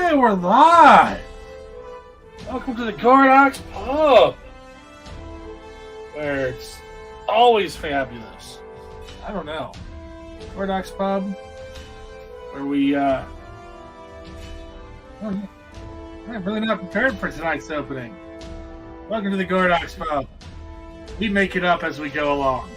Okay, we're live. Welcome to the Gordox Pub, where it's always fabulous. I don't know. Gordox Pub, where we, I'm really not prepared for tonight's opening. Welcome to the Gordox Pub. We make it up as we go along.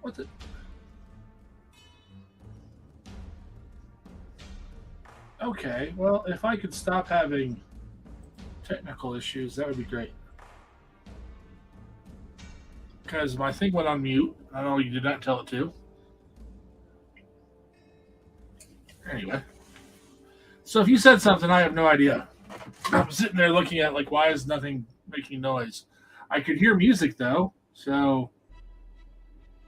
What's it? Okay, well, if I could stop having technical issues, that would be great. Because my thing went on mute. I know you did not tell it to. Anyway. So if you said something, I have no idea. I'm sitting there looking at, like, why is nothing making noise? I could hear music, though, so...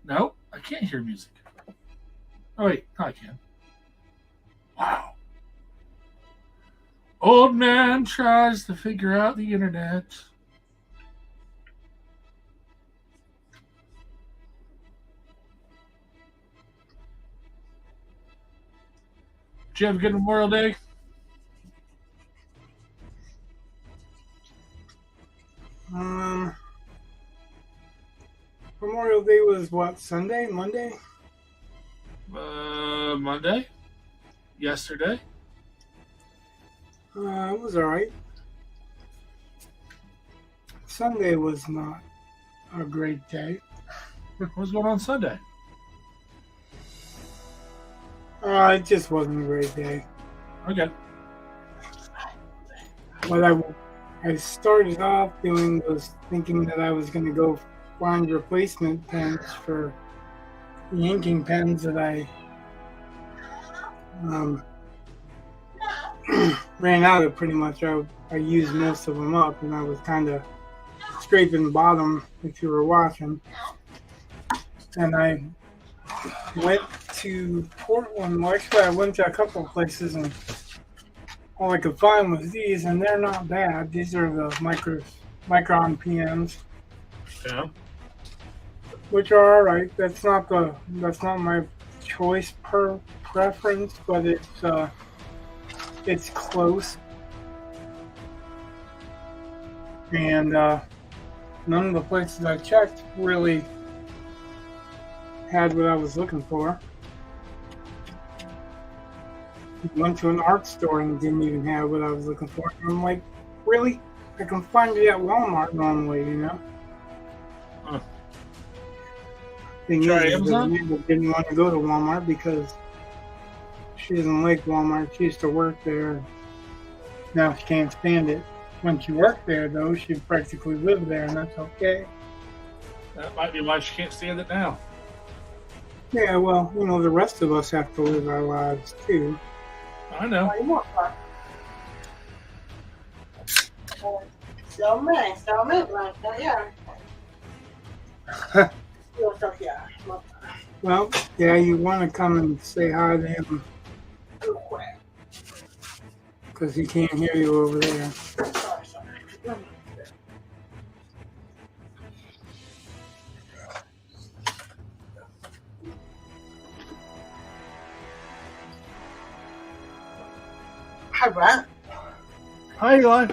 No, I can't hear music. Oh, wait. No, I can. Wow. Old man tries to figure out the internet. Did you have a good Memorial Day? Memorial Day was what, Sunday? Monday? Monday? Yesterday? It was alright. Sunday was not a great day. What was going on Sunday? It just wasn't a great day. Okay. What I started off doing was thinking that I was going to go find replacement pens for the inking pens that I ran out of pretty much. I used most of them up, and I was kind of scraping bottom if you were watching. And I went to Portland. Well, actually, I went to a couple of places, and all I could find was these, and they're not bad. These are the Micron PMs. Yeah. Which are all right. That's not my choice preference, but it's close. And none of the places I checked really had what I was looking for. Went to an art store and didn't even have what I was looking for. And I'm like, really? I can find it at Walmart normally, you know? Huh. Thing is, the neighbor didn't want to go to Walmart because she doesn't like Walmart. She used to work there. Now she can't stand it. When she worked there, though, she practically lived there, and that's okay. That might be why she can't stand it now. Yeah, well, you know, the rest of us have to live our lives, too. I know. Well, yeah, you want to come and say hi to him. Because he can't hear you over there. Hi, Brett. Hi, Eli.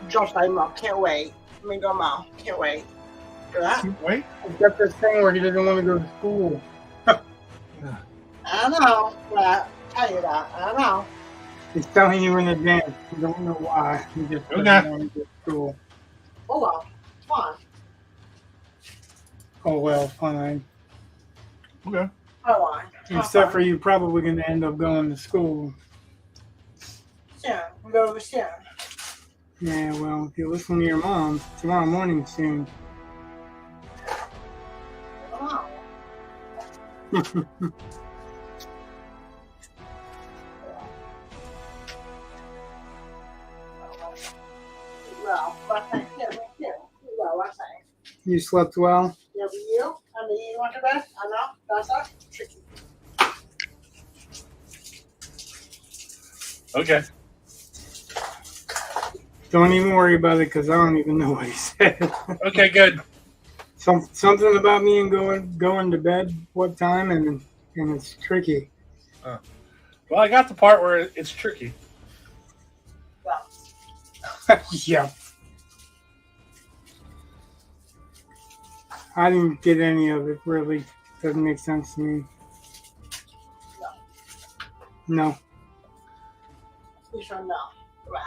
Josh, I'm up. Can't wait. Let me go, Mom. Can't wait. For that? Wait. He's got this thing where he doesn't want to go to school. I know, Brett. Tell you that. I know. He's telling you in advance. You don't know why. He just doesn't want to go to school. Oh, well. Come on. Oh well, fine. Okay. Hold on. Except for you probably going to end up going to school. Yeah, go over soon. Yeah, well, if you listen to your mom, tomorrow morning soon. Wow. Well, what's that? Yeah, me too. Well, what's that? You slept well? Yeah, but you? I mean, you want to bed? I know. That's us. Tricky. Okay. Don't even worry about it because I don't even know what he said. Okay, good. Something about me and going to bed what time and it's tricky. Well, I got the part where it's tricky. Well, Yeah. I didn't get any of it really. Doesn't make sense to me. No. you should know. Right.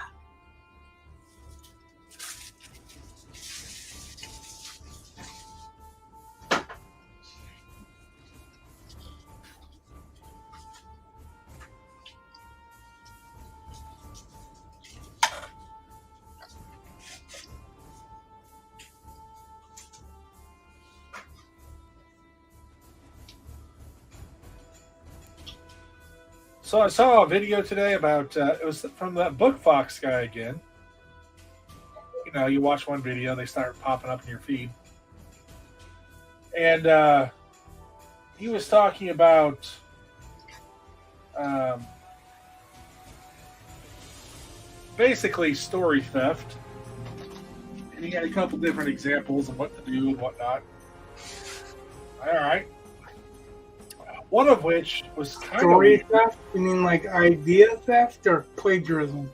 So I saw a video today about it was from that Book Fox guy again. You know, you watch one video, they start popping up in your feed, and he was talking about basically story theft, and he had a couple different examples of what to do and whatnot. All right. One of which was kind Story of theft? You mean like idea theft or plagiarism?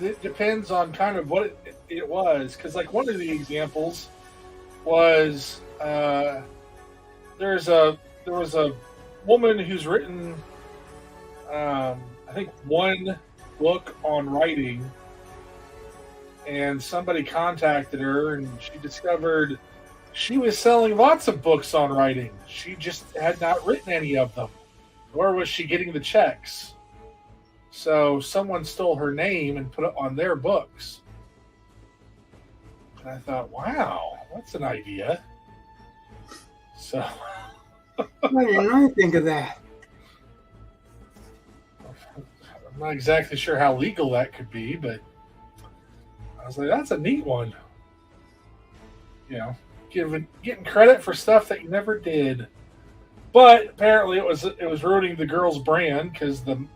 it depends on kind of what it was, because like one of the examples was there was a woman who's written I think one book on writing, and somebody contacted her and she discovered she was selling lots of books on writing. She just had not written any of them, nor was she getting the checks. So someone stole her name and put it on their books. And I thought, wow, that's an idea. So Why didn't I think of that? I'm not exactly sure how legal that could be, but I was like, that's a neat one. You know, getting credit for stuff that you never did. But apparently it was ruining the girl's brand because the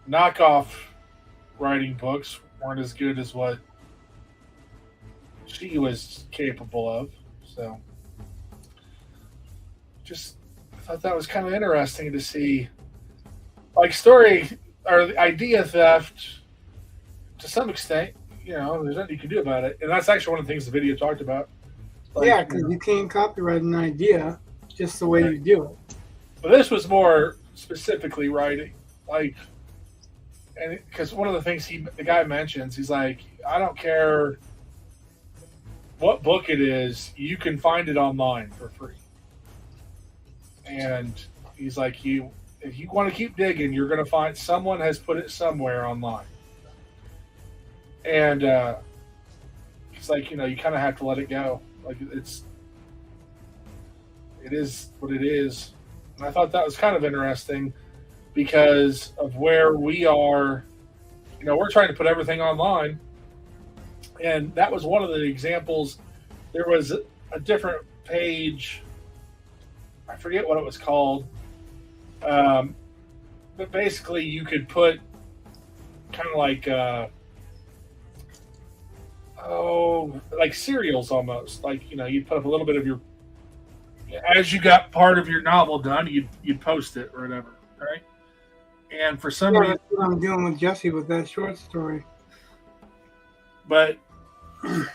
knockoff writing books weren't as good as what she was capable of. So just I thought that was kind of interesting to see, like, story or the idea theft to some extent. You know, there's nothing you can do about it, and that's actually one of the things the video talked about. Like, Yeah, because you can't copyright an idea just the way you do it. but this was more specifically writing, like, and because one of the things the guy mentions, he's like, I don't care what book it is, you can find it online for free. And he's like, if you want to keep digging, you're going to find someone has put it somewhere online. And it's like, you know, you kind of have to let it go. Like it is what it is. And I thought that was kind of interesting because of where we are. You know, we're trying to put everything online. And that was one of the examples. There was a different page. I forget what it was called. But basically you could put kind of like, like cereals almost. Like, you know, you'd put up a little bit of your, as you got part of your novel done, you'd post it or whatever, right? And for some reason, That's what I'm doing with Jesse with that short story. but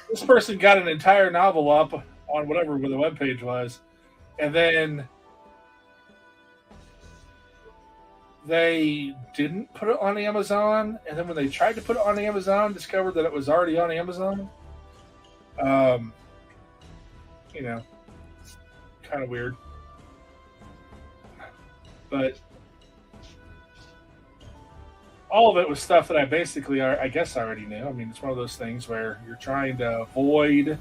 this person got an entire novel up on whatever the webpage was, and then they didn't put it on Amazon, and then when they tried to put it on Amazon, discovered that it was already on Amazon. kind of weird. But all of it was stuff that I basically, I guess, I already knew. I mean, it's one of those things where you're trying to avoid.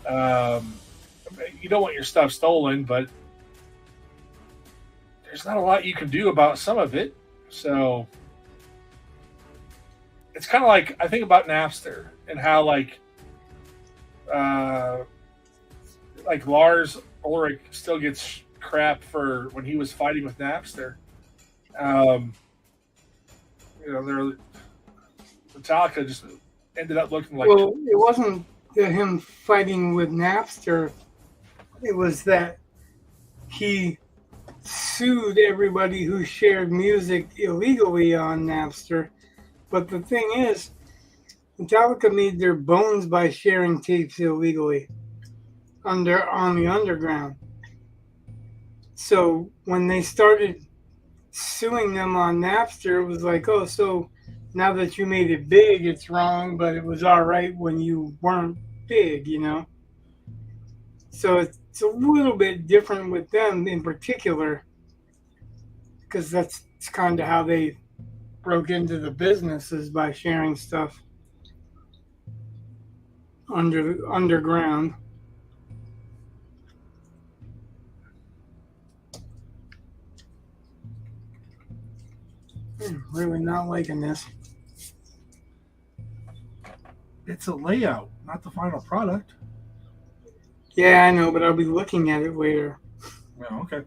You don't want your stuff stolen, but there's not a lot you can do about some of it. So it's kind of like I think about Napster and how Lars Ulrich still gets crap for when he was fighting with Napster. Metallica just ended up looking like. Well, it wasn't him fighting with Napster. It was that he sued everybody who shared music illegally on Napster. But the thing is, Metallica made their bones by sharing tapes illegally on the underground. So when they started suing them on Napster, it was like, oh, so now that you made it big, it's wrong, but it was all right when you weren't big, So it's a little bit different with them in particular, because that's kind of how they broke into the business, is by sharing stuff underground. I'm really not liking this. It's a layout, not the final product. Yeah, I know, but I'll be looking at it later. Oh, okay.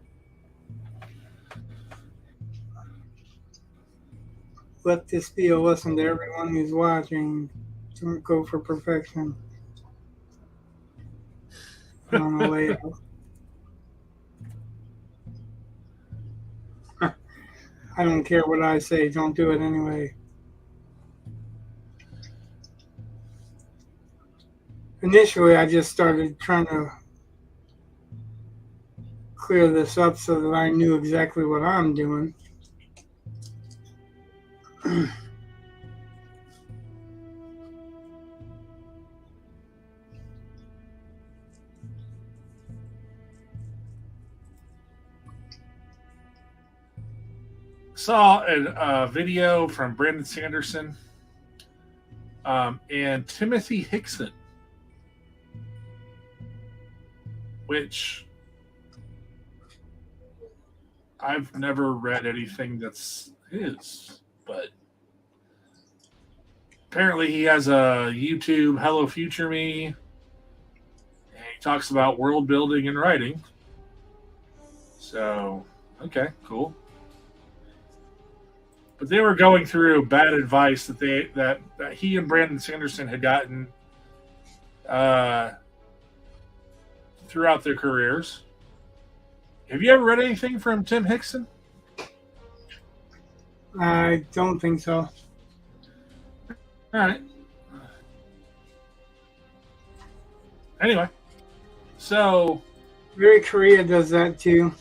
Let this be a lesson to everyone who's watching. Don't go for perfection on a layout. I don't care what I say. Don't do it anyway. Initially, I just started trying to clear this up so that I knew exactly what I'm doing. Saw a video from Brandon Sanderson and Timothy Hickson, which I've never read anything that's his, but apparently he has a YouTube, Hello Future Me, and he talks about world building and writing. So, okay, cool. But they were going through bad advice that he and Brandon Sanderson had gotten throughout their careers. Have you ever read anything from Tim Hickson? I don't think so. All right. Anyway, so Very Korea does that too.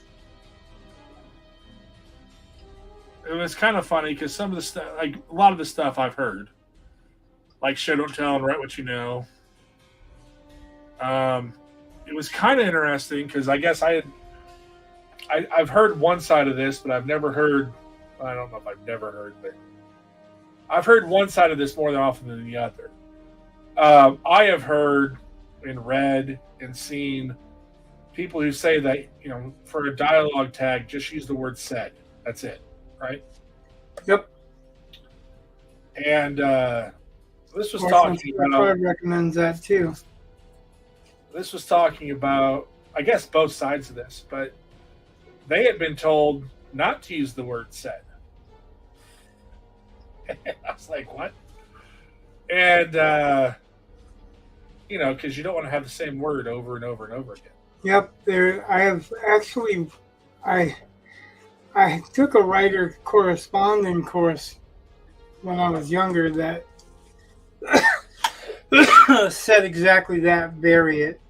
it was kind of funny because some of the stuff, like a lot of the stuff I've heard, like show don't tell and write what you know. It was kind of interesting because I guess I've heard one side of this, but I've never heard. I don't know if I've never heard, but I've heard one side of this more often than the other. I have heard and read and seen people who say that, for a dialogue tag, just use the word said. That's it, right? Yep. And this was talking about. Recommends that too. This was talking about, I guess, both sides of this, but they had been told not to use the word said. I was like, what? And, because you don't want to have the same word over and over and over again. Yep. I took a writer corresponding course when I was younger that said exactly that, vary it.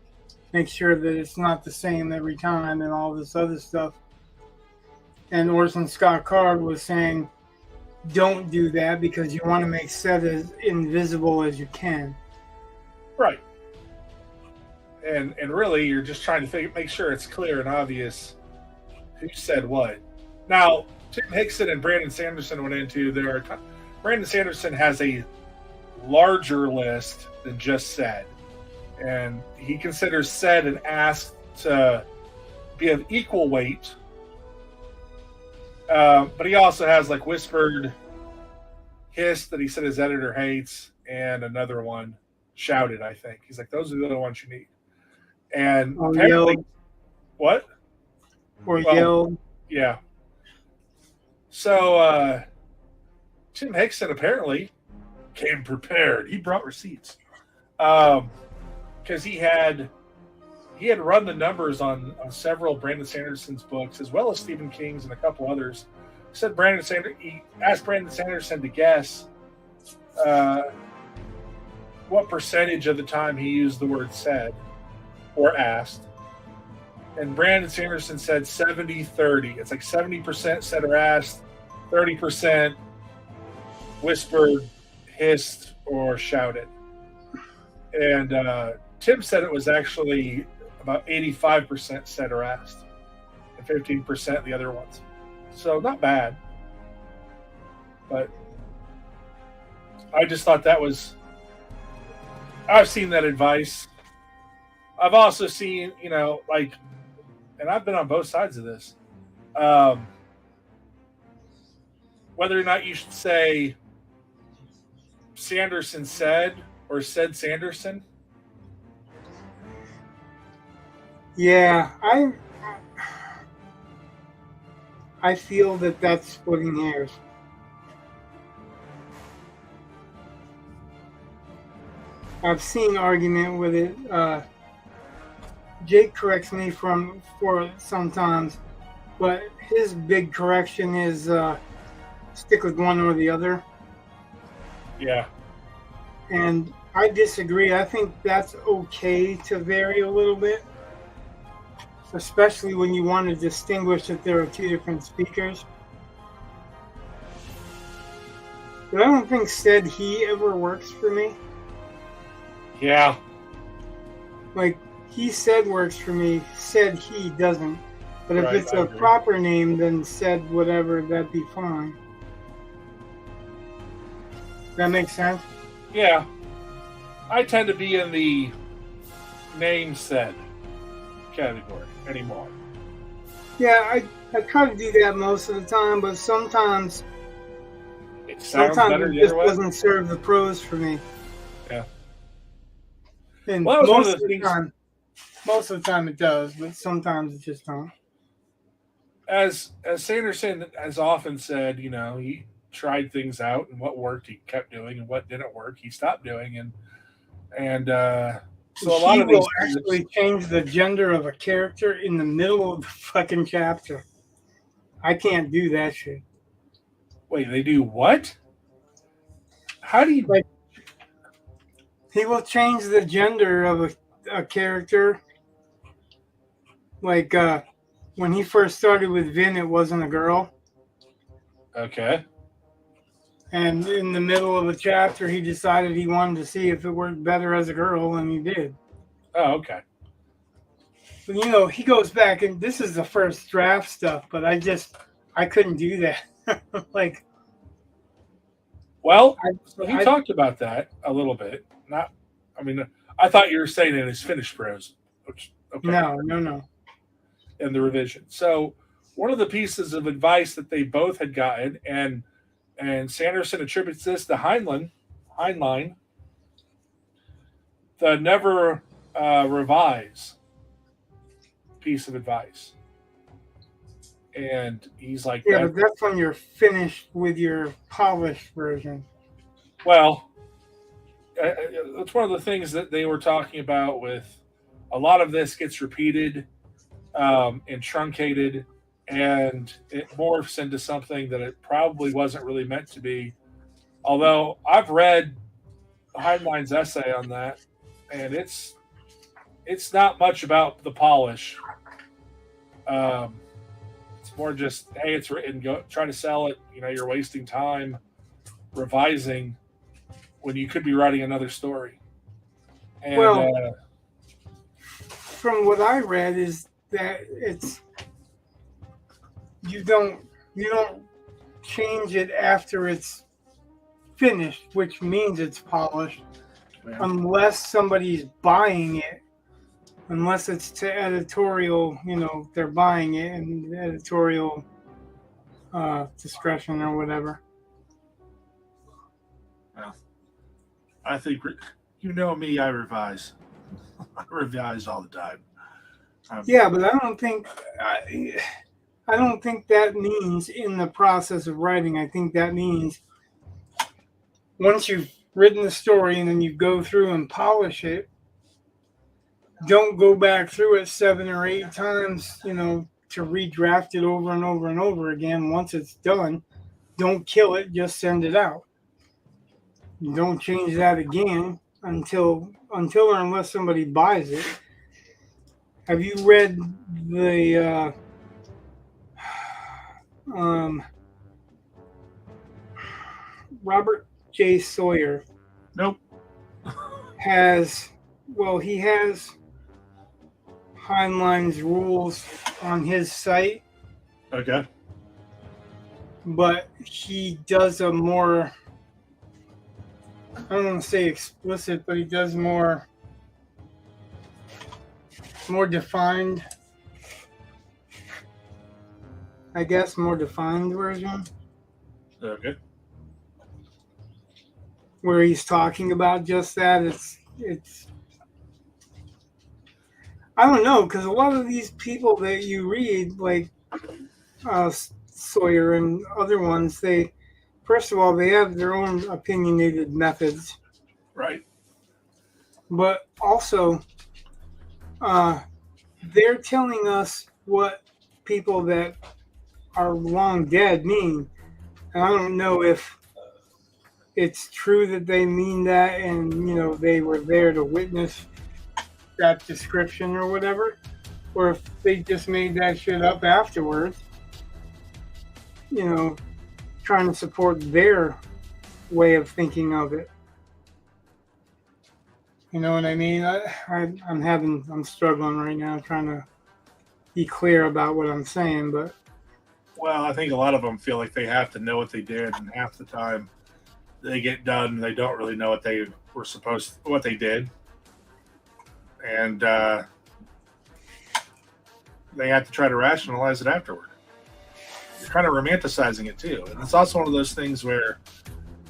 Make sure that it's not the same every time and all this other stuff. And Orson Scott Card was saying, don't do that because you want to make said as invisible as you can. Right. and really you're just trying to make sure it's clear and obvious who said what. Now, Tim Hickson and Brandon Sanderson went into there. Brandon Sanderson has a larger list than just said, and he considers said and asked to be of equal weight. But he also has like whispered, hissed that he said his editor hates, and another one, shouted. I think he's like, those are the other ones you need. And apparently, yelled. What? Or yelled. Yeah. So Tim Hickson apparently came prepared. He brought receipts because he had run the numbers on several Brandon Sanderson's books, as well as Stephen King's and a couple others. He asked Brandon Sanderson to guess what percentage of the time he used the word said or asked. And Brandon Sanderson said 70-30. It's like 70% said or asked, 30% whispered, hissed, or shouted. And Tim said it was actually about 85% said or asked, and 15% the other ones. So not bad. But I just thought that was... I've seen that advice. I've also seen, like... And I've been on both sides of this. Whether or not you should say Sanderson said or said Sanderson. Yeah, I feel that that's splitting hairs. I've seen argument with it. Jake corrects me for sometimes, but his big correction is stick with one or the other. Yeah. And I disagree. I think that's okay to vary a little bit, especially when you want to distinguish that there are two different speakers. But I don't think said he ever works for me. Yeah. Like, he said works for me, said he doesn't. But if Right, it's I a agree. proper name, then said whatever, that'd be fine. That makes sense? Yeah. I tend to be in the name said category anymore. Yeah, I try to do that most of the time, but sometimes It sounds better it the just other way. doesn't serve the pros for me. Yeah. And Well, that was one of most those of the things- time, most of the time it does, but sometimes it just don't. As Sanderson has often said, he tried things out, and what worked he kept doing, and what didn't work he stopped doing, and so a lot He of these will actually change the gender of a character in the middle of the fucking chapter. I can't do that shit. Wait, they do what? How do you? Like, he will change the gender of a character. Like, when he first started with Vin, it wasn't a girl. Okay. And in the middle of a chapter, he decided he wanted to see if it worked better as a girl, and he did. Oh, okay. But, he goes back, and this is the first draft stuff, but I couldn't do that. Like, Well, I- so he I- talked about that a little bit. I thought you were saying in his finished prose. Which, okay. No. In the revision. So one of the pieces of advice that they both had gotten, and Sanderson attributes this to Heinlein, the never revise piece of advice. And he's like, Yeah, but that's when you're finished with your polished version. well, it's one of the things that they were talking about with a lot of this gets repeated and truncated, and it morphs into something that it probably wasn't really meant to be. Although I've read Heinlein's essay on that, and it's not much about the polish. It's more just, hey, it's written, go try to sell it. You're wasting time revising when you could be writing another story. And Well, from what I read is that you don't change it after it's finished, which means it's polished, unless somebody's buying it. Unless it's to editorial, they're buying it and editorial discretion or whatever. Well, I think you know me. I revise. I revise all the time. Yeah, but I don't think that means in the process of writing. I think that means once you've written the story and then you go through and polish it. Don't go back through it 7 or 8 times, to redraft it over and over and over again. Once it's done, don't kill it. Just send it out. Don't change that again until or unless somebody buys it. Have you read the Robert J. Sawyer? Nope. He has Heinlein's rules on his site. Okay. But he does a more, I don't want to say explicit, but he does more defined, I guess, more defined version. Okay. Where he's talking about just that. It's I don't know, because a lot of these people that you read, like Sawyer and other ones, first of all, they have their own opinionated methods. Right. But also, they're telling us what people that are long dead mean. And I don't know if it's true that they mean that and, they were there to witness that description or whatever, or if they just made that shit up afterwards, trying to support their way of thinking of it. You know what I mean? I'm struggling right now trying to be clear about what I'm saying, but. Well, I think a lot of them feel like they have to know what they did, and half the time they get done and they don't really know what they did. And they have to try to rationalize it afterward. You're kind of romanticizing it too, and it's also one of those things where,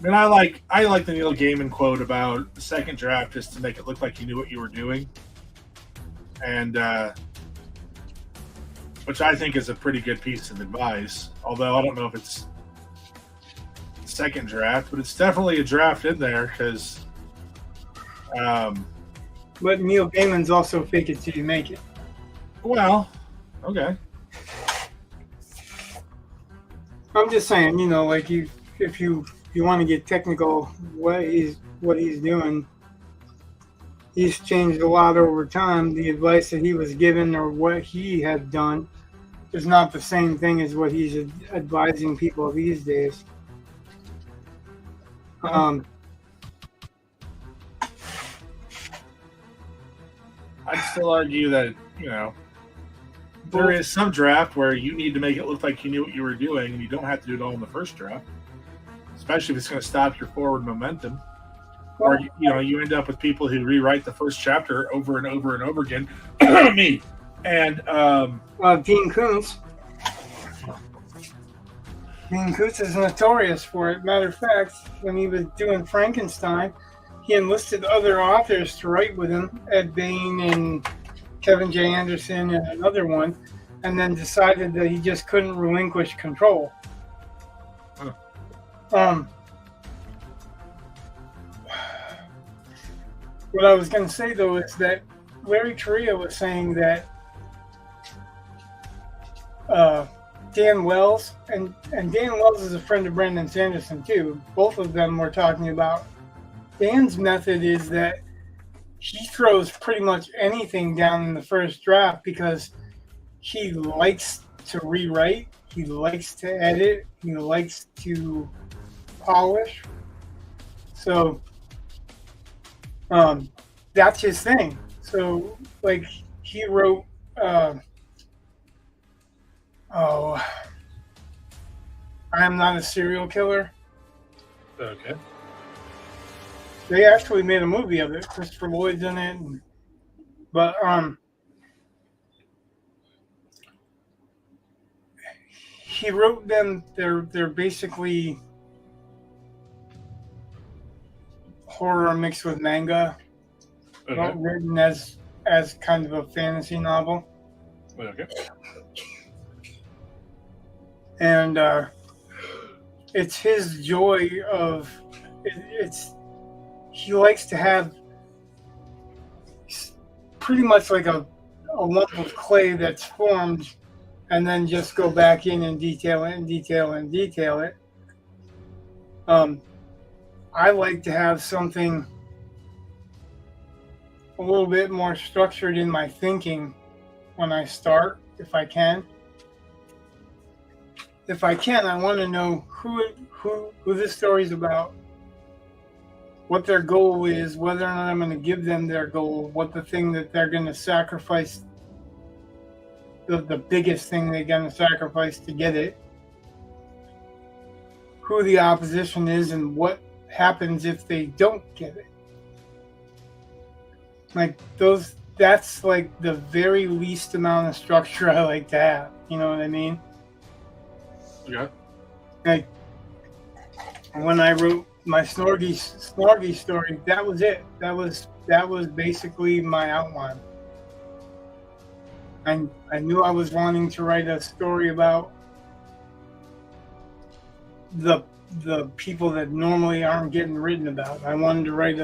I like the Neil Gaiman quote about the second draft just to make it look like you knew what you were doing, and which I think is a pretty good piece of advice. Although I don't know if it's the second draft, but it's definitely a draft in there because. But Neil Gaiman's also fake it till you make it. Well, okay. I'm just saying, like if you want to get technical, what he's doing, he's changed a lot over time. The advice that he was given or what he had done is not the same thing as what he's advising people these days. I'd still argue that, there is some draft where you need to make it look like you knew what you were doing, and you don't have to do it all in the first draft, especially if it's going to stop your forward momentum. Or, you end up with people who rewrite the first chapter over and over and over again. Me. And Dean Koontz. Dean Koontz is notorious for it. Matter of fact, when he was doing Frankenstein, he enlisted other authors to write with him, Ed Bain and Kevin J. Anderson and another one, and then decided that he just couldn't relinquish control. What I was going to say, though, is that Larry Correia was saying that Dan Wells, and Dan Wells is a friend of Brandon Sanderson, too. Both of them were talking about Dan's method is that he throws pretty much anything down in the first draft because he likes to rewrite, he likes to edit, he likes to polish. So that's his thing. So he wrote. Oh, I Am Not a Serial Killer. Okay. They actually made a movie of it. Christopher Lloyd's in it, but he wrote them. They're basically horror mixed with manga, Okay. written as kind of a fantasy novel. Okay. And it's his joy of it's he likes to have pretty much like a lump of clay that's formed and then just go back in and detail it and detail and detail it. I like to have something a little bit more structured in my thinking when I start, if I can. If I can, I want to know who this story's about, what their goal is, whether or not I'm going to give them their goal, what the thing that they're going to sacrifice, the biggest thing they're going to sacrifice to get it, who the opposition is, and what happens if they don't get it. Like that's like the very least amount of structure I like to have. You know what I mean? Yeah. Like when I wrote my Snorgy story, that was it. That was basically my outline. And I knew I was wanting to write a story about the people that normally aren't getting written about. I wanted to write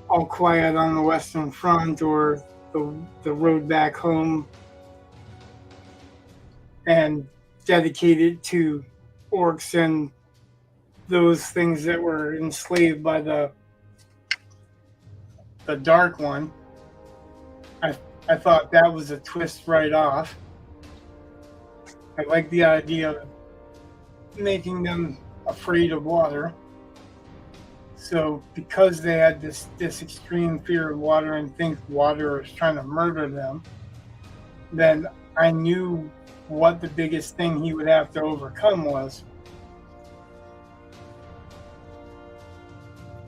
All Quiet on the Western Front, or the Road Back Home, and dedicate it to orcs and those things that were enslaved by the Dark One. I thought that was a twist right off. I like the idea of making them afraid of water. So because they had this extreme fear of water and think water is trying to murder them, then I knew what the biggest thing he would have to overcome was.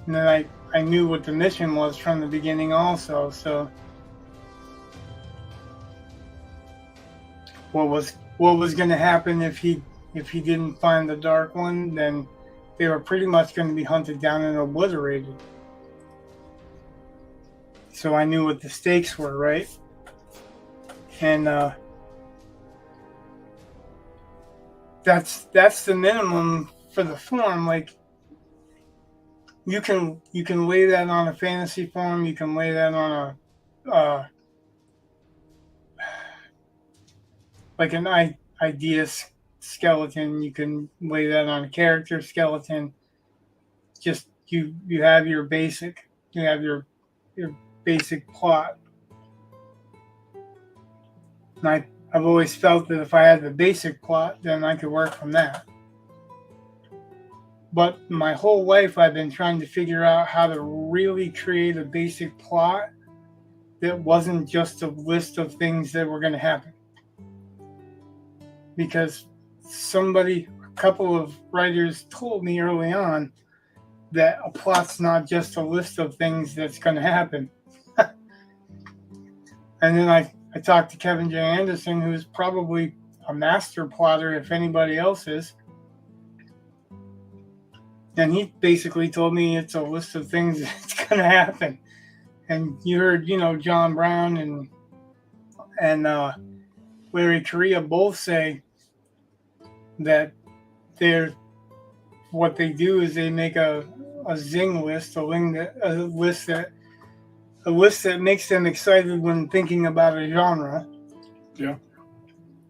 And then I knew what the mission was from the beginning also. So what was going to happen if he didn't find the Dark One, then they were pretty much going to be hunted down and obliterated. So I knew what the stakes were, right? And that's the minimum for the form. Like you can lay that on a fantasy form. You can lay that on a like an idea skeleton. You can lay that on a character skeleton. Just you have your basic. You have your basic plot. And I've always felt that if I had the basic plot, then I could work from that. But my whole life, I've been trying to figure out how to really create a basic plot that wasn't just a list of things that were going to happen. Because a couple of writers told me early on that a plot's not just a list of things that's going to happen. And then I talked to Kevin J. Anderson, who's probably a master plotter if anybody else is. And he basically told me it's a list of things that's going to happen. And you heard, John Brown and Larry Correia both say that what they do is they make a zing list, a list that makes them excited when thinking about a genre. Yeah.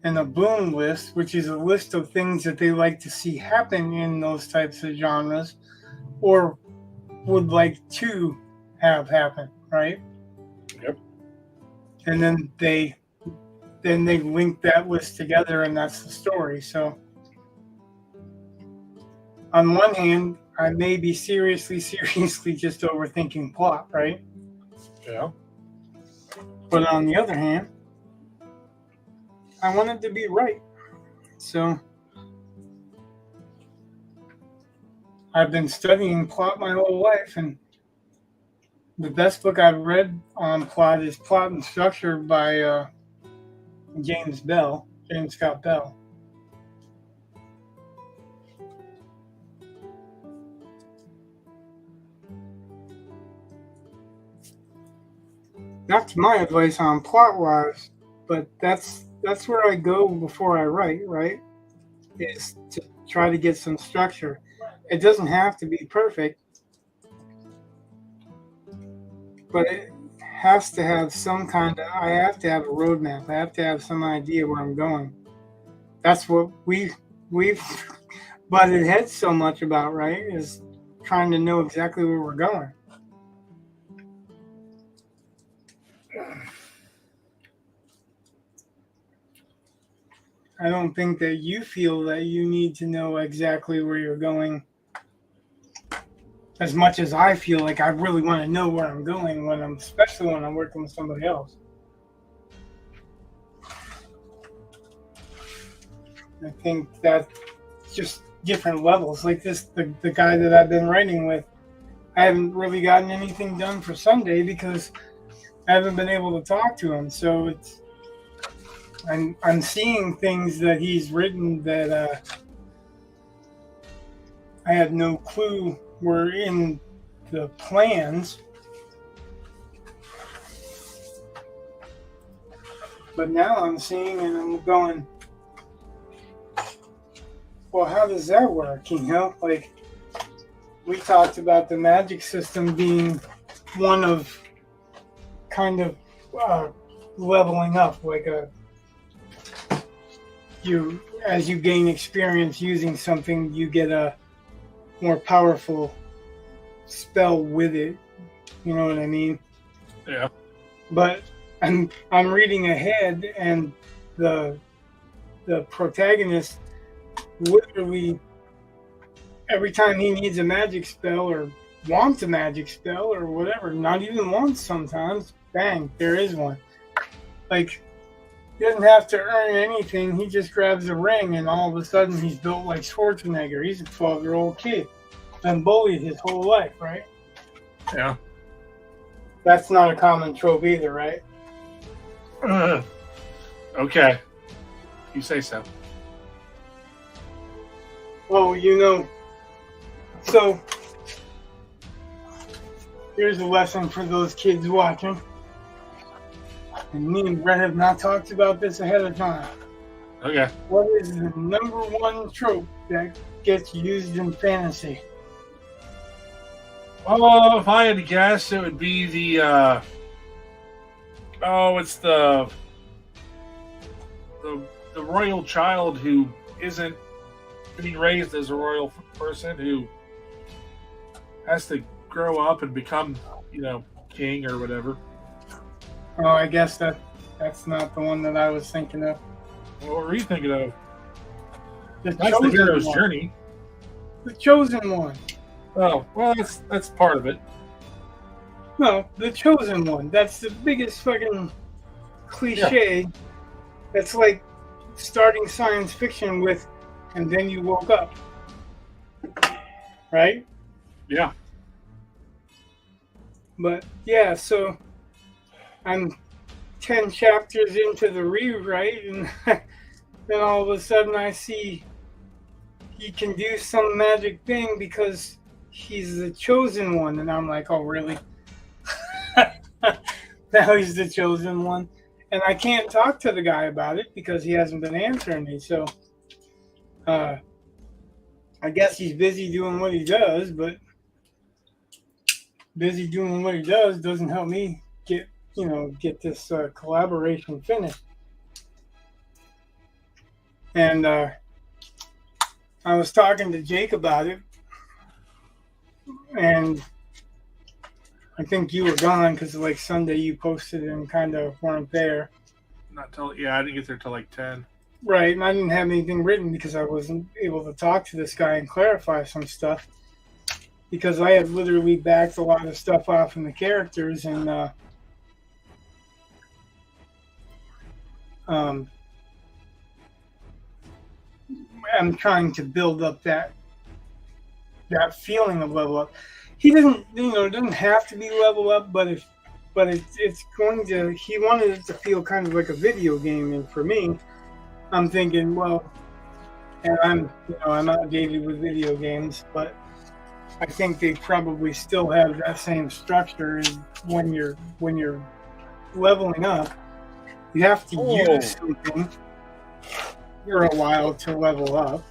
And a boom list, which is a list of things that they like to see happen in those types of genres, or would like to have happen, right? Yep. And then they link that list together, and that's the story. So on one hand, I may be seriously just overthinking plot, right? Yeah. But on the other hand, I want it to be right. So I've been studying plot my whole life, and the best book I've read on plot is Plot and Structure by James Scott Bell. That's my advice on plot wise, but that's where I go before I write, right? Is to try to get some structure. It doesn't have to be perfect, but it has to have some kind of, I have to have a roadmap. I have to have some idea where I'm going. That's what we've butted heads so much about, right? Is trying to know exactly where we're going. I don't think that you feel that you need to know exactly where you're going as much as I feel like I really want to know where I'm going especially when I'm working with somebody else. I think that's just different levels. Like the guy that I've been writing with, I haven't really gotten anything done for Sunday because I haven't been able to talk to him. So I'm seeing things that he's written that I had no clue were in the plans. But now I'm seeing and I'm going, well, how does that work? You know, like we talked about the magic system being one of kind of leveling up, like as you gain experience using something, you get a more powerful spell with it. You know what I mean? Yeah. But I'm reading ahead, and the protagonist literally every time he needs a magic spell or wants a magic spell or whatever, not even once sometimes, bang, there is one. Like, he doesn't have to earn anything. He just grabs a ring, and all of a sudden he's built like Schwarzenegger. He's a 12-year-old kid. Been bullied his whole life, right? Yeah. That's not a common trope either, right? Okay. You say so. Well, you know, so here's a lesson for those kids watching. And me and Brett have not talked about this ahead of time. Okay. What is the number one trope that gets used in fantasy? Oh, if I had to guess, it would be the it's the royal child who isn't being raised as a royal person, who has to grow up and become, king or whatever. Oh, I guess that's not the one that I was thinking of. What were you thinking of? That's the hero's journey. The chosen one. Oh, well, that's part of it. No, the chosen one. That's the biggest fucking cliche. Yeah. That's like starting science fiction with, and then you woke up. Right? Yeah. But, yeah, so I'm 10 chapters into the rewrite, and then all of a sudden I see he can do some magic thing because he's the chosen one. And I'm like, oh, really? Now he's the chosen one. And I can't talk to the guy about it because he hasn't been answering me. So I guess he's busy doing what he does, but busy doing what he does doesn't help me get this collaboration finished. And I was talking to Jake about it, and I think you were gone because like Sunday you posted and kind of weren't there. I didn't get there till like 10. Right, and I didn't have anything written because I wasn't able to talk to this guy and clarify some stuff. because I had literally backed a lot of stuff off in the characters, and I'm trying to build up that feeling of level up. He doesn't, it doesn't have to be level up, but it's going to. He wanted it to feel kind of like a video game, and for me, I'm thinking, well, and I'm outdated with video games, but I think they probably still have that same structure. When you're leveling up, you have to use something for a while to level up.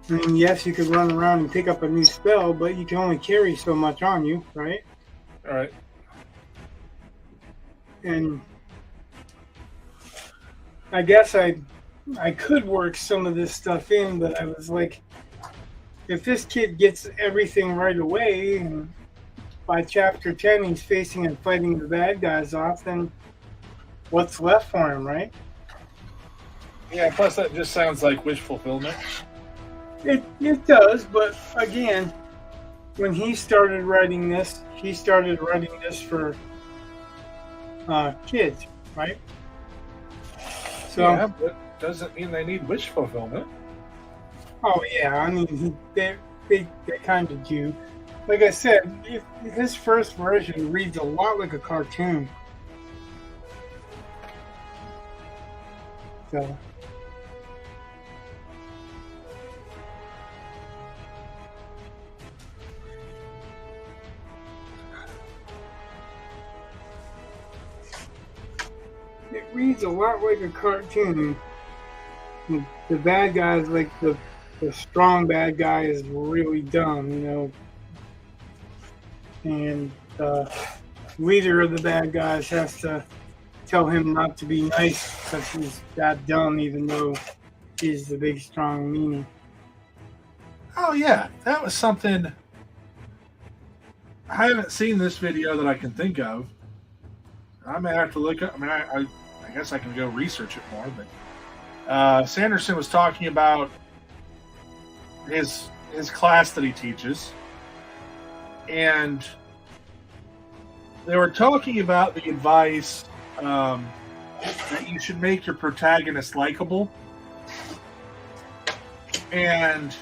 I mean, yes, you could run around and pick up a new spell, but you can only carry so much on you, right? All right. And I guess I could work some of this stuff in, but I was like, if this kid gets everything right away, and by chapter 10 he's facing and fighting the bad guys off, then what's left for him, right? Yeah, plus that just sounds like wish fulfillment. It does, but again, when he started writing this for kids, right? So, yeah, but doesn't mean they need wish fulfillment. Oh yeah, I mean they kind of do. Like I said, his first version reads a lot like a cartoon. So. It reads a lot like a cartoon. The bad guy is like the strong bad guy is really dumb, and the leader of the bad guys has to tell him not to be nice because he's that dumb, even though he's the big strong meanie. Oh yeah, that was something. I haven't seen this video that I can think of. I may have to look up. I mean, I guess I can go research it more, but Sanderson was talking about his class that he teaches, and they were talking about the advice that you should make your protagonist likable, and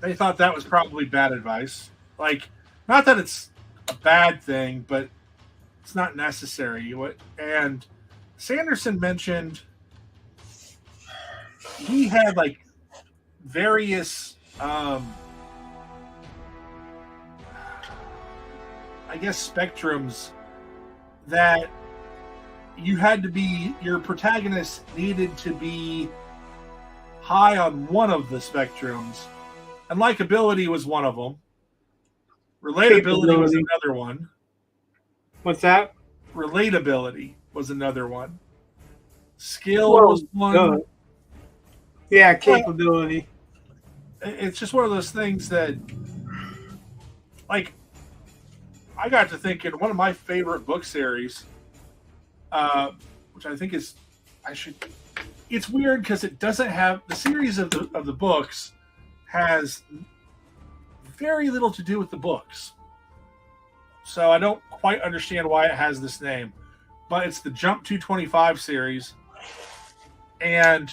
they thought that was probably bad advice. Like, not that it's a bad thing, but it's not necessary. And Sanderson mentioned he had like various, I guess, spectrums that you had to be, your protagonist needed to be high on one of the spectrums, and likability was one of them. Relatability was another one. What's that? Relatability was another one. Skill was one. Yeah, capability. It's just one of those things that, like, I got to thinking, one of my favorite book series, which I think is, it's weird because it doesn't have, the series of the books has very little to do with the books. So I don't quite understand why it has this name. But it's the Jump 225 series. And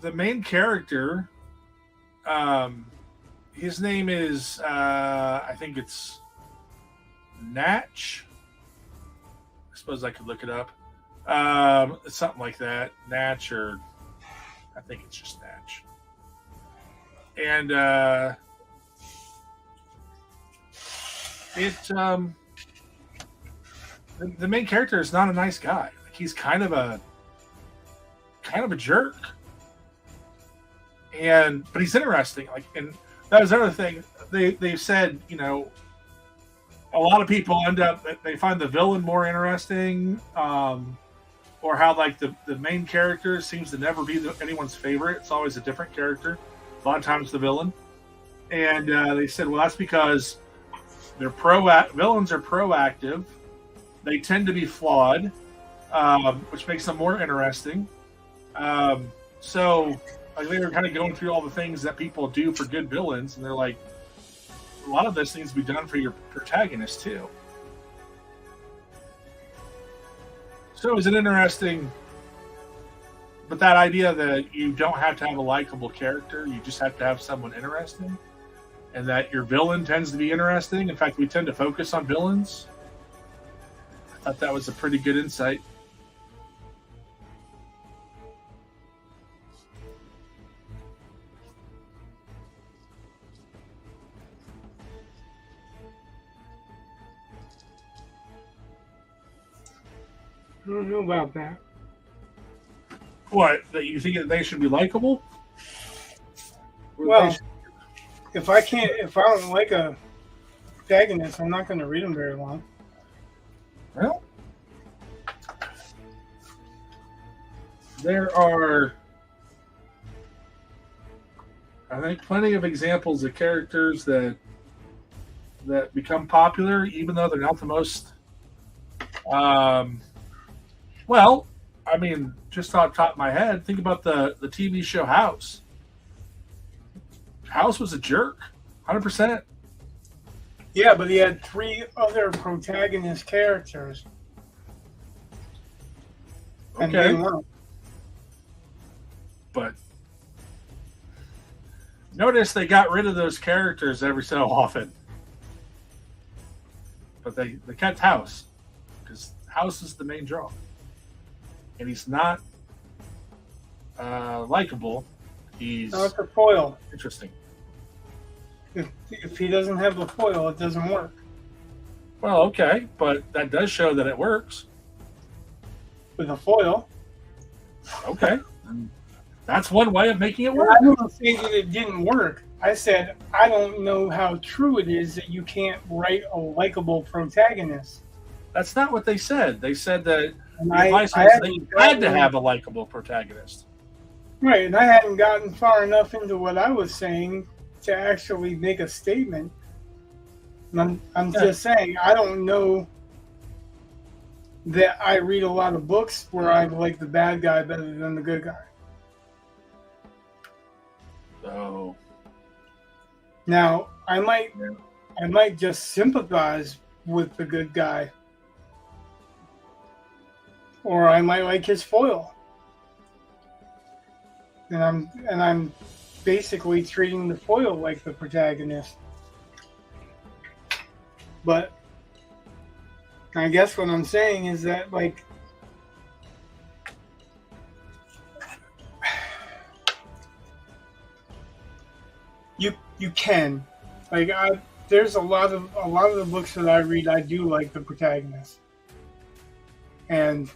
the main character, his name is, I think it's Natch. I suppose I could look it up. It's something like that. Natch, or I think it's just Natch. And the main character is not a nice guy. Like, he's kind of a jerk. But he's interesting. Like, and that was another thing. They said, a lot of people end up, they find the villain more interesting, or how like the main character seems to never be anyone's favorite. It's always a different character. A lot of times the villain. And they said, well, that's because villains are proactive. They tend to be flawed, which makes them more interesting. So like they were kind of going through all the things that people do for good villains, and they're like, a lot of this needs to be done for your protagonist too. So is it interesting? But that idea that you don't have to have a likable character, you just have to have someone interesting, and that your villain tends to be interesting. In fact, we tend to focus on villains. I thought that was a pretty good insight. I don't know about that. What, that you think that they should be likable? Well, if I don't like a protagonist, I'm not going to read them very long. Well, there are, I think, plenty of examples of characters that become popular, even though they're not the most. Well, I mean, just off the top of my head, think about the TV show House. House was a jerk, 100%. Yeah, but he had 3 other protagonist characters. And Okay. they weren't. But notice they got rid of those characters every so often. But they kept House, because House is the main draw. And he's not likable. He's No, it's a foil. interesting. If he doesn't have the foil, it doesn't work. Well, okay, but that does show that it works. With a foil. Okay. And that's one way of making it work. I didn't say that it didn't work. I said I don't know how true it is that you can't write a likable protagonist. That's not what they said. They said that And the advice was they hadn't had to gotten- have a likable protagonist. Right, and I hadn't gotten far enough into what I was saying to actually make a statement. And I'm just saying, I don't know that I read a lot of books where I like the bad guy better than the good guy. So, Now, I might just sympathize with the good guy, or I might like his foil, and I'm basically treating the foil like the protagonist. But I guess what I'm saying is that, like, you can, like, there's a lot of the books that I read, I do like the protagonist, and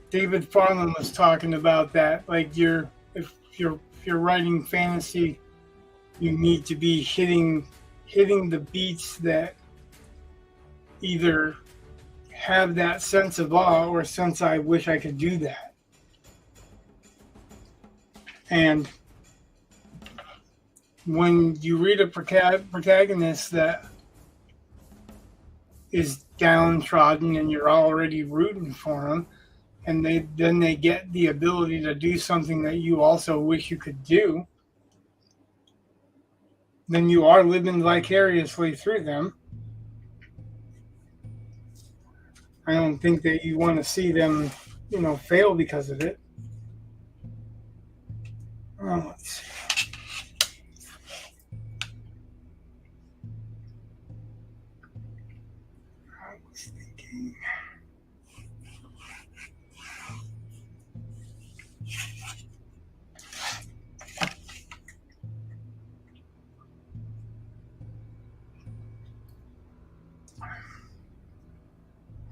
David Farland was talking about that. Like, if you're writing fantasy, you need to be hitting the beats that either have that sense of awe or sense I wish I could do that. And when you read a protagonist that is downtrodden and you're already rooting for them, and then they get the ability to do something that you also wish you could do, then you are living vicariously through them. I don't think that you want to see them, fail because of it. Oh, let's see. I was thinking.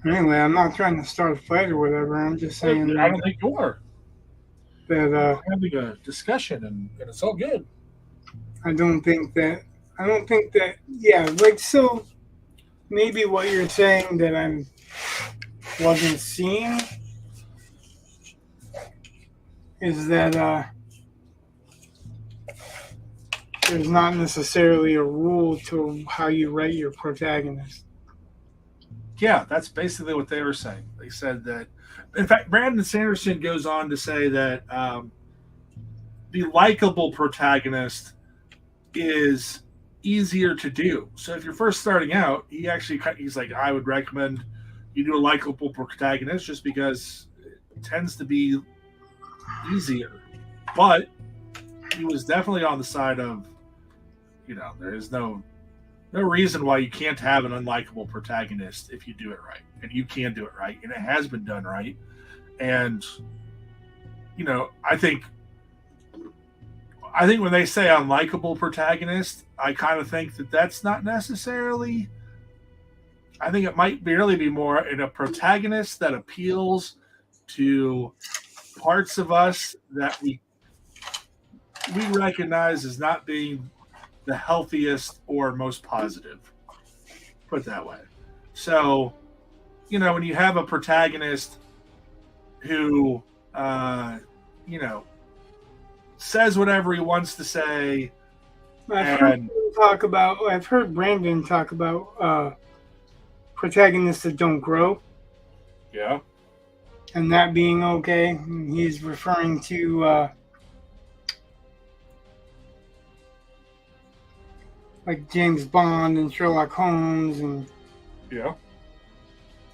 Anyway, I'm not trying to start a fight or whatever. I'm just saying I don't think you are. that We're having a discussion, and it's all good. I don't think that, yeah, like, so maybe what you're saying that I wasn't seeing is that there's not necessarily a rule to how you write your protagonist. Yeah, that's basically what they were saying. They said that In fact, Brandon Sanderson goes on to say that the likable protagonist is easier to do. So if you're first starting out, he's like, I would recommend you do a likable protagonist just because it tends to be easier. But he was definitely on the side of, there is no reason why you can't have an unlikable protagonist if you do it right. And you can do it right. And it has been done right. And, I think when they say unlikable protagonist, I kind of think that that's not necessarily. I think it might really be more in a protagonist that appeals to parts of us that we recognize as not being the healthiest or most positive. Put it that way. So, when you have a protagonist who, says whatever he wants to say. I've heard Brandon talk about protagonists that don't grow. Yeah. And that being okay. He's referring to like James Bond and Sherlock Holmes and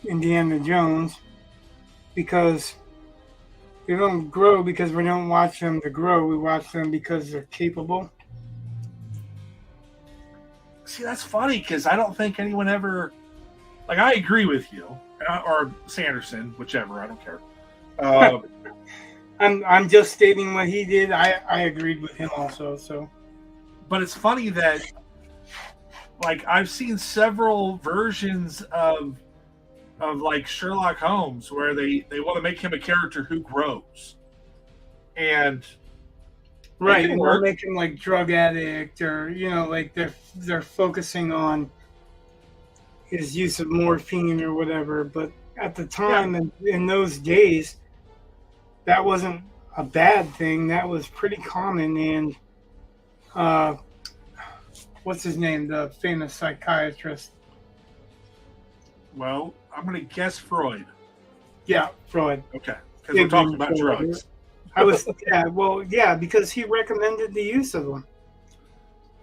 Indiana Jones, because they don't grow because we don't watch them to grow. We watch them because they're capable. See, that's funny because I don't think anyone ever. Like, I agree with you, or Sanderson, whichever. I don't care. I'm just stating what he did. I agreed with him also. So, but it's funny that, like, I've seen several versions of like Sherlock Holmes where they want to make him a character who grows, and right, and they'll make him like drug addict, or like they're focusing on his use of morphine or whatever. But at the time, in those days, that wasn't a bad thing. That was pretty common. And what's his name? The famous psychiatrist. Well, I'm going to guess Freud. Yeah, Freud. Okay, because we're talking about drugs. Because he recommended the use of them,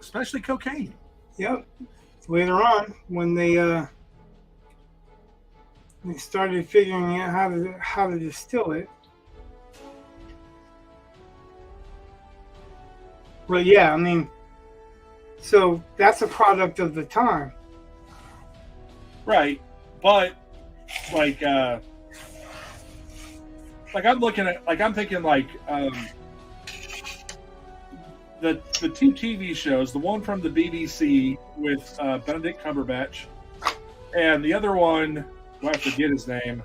especially cocaine. Yep. Later on, when they started figuring out how to distill it. But yeah, I mean, so that's a product of the time, right? But like I'm looking at, like, I'm thinking like the two TV shows, the one from the BBC with Benedict Cumberbatch, and the other one, I forget his name,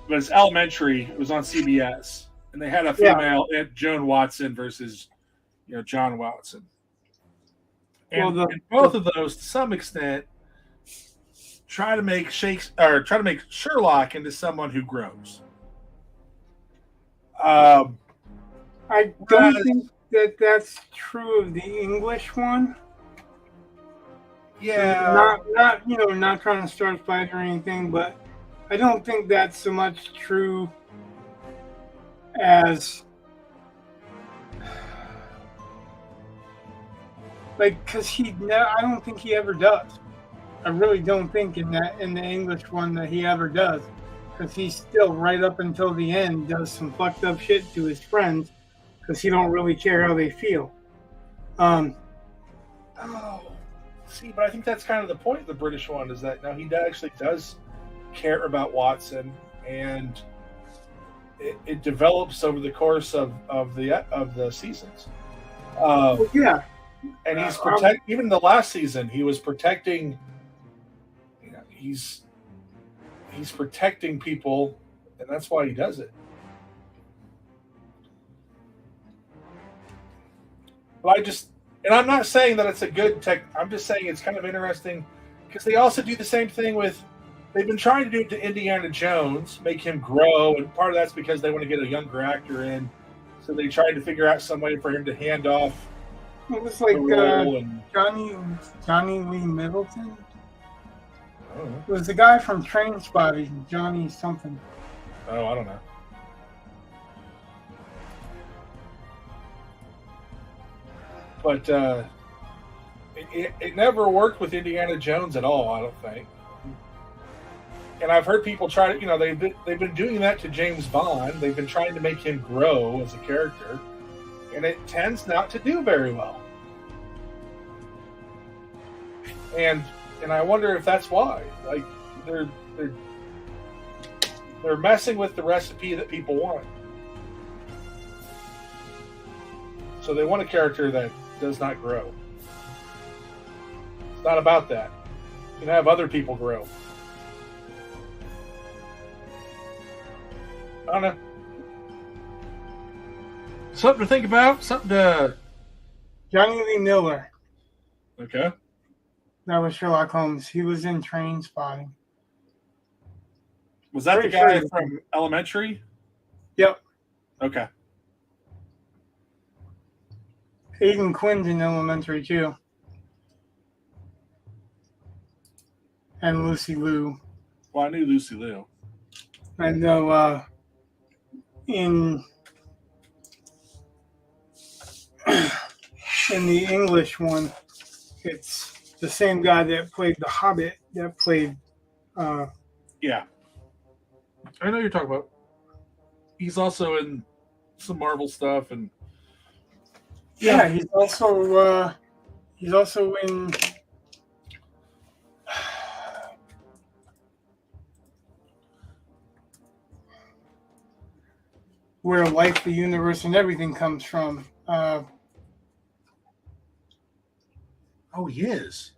but it's Elementary. It was on CBS, and they had a female, Joan Watson versus John Watson, and, and both of those to some extent try to make Sherlock into someone who grows. I don't think that's true of the English one. Yeah, not trying to start a fight or anything, but I don't think that's so much true as because I don't think he ever does. I really don't think in the English one that he ever does, because he's still right up until the end does some fucked up shit to his friends because he don't really care how they feel. See, but I think that's kind of the point of the British one, is that now he actually does care about Watson, and it develops over the course of the seasons. And he's even the last season, he was protecting. He's protecting people, and that's why he does it. But I'm not saying that it's a good tech. I'm just saying it's kind of interesting because they also do the same thing with. They've been trying to do it to Indiana Jones, make him grow, and part of that's because they want to get a younger actor in. So they tried to figure out some way for him to hand off. It was like Johnny Lee Middleton. I don't know. It was the guy from Train Spotting, Johnny something. Oh, I don't know. But it never worked with Indiana Jones at all, I don't think. And I've heard people try to, they've been doing that to James Bond. They've been trying to make him grow as a character, and it tends not to do very well. And I wonder if that's why. Like they're messing with the recipe that people want. So they want a character that does not grow. It's not about that. You can have other people grow. I don't know. Something to think about. Something to. Johnny Lee Miller. Okay. That was Sherlock Holmes. He was in Train Spotting. Was that Pretty the guy sure. from Elementary? Yep. Okay. Aidan Quinn's in Elementary too. And Lucy Liu. Well, I knew Lucy Liu. I know in the English one, it's the same guy that played the Hobbit that played Yeah. I know you're talking about. He's also in some Marvel stuff, and yeah, he's also in Where Life, the Universe, and Everything comes from. oh, he is.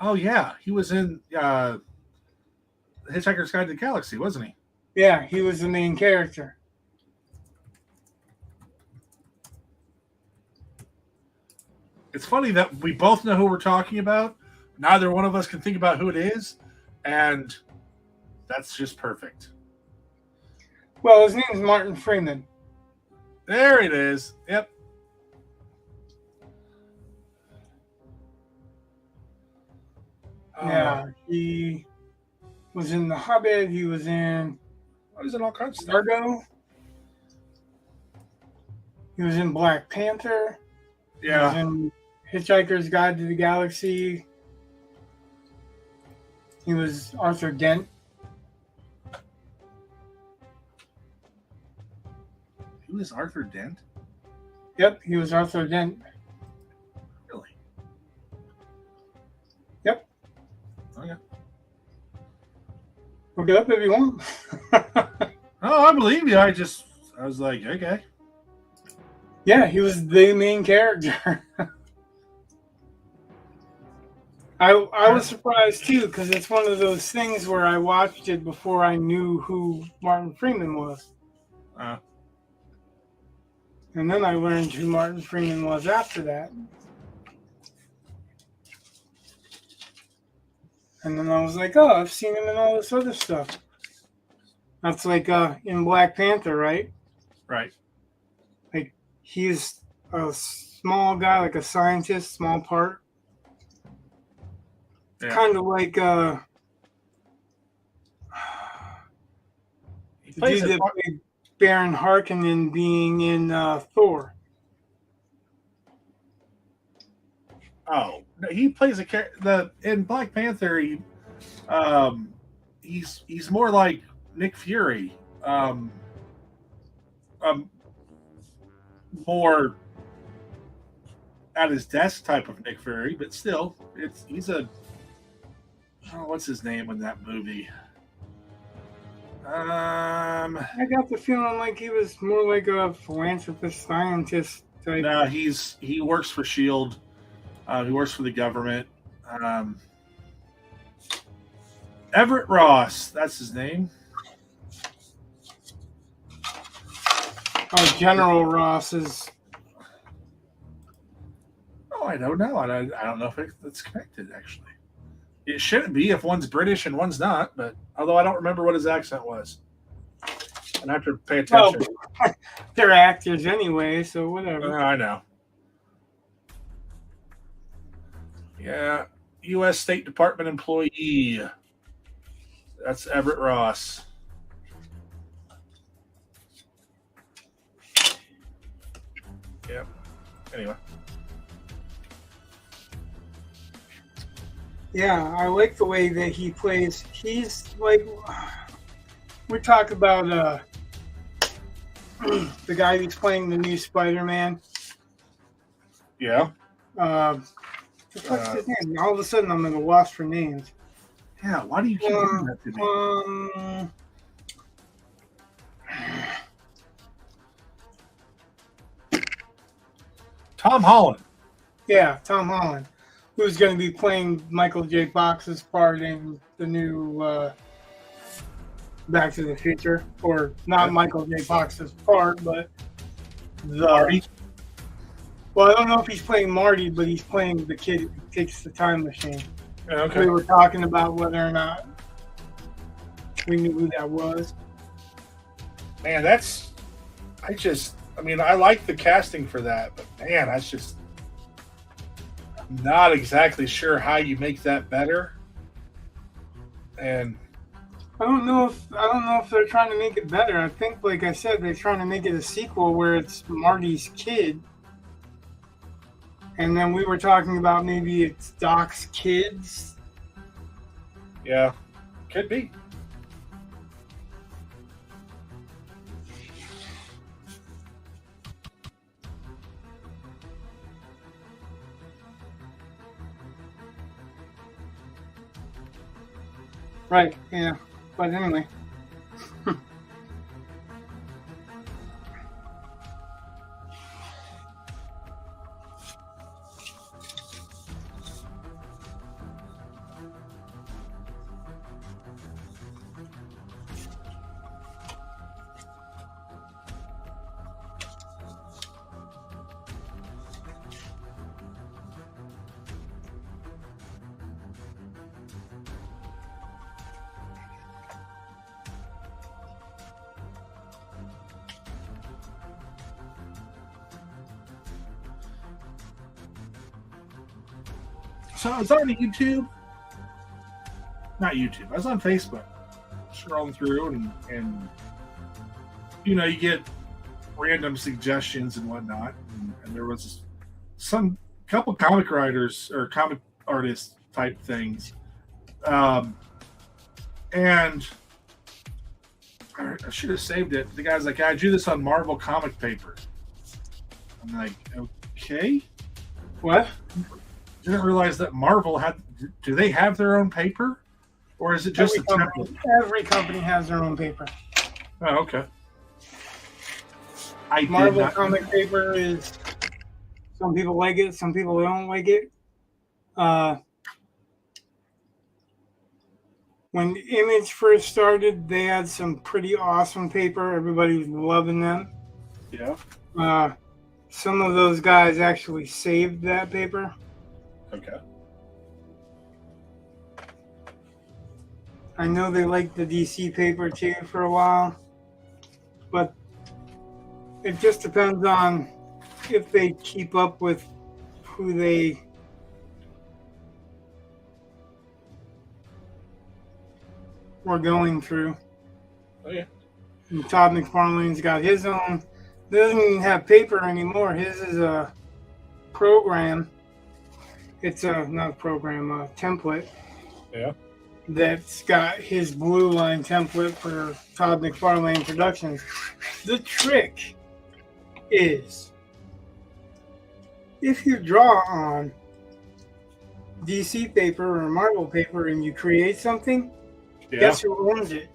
Oh yeah, he was in Hitchhiker's Guide to the Galaxy, wasn't he? Yeah, he was the main character. It's funny that we both know who we're talking about. Neither one of us can think about who it is, and that's just perfect. Well, his name's Martin Freeman. There it is. Yep. Yeah, he was in The Hobbit. He was in He's in all kinds of stuff. Argo. He was in Black Panther. He was Yeah. in Hitchhiker's Guide to the Galaxy. He was Arthur Dent. Who is Arthur Dent? Yep, he was Arthur Dent. Really? Yep. Okay. Look it up if you want. Oh, I believe you. I was like, okay. Yeah, he was the main character. I was surprised too, because it's one of those things where I watched it before I knew who Martin Freeman was. And then I learned who Martin Freeman was after that. And then I was like, oh, I've seen him in all this other stuff. That's like in Black Panther, right? Right. Like, he's a small guy, like a scientist, small part. Yeah. Kind of like He the plays dude a that part- played Baron Harkonnen being in Thor. Oh, no, he plays a character in Black Panther. He's more like Nick Fury, more at his desk type of Nick Fury, but still, he's a what's his name in that movie? I got the feeling like he was more like a philanthropist, scientist type. No, he works for Shield. He works for the government. Everett Ross, that's his name. Oh, General Ross is. Oh, I don't know. I don't know if it's connected, actually. It shouldn't be if one's British and one's not, but although I don't remember what his accent was. I'd have to pay attention. Well, they're actors anyway, so whatever. I know. Yeah. U.S. State Department employee. That's Everett Ross. Yep. Anyway. Yeah, I like the way that he plays. He's like, we talk about the guy who's playing the new Spider-Man. Yeah. The fuck's his name? All of a sudden, I'm at a loss for names. Yeah. Why do you keep doing that to me? Tom Holland. Yeah, Tom Holland, who's going to be playing Michael J. Fox's part in the new Back to the Future, or not Michael J. Fox's part, but Marty. Well, I don't know if he's playing Marty, but he's playing the kid who takes the time machine. Yeah, okay. We were talking about whether or not we knew who that was. Man, I like the casting for that, but man, that's just not exactly sure how you make that better. And I don't know if they're trying to make it better. I think, like I said, they're trying to make it a sequel where it's Marty's kid. And then we were talking about maybe it's Doc's kids. yeah, could be. Right, yeah. But anyway. So I was on YouTube. Not YouTube. I was on Facebook, scrolling through, and you get random suggestions and whatnot. And there was some couple comic writers or comic artist type things, and I should have saved it. The guy's like, "I drew this on Marvel comic paper." I'm like, "Okay, What? didn't realize that Marvel had. Do they have their own paper, or is it just a template?" Every company has their own paper. Oh, okay. Marvel comic paper is, some people like it, some people don't like it. When Image first started, they had some pretty awesome paper. Everybody was loving them. Yeah. Some of those guys actually saved that paper. Okay. I know they liked the DC paper too for a while, but it just depends on if they keep up with who they were going through. Oh yeah. And Todd McFarlane's got his own. Doesn't even have paper anymore. His is a program. It's not a program, a template. Yeah. That's got his blue line template for Todd McFarlane Productions. The trick is, if you draw on DC paper or Marvel paper and you create something, guess who owns it?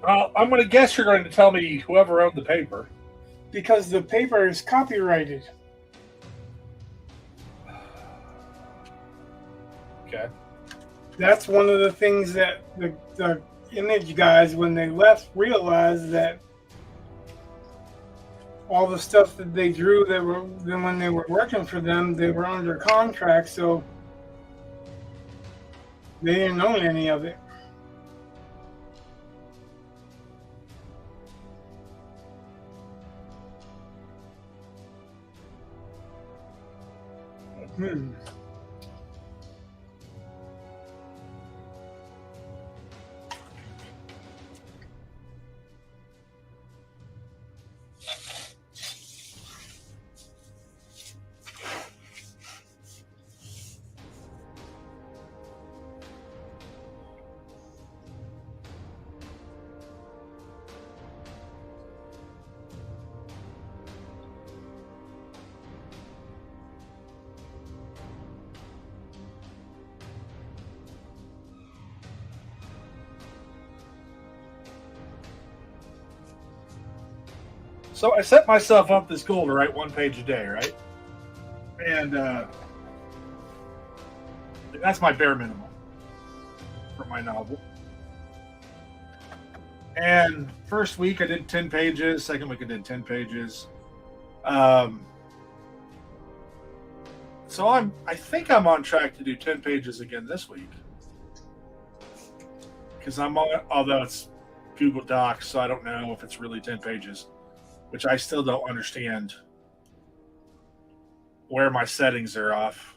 I'm going to guess you're going to tell me whoever owned the paper. Because the paper is copyrighted. Okay. That's one of the things that the Image guys, when they left, realized that all the stuff that they drew, that were when they were working for them, they were under contract, so they didn't own any of it. So I set myself up this goal to write 1 page a day, right? And that's my bare minimum for my novel. And first week I did 10 pages. Second week I did 10 pages. So I think I'm on track to do 10 pages again this week. Because although it's Google Docs, so I don't know if it's really 10 pages, which I still don't understand where my settings are off.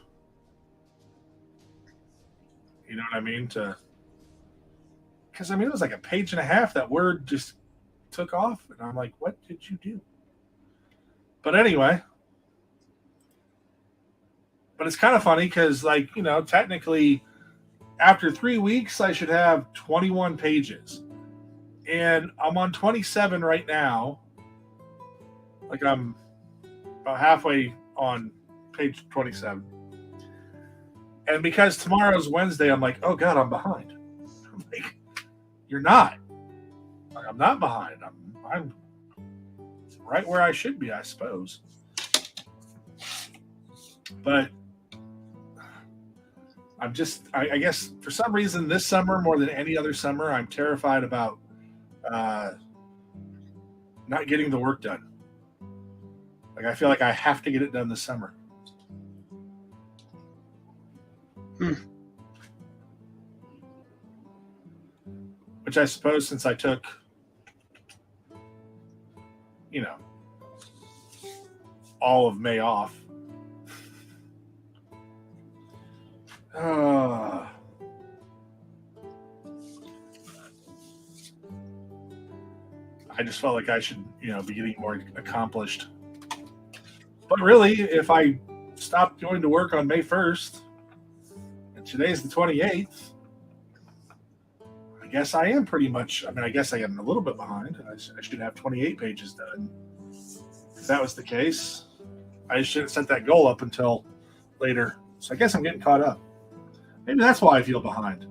You know what I mean? Because it was like a page and a half that Word just took off, and I'm like, what did you do? But anyway, but it's kind of funny because, technically, after 3 weeks, I should have 21 pages, and I'm on 27 right now. Like I'm about halfway on page 27, and because tomorrow's Wednesday, I'm like, oh God, I'm behind. I'm like, you're not. I'm not behind. I'm right where I should be, I suppose. But I guess for some reason this summer, more than any other summer, I'm terrified about not getting the work done. Like, I feel like I have to get it done this summer. Which I suppose, since I took, all of May off. I just felt like I should, be getting more accomplished. But really, if I stopped going to work on May 1st, and today's the 28th, I guess I am pretty much, I guess I am a little bit behind. I should have 28 pages done. If that was the case, I should have set that goal up until later. So I guess I'm getting caught up. Maybe that's why I feel behind.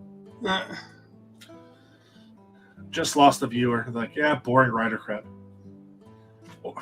Just lost a viewer. Like, yeah, boring writer crap. Oh.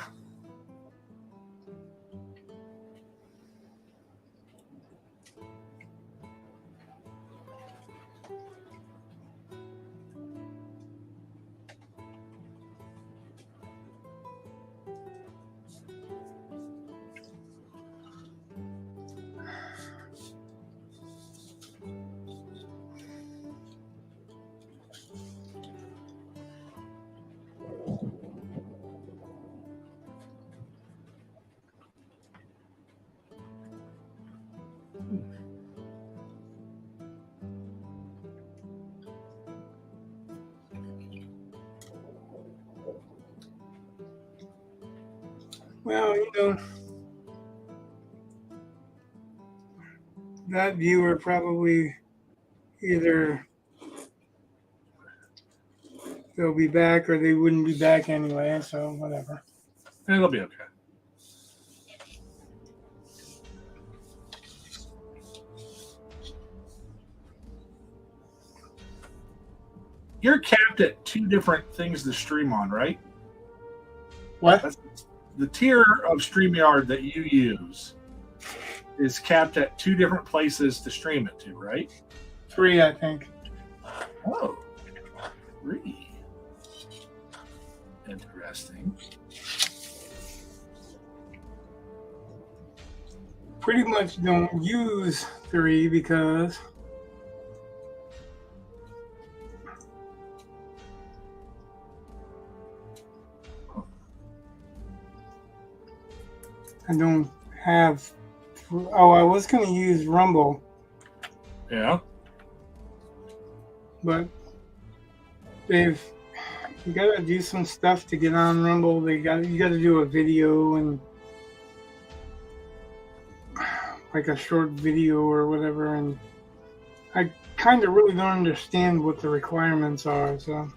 Well, that viewer probably either they'll be back or they wouldn't be back anyway, so whatever. It'll be okay. You're capped at 2 different things to stream on, right? What? That's the tier of StreamYard that you use is capped at 2 different places to stream it to, right? 3, I think. Oh, 3. Interesting. Pretty much don't use 3 because I don't have. Oh, I was going to use Rumble. Yeah. But you got to do some stuff to get on Rumble. You got to do a video and like a short video or whatever. And I kind of really don't understand what the requirements are. So.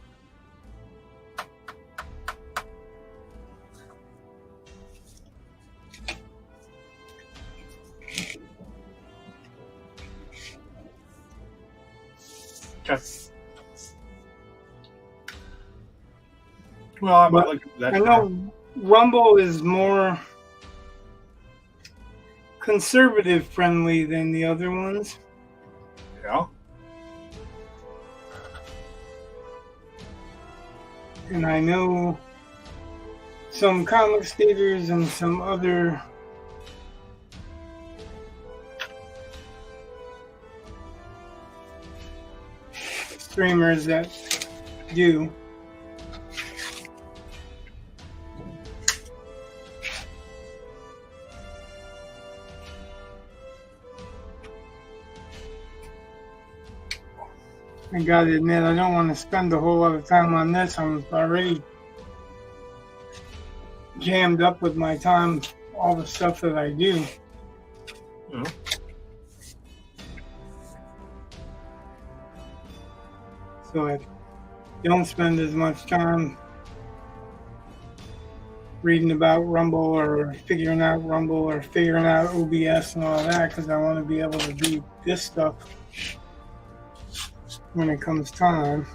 Okay. Well, I'm not looking at that. I know Rumble is more conservative friendly than the other ones. Yeah. And I know some comic theaters and some other streamers that do. I gotta admit, I don't want to spend a whole lot of time on this. I'm already jammed up with my time, all the stuff that I do. Yeah. So I don't spend as much time reading about Rumble or figuring out OBS and all that, because I want to be able to do this stuff when it comes time.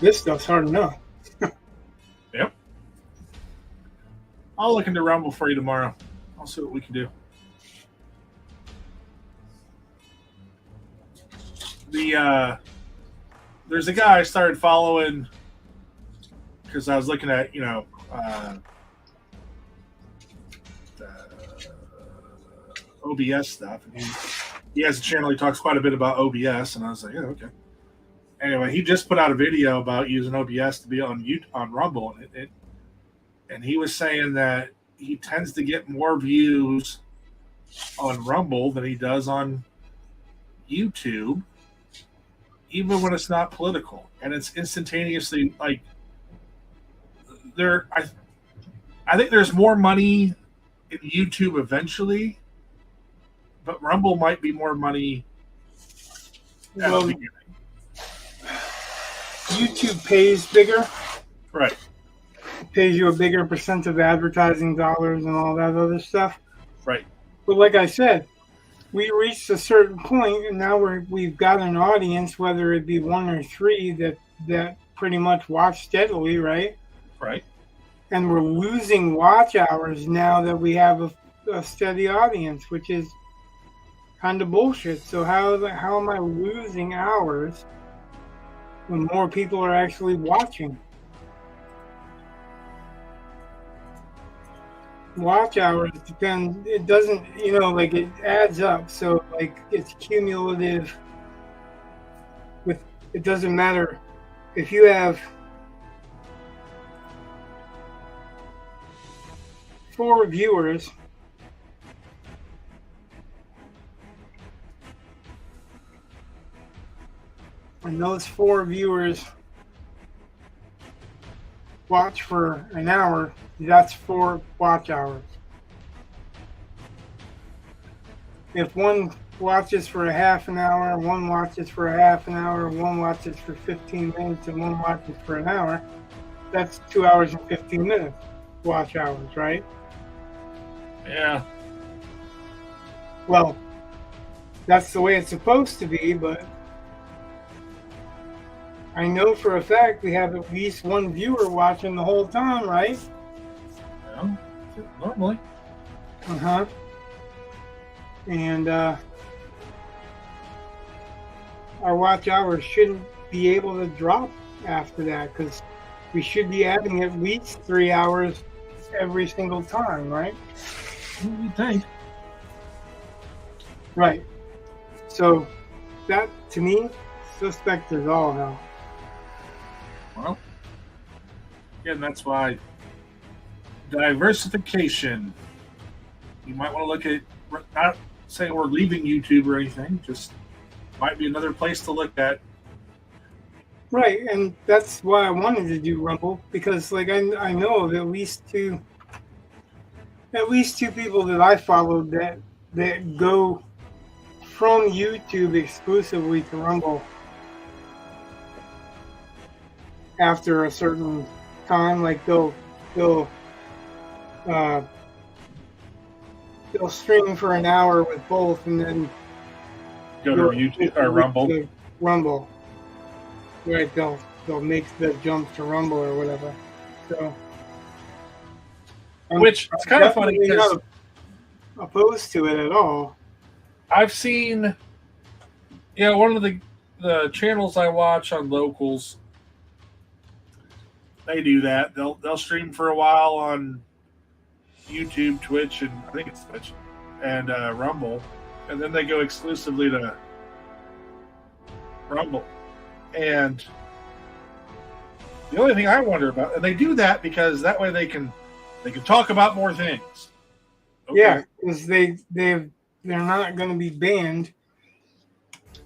This stuff's hard enough. Yep. I'll look into Rumble for you tomorrow. I'll see what we can do. There's a guy I started following because I was looking at, OBS stuff. And he has a channel. He talks quite a bit about OBS, and I was like, yeah, okay. Anyway, he just put out a video about using OBS to be on Rumble, and he was saying that he tends to get more views on Rumble than he does on YouTube, even when it's not political, and it's instantaneously like there. I think there's more money in YouTube eventually, but Rumble might be more money at the beginning. YouTube pays bigger. Right. It pays you a bigger percent of advertising dollars and all that other stuff. Right. But like I said, we reached a certain point, and now we've got an audience, whether it be one or three, that pretty much watch steadily, right? Right. And we're losing watch hours now that we have a steady audience, which is kind of bullshit. So how am I losing hours when more people are actually watching? Watch hours depend. It doesn't, like it adds up. So like it's cumulative. It doesn't matter if you have 4 viewers. And those 4 viewers watch for an hour, that's 4 watch hours. If one watches for a half an hour, one watches for a half an hour, one watches for 15 minutes, and one watches for an hour, that's 2 hours and 15 minutes watch hours, right? Yeah. Well, that's the way it's supposed to be, but I know for a fact we have at least one viewer watching the whole time, right? Yeah, normally. Uh-huh. And our watch hours shouldn't be able to drop after that, because we should be adding at least 3 hours every single time, right? What do you think? Right. So that, to me, suspect is all hell. Well, again, that's why diversification. You might want to look at, not saying we're leaving YouTube or anything, just might be another place to look at. Right, and that's why I wanted to do Rumble, because like I know of at least two people that I followed that go from YouTube exclusively to Rumble after a certain time. Like they'll stream for an hour with both, and then Go to YouTube or Rumble. Rumble. Right, they'll they'll make the jump to Rumble or whatever. So, Which it's kind of funny definitely because not opposed to it at all. I've seen, one of the channels I watch on locals, they do that. They'll stream for a while on YouTube, Twitch, and I think it's Twitch and Rumble, and then they go exclusively to Rumble. And the only thing I wonder about, and they do that because that way they can talk about more things. Okay. Yeah, because they're not going to be banned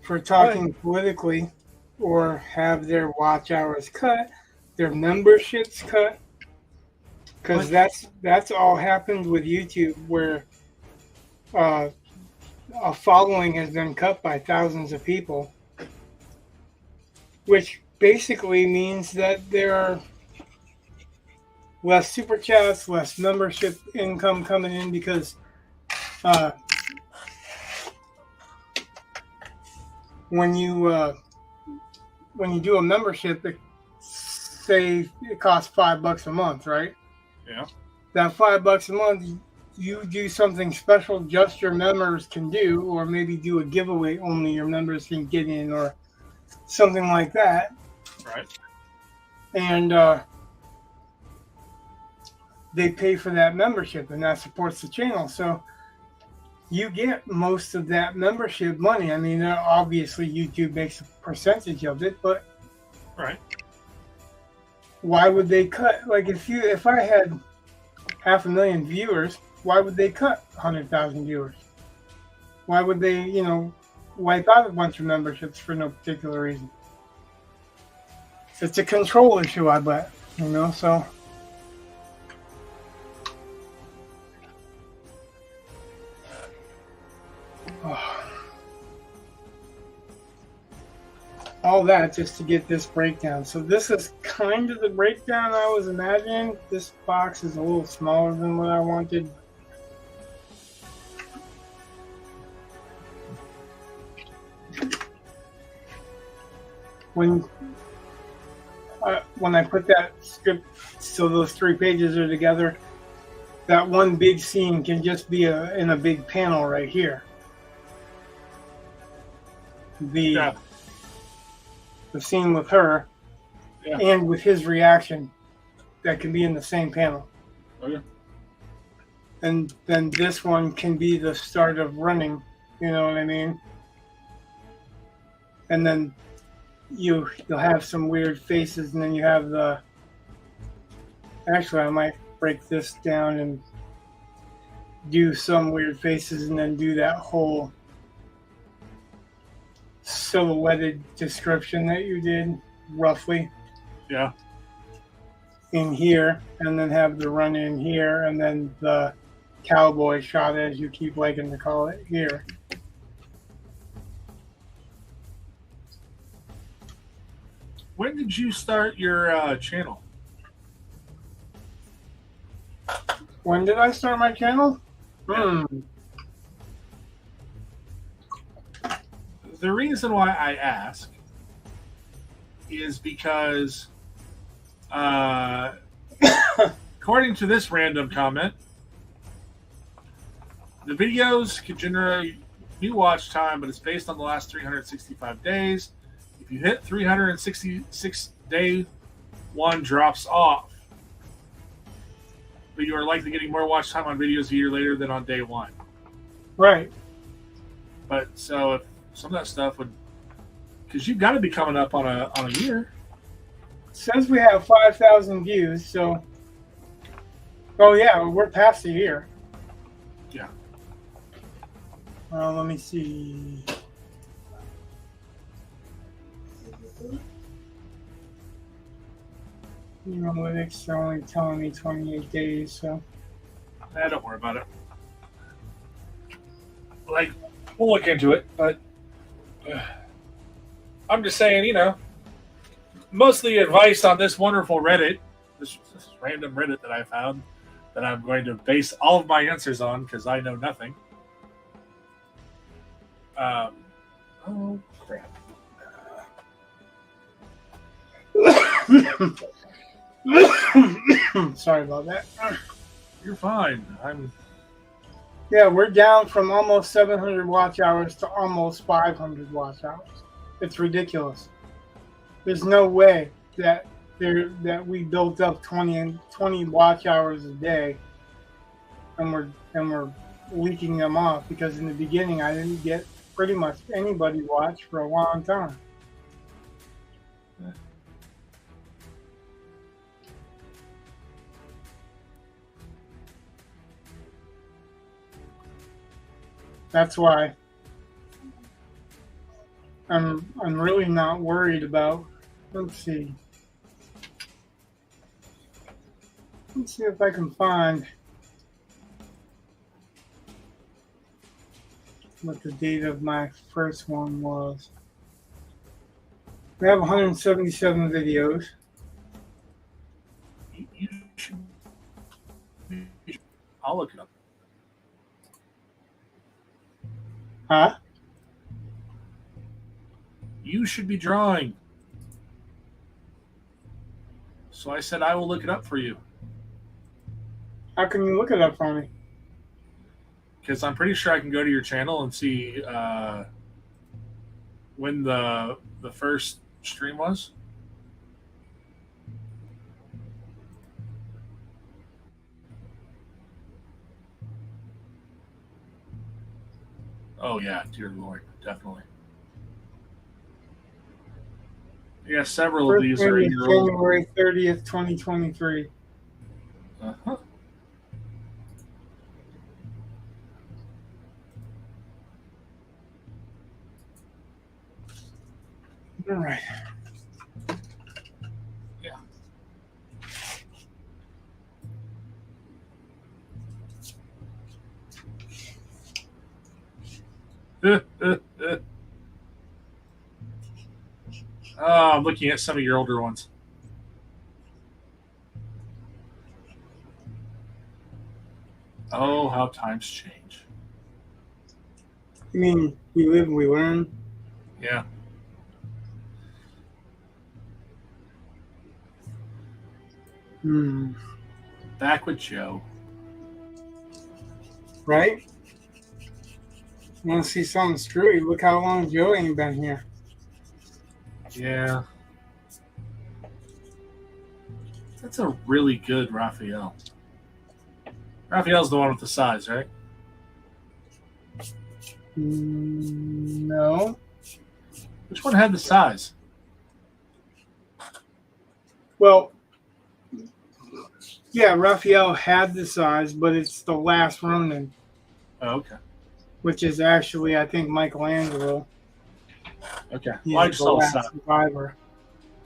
for talking politically or have their watch hours cut, their memberships cut. Because that's all happened with YouTube, where a following has been cut by thousands of people, which basically means that there are less super chats, less membership income coming in because when you do a membership, say it costs $5 a month, right? Yeah. That $5 a month, you do something special just your members can do, or maybe do a giveaway only your members can get in, or something like that. Right. And they pay for that membership, and that supports the channel. So you get most of that membership money. I mean, obviously YouTube makes a percentage of it, but right. Why would they cut? Like if I had 500,000 viewers, why would they cut 100,000 viewers? Why would they, wipe out a bunch of memberships for no particular reason? It's a control issue, I bet. So. All that just to get this breakdown. So this is kind of the breakdown I was imagining. This box is a little smaller than what I wanted. When I put that script, so those 3 pages are together, that one big scene can just be in a big panel right here. The scene with her and with his reaction, that can be in the same panel. Okay. And then this one can be the start of running, you know what I mean? And then you'll have some weird faces, and then you have the... Actually, I might break this down and do some weird faces and then do that whole silhouetted description that you did, roughly. Yeah. In here, and then have the run in here, and then the cowboy shot, as you keep liking to call it, here. When did you start your channel? When did I start my channel? The reason why I ask is because, according to this random comment, the videos can generate new watch time, but it's based on the last 365 days. If you hit 366 day, one drops off. But you are likely getting more watch time on videos a year later than on day one. Right. But so if some of that stuff would, because you've got to be coming up on a year. It says we have 5,000 views, so. Oh yeah, we're past a year. Yeah. Let me see. Analytics are only telling me 28 days, so. Don't worry about it. Like, we'll look into it, but I'm just saying, most of the advice on this wonderful Reddit, this random Reddit that I found, that I'm going to base all of my answers on because I know nothing. Oh, crap. Sorry about that. You're fine. Yeah, we're down from almost 700 watch hours to almost 500 watch hours. It's ridiculous. There's no way that we built up 20 watch hours a day, and we're leaking them off, because in the beginning I didn't get pretty much anybody watch for a long time. That's why I'm really not worried about. Let's see if I can find what the date of my first one was. We have 177 videos. You should, I'll look it up. Huh? You should be drawing. So I said I will look it up for you. How can you look it up for me? Because I'm pretty sure I can go to your channel and see when the first stream was. Oh yeah, dear Lord, definitely. Yeah, several of First these one are is in your old. January 30th, 2023. Uh-huh. All right. Yeah. Oh, I'm looking at some of your older ones. Oh, how times change. You mean we live, we learn? Yeah. Back with Joe. Right? You want to see something screwy? Look how long Joe ain't been here. Yeah. That's a really good Raphael. Raphael's the one with the size, right? No. Which one had the size? Well, yeah, Raphael had the size, but it's the last Ronin, Oh, okay. which is actually, I think, Michelangelo. Okay. He's Well, I just the saw the last size. survivor.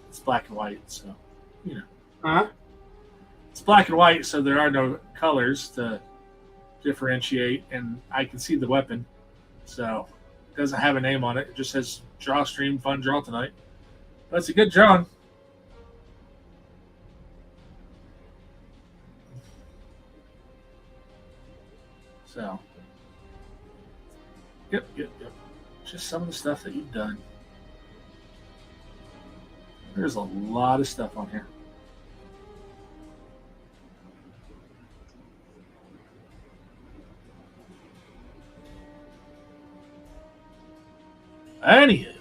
It's black and white, so, you know. Huh? It's black and white, so there are no colors to differentiate, and I can see the weapon. So, it doesn't have a name on it. It just says draw stream, fun draw tonight. But it's a good drawing. So, yep. Just some of the stuff that you've done. There's a lot of stuff on here. Anywho.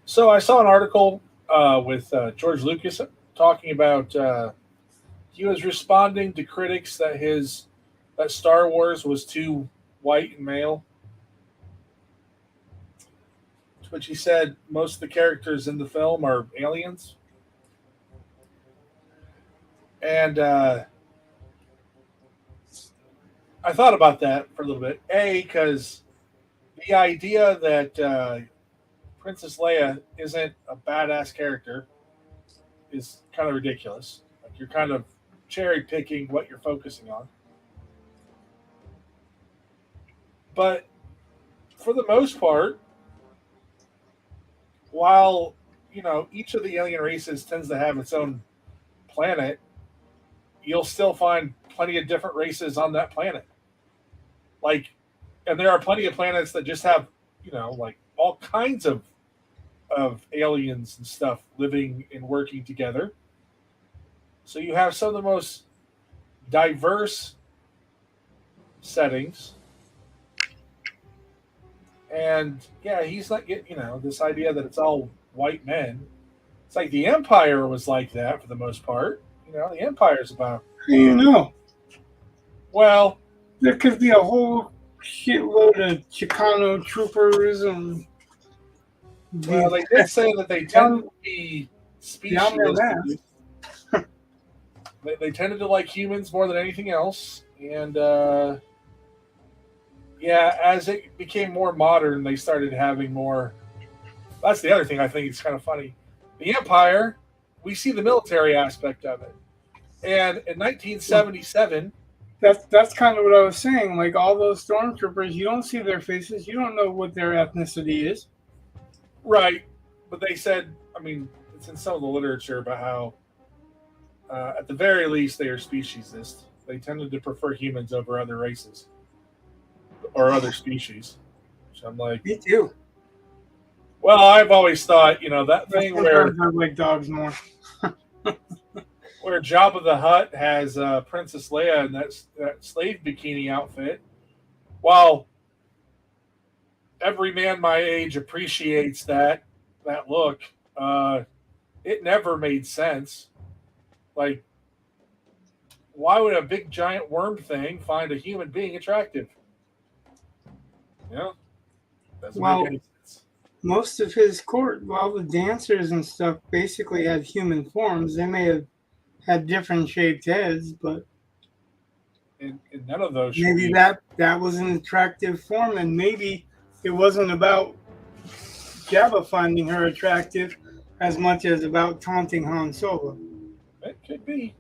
So I saw an article with George Lucas talking about he was responding to critics that Star Wars was too white and male, to which he said most of the characters in the film are aliens. And I thought about that for a little bit. A, because the idea that Princess Leia isn't a badass character is kind of ridiculous. Like you're kind of cherry picking what you're focusing on. But for the most part, while each of the alien races tends to have its own planet, you'll still find plenty of different races on that planet. Like, and there are plenty of planets that just have like all kinds of aliens and stuff living and working together. So you have some of the most diverse settings. And yeah, he's not getting, this idea that it's all white men. It's like the Empire was like that for the most part. The Empire's about. Well, there could be a whole shitload of Chicano troopers and. Well, they did say that they tend to be speciesist. They tended to like humans more than anything else, and as it became more modern, they started having more. That's the other thing I think is kind of funny. The Empire, we see the military aspect of it, and in 1977, that's kind of what I was saying. Like all those stormtroopers, you don't see their faces, you don't know what their ethnicity is. Right, but they said, I mean, it's in some of the literature about how, at the very least, they are speciesist. They tended to prefer humans over other races or other species. So I'm like, me too. Well, I've always thought, that thing where I like dogs more. where Jabba the Hutt has Princess Leia in that slave bikini outfit, while every man my age appreciates that look, it never made sense. Like, why would a big giant worm thing find a human being attractive? Doesn't make any sense. Most of his court, all the dancers and stuff, basically had human forms. They may have had different shaped heads, but and none of those. Maybe that was an attractive form, and maybe it wasn't about Jabba finding her attractive as much as about taunting Han Solo. It could be.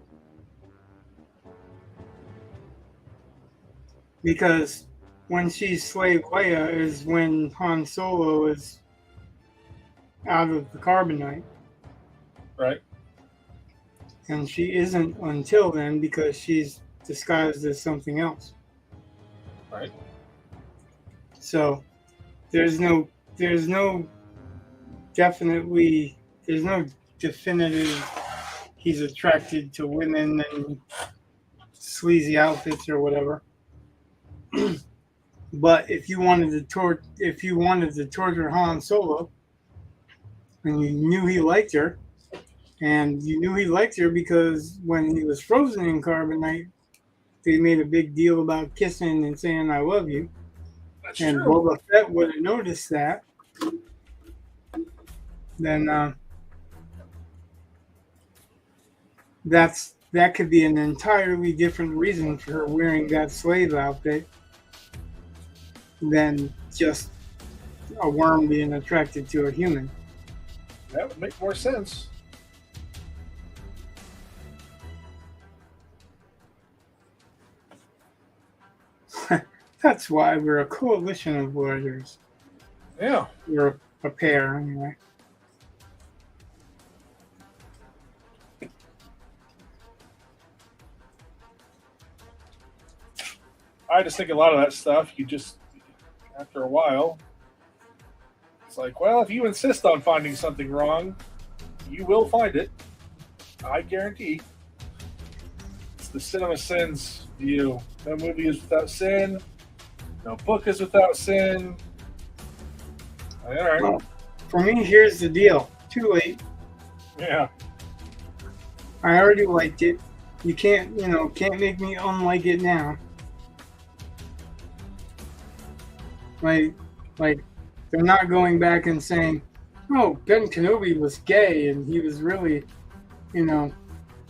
Because when she's Slave Leia is when Han Solo is out of the carbonite. Right. And she isn't until then because she's disguised as something else. Right. So there's no definitive he's attracted to women and sleazy outfits or whatever. But if you wanted to torture Han Solo, and you knew he liked her, and you knew he liked her because when he was frozen in carbonite, they made a big deal about kissing and saying "I love you," That's and true. Boba Fett would have noticed that. then that could be an entirely different reason for her wearing that slave outfit than just a worm being attracted to a human. That would make more sense. That's why we're a coalition of warriors. Yeah. We're a pair, anyway. I just think a lot of that stuff, you just, after a while, it's like, well, if you insist on finding something wrong, you will find it. I guarantee. It's the cinema sins view. No movie is without sin. No book is without sin. All right. Well, for me, here's the deal. Too late. Yeah. I already liked it. You can't make me unlike it now. Like, they're not going back and saying, "Oh, Ben Kenobi was gay and he was really,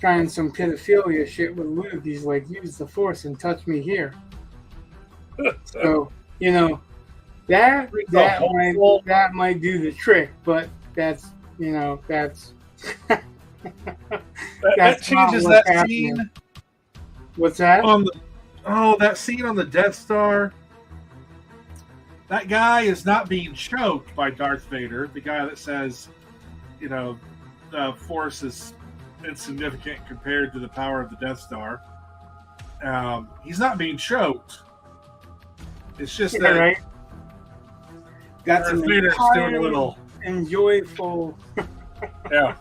trying some pedophilia shit with Luke. He's like, use the Force and touch me here." So, that might do the trick, but that's that changes that scene. What's that? That scene on the Death Star. That guy is not being choked by Darth Vader. The guy that says, the Force is insignificant compared to the power of the Death Star. He's not being choked. It's just that right. That's Darth Vader's doing a little enjoyable. Yeah.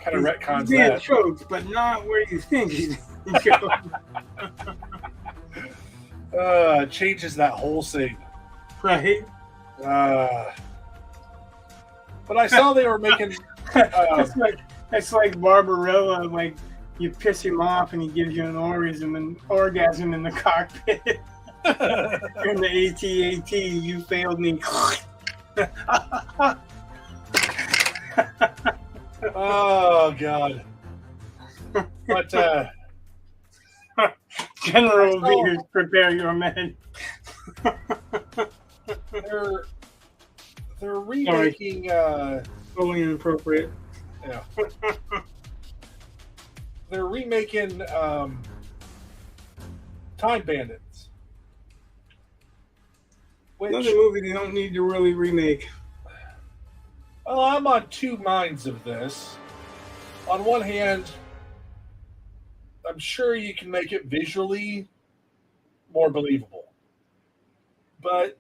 Kind of retcons he's being that. choked, but not where you think he's being choked. Changes that whole scene. Right. But I saw they were making. It's like Barbarella. Like you piss him off, and he gives you an orgasm in the cockpit. In the AT-AT, you failed me. Oh God. But General Veers, prepare your men. They're remaking. Totally inappropriate. Yeah. They're remaking Time Bandits. Another movie they don't need to really remake. Well, I'm on two minds of this. On one hand, I'm sure you can make it visually more believable. But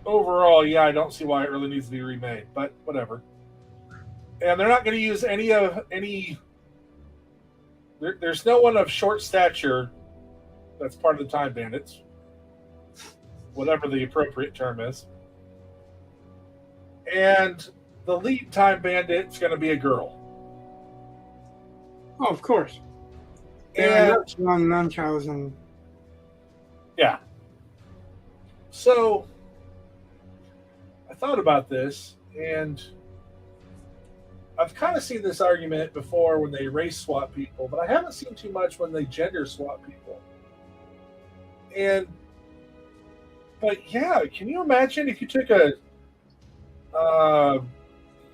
overall, yeah, I don't see why it really needs to be remade. But whatever. And they're not going to use any. There's no one of short stature that's part of the Time Bandits. Whatever the appropriate term is. And the lead Time Bandit's going to be a girl. Oh, of course. And Munchausen. Yeah. So I thought about this, and I've kind of seen this argument before when they race swap people, but I haven't seen too much when they gender swap people. But yeah, can you imagine if you took a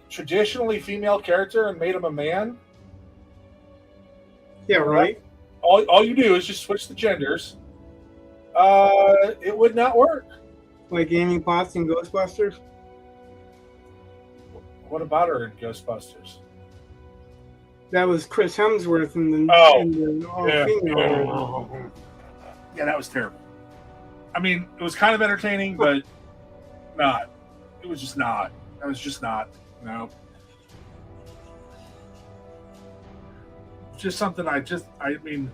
traditionally female character and made him a man? Yeah, right. All you do is just switch the genders. It would not work. Like Amy Potts in Ghostbusters? What about her in Ghostbusters? That was Chris Hemsworth in the all-female. Yeah, that was terrible. I mean, it was kind of entertaining, but not. It was just not. That was just not. No. Just something I mean,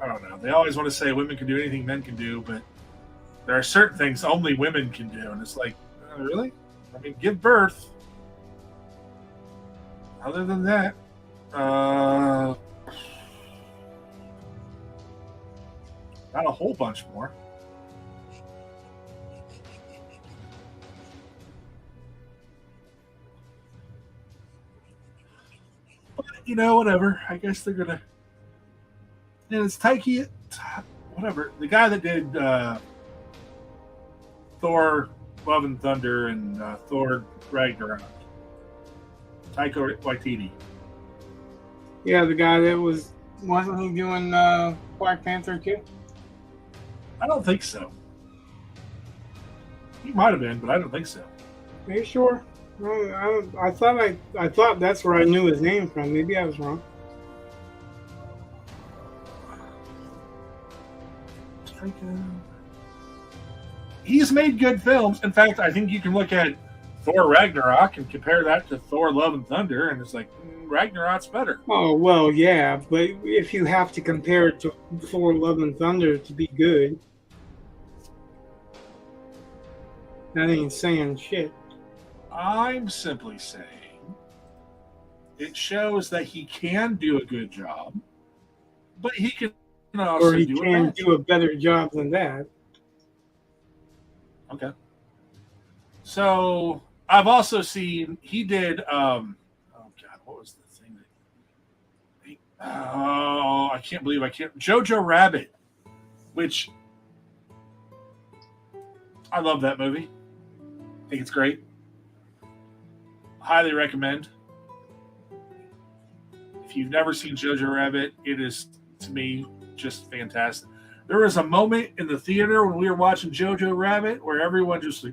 I don't know. They always want to say women can do anything men can do, but there are certain things only women can do. And it's like, really? I mean, give birth. Other than that, not a whole bunch more. whatever. I guess they're gonna. And it's Taiki, whatever. The guy that did Thor, Love and Thunder, and Thor Ragnarok. Taika Waititi. Yeah, the guy that wasn't he doing Black Panther too? I don't think so. He might have been, but I don't think so. Are you sure? I thought that's where I knew his name from. Maybe I was wrong. He's made good films. In fact, I think you can look at Thor Ragnarok and compare that to Thor Love and Thunder, and it's like Ragnarok's better. Oh well, yeah, but if you have to compare it to Thor: Love and Thunder to be good, that ain't saying shit. I'm simply saying it shows that he can do a good job, but he can also Or he can do a better job than that. Okay. So I've also seen he did. Oh God, what was the thing that? Oh, I can't believe I can't. Jojo Rabbit, which I love that movie. I think it's great. Highly recommend. If you've never seen Jojo Rabbit, it is, to me, just fantastic. There was a moment in the theater when we were watching Jojo Rabbit where everyone just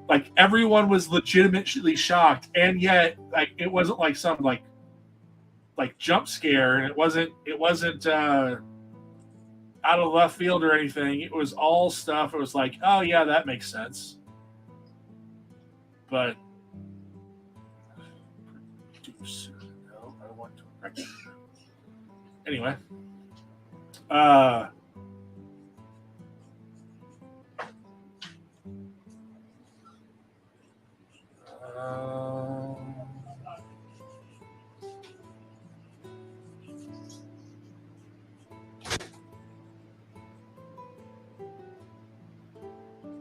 like everyone was legitimately shocked, and yet like it wasn't like some like jump scare, and it wasn't out of left field or anything. It was all stuff. It was like, oh yeah, that makes sense. But no, I want to correct. Anyway,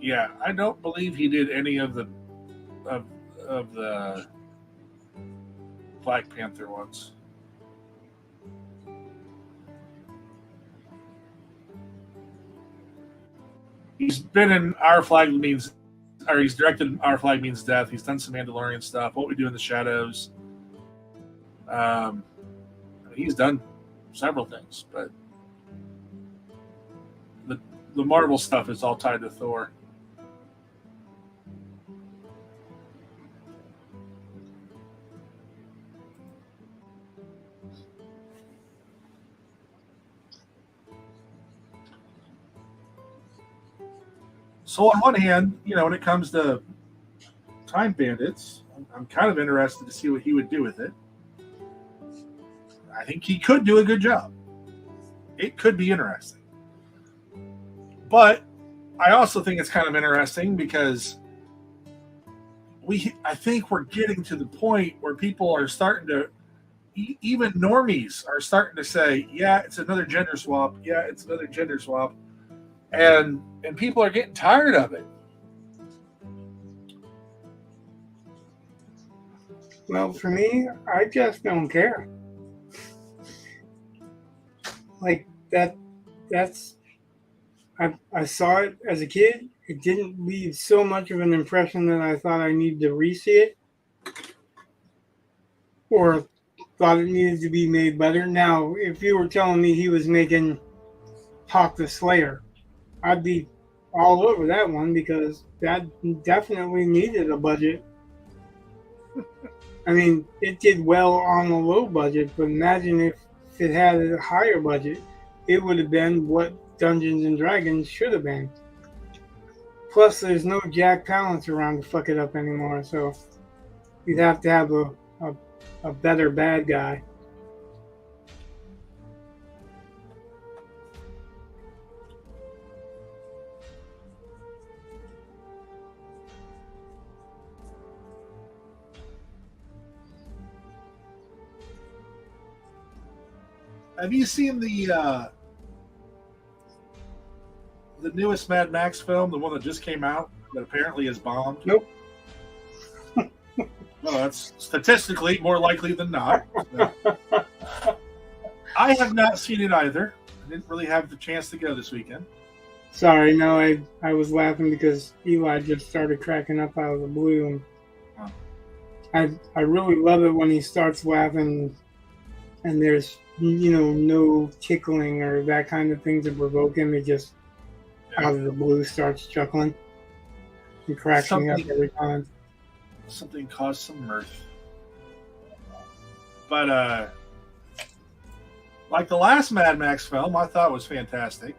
yeah, I don't believe he did any of the Black Panther ones. He's been in Our Flag Means, or he's directed Our Flag Means Death. He's done some Mandalorian stuff. What We Do in the Shadows. He's done several things, but the Marvel stuff is all tied to Thor. So on one hand, when it comes to Time Bandits, I'm kind of interested to see what he would do with it. I think he could do a good job. It could be interesting. But I also think it's kind of interesting because I think we're getting to the point where people are starting to, even normies are starting to say, yeah, it's another gender swap. Yeah, it's another gender swap. And people are getting tired of it. Well, for me, I just don't care. Like that's I saw it as a kid. It didn't leave so much of an impression that I thought I needed to re-see it, or thought it needed to be made better. Now, if you were telling me he was making Hawk the Slayer, I'd be all over that one because that definitely needed a budget. I mean, it did well on a low budget, but imagine if it had a higher budget, it would have been what Dungeons and Dragons should have been. Plus, there's no Jack Palance around to fuck it up anymore, so you'd have to have a better bad guy. Have you seen the newest Mad Max film, the one that just came out that apparently is bombed? Nope. Well, that's statistically more likely than not. I have not seen it either. I didn't really have the chance to go this weekend. Sorry, no, I was laughing because Eli just started cracking up out of the blue. And I really love it when he starts laughing and there's, no tickling or that kind of thing to provoke him. He just, out of the blue, starts chuckling and cracking up every time. Something caused some mirth. But, like the last Mad Max film, I thought was fantastic.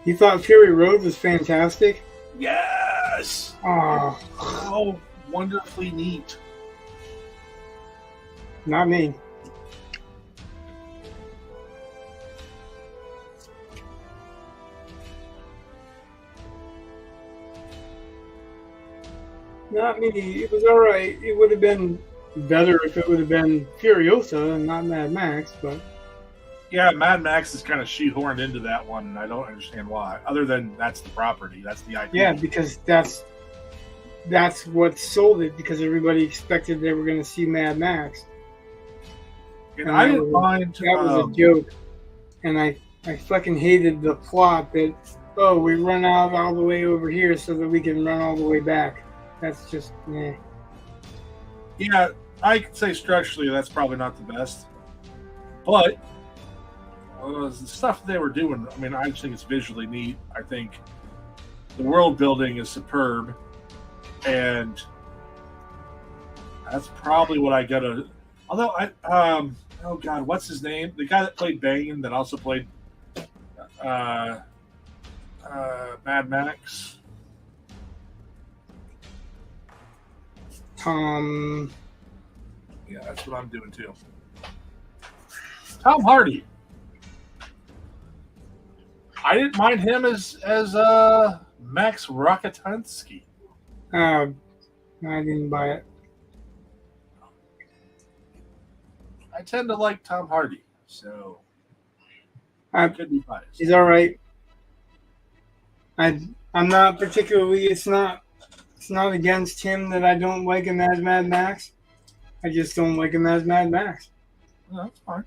You thought Fury Road was fantastic? Yes! Oh. How wonderfully neat. Not me. Not me. It was alright. It would have been better if it would have been Furiosa and not Mad Max, but... Yeah, Mad Max is kind of shoehorned into that one, and I don't understand why. Other than that's the property, that's the IP. Yeah, because that's what sold it, because everybody expected they were going to see Mad Max. And I didn't mind... That was a joke. And I fucking hated the plot that, we run out all the way over here so that we can run all the way back. That's just, meh. Yeah, I could say structurally that's probably not the best. But the stuff they were doing, I mean, I just think it's visually neat. I think the world building is superb. And that's probably what I got to... Although, oh God, what's his name? The guy that played Bane that also played Mad Max. Tom. Yeah, that's what I'm doing too. Tom Hardy. I didn't mind him as Max Rokitansky. I didn't buy it. I tend to like Tom Hardy, so I could be biased. He's all right. I'm not particularly. It's not against him that I don't like him as Mad Max. I just don't like him as Mad Max. Well, that's fine.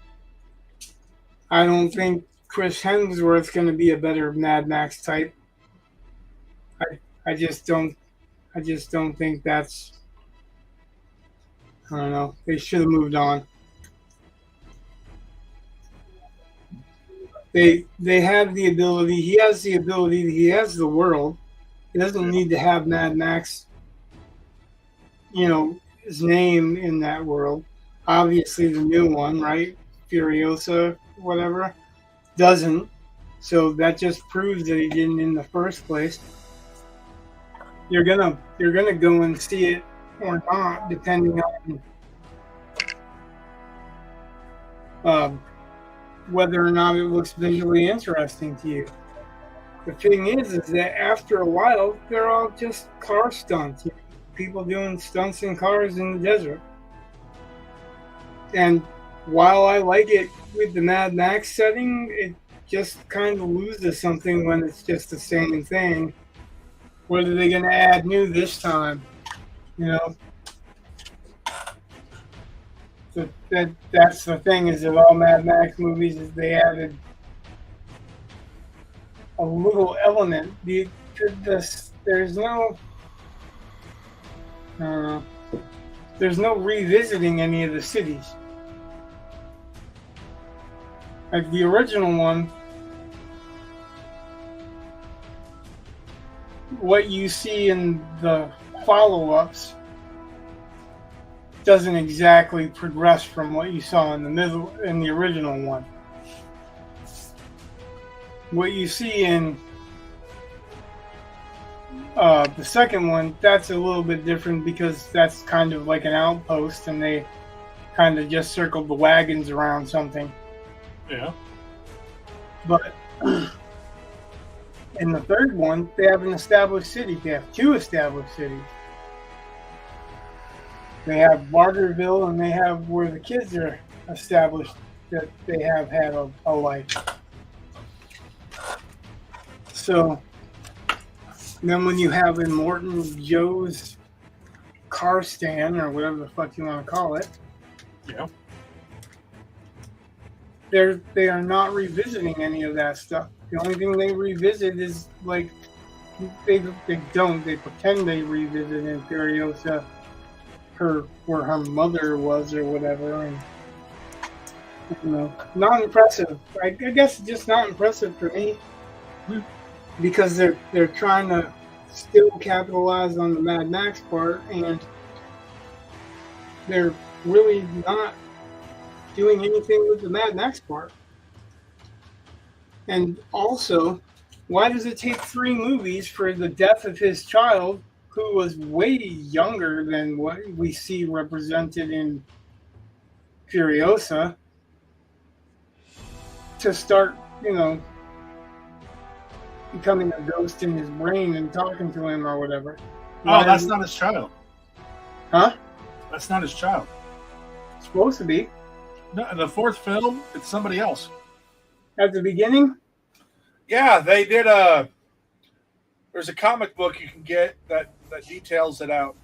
I don't think Chris Hemsworth's going to be a better Mad Max type. I just don't think that's. I don't know. They should have moved on. They have the ability. He has the ability. He has the world. He doesn't need to have Mad Max, his name in that world. Obviously, the new one, right? Furiosa, whatever, doesn't. So that just proves that he didn't in the first place. You're gonna go and see it or not, depending on whether or not it looks visually interesting to you. The thing is that after a while, they're all just car stunts. People doing stunts in cars in the desert. And while I like it with the Mad Max setting, it just kind of loses something when it's just the same thing. What are they going to add new this time? So that's the thing is that all Mad Max movies is they added a little element. There's no revisiting any of the cities. Like the original one, what you see in the follow-ups doesn't exactly progress from what you saw in the original one. What you see in the second one, that's a little bit different because that's kind of like an outpost and they kind of just circled the wagons around something. Yeah. But in the third one, they have an established city. They have two established cities. They have Barterville and they have where the kids are established that they have had a life. So then when you have Immortan Joe's car stand or whatever the fuck you want to call it. Yeah. They are not revisiting any of that stuff. The only thing they revisit is like they pretend they revisit Imperiosa, where her mother was or whatever, and not impressive. I guess it's just not impressive for me because they're trying to still capitalize on the Mad Max part, and they're really not doing anything with the Mad Max part. And also, why does it take 3 movies for the death of his child, who was way younger than what we see represented in Furiosa, to start, becoming a ghost in his brain and talking to him or whatever? Oh, that's not his child. Huh? That's not his child. It's supposed to be. No, in the 4th film, it's somebody else. At the beginning? Yeah, they did there's a comic book you can get that details it out.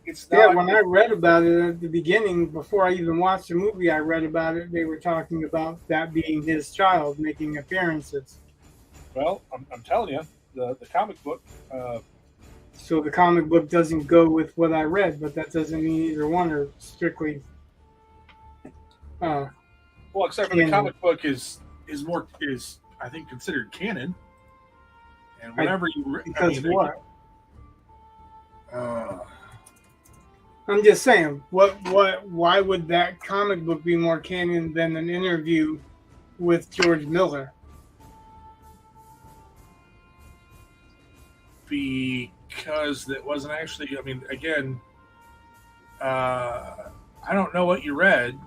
It's not. Yeah, when I read about it at the beginning, before I even watched the movie, I read about it. They were talking about that being his child making appearances. Well, I'm telling you, the comic book. So the comic book doesn't go with what I read, but that doesn't mean either one are strictly. Well, except for the comic book is I think considered canon. And whenever what? I'm just saying, why would that comic book be more canon than an interview with George Miller? Because it wasn't actually. I mean, again, I don't know what you read,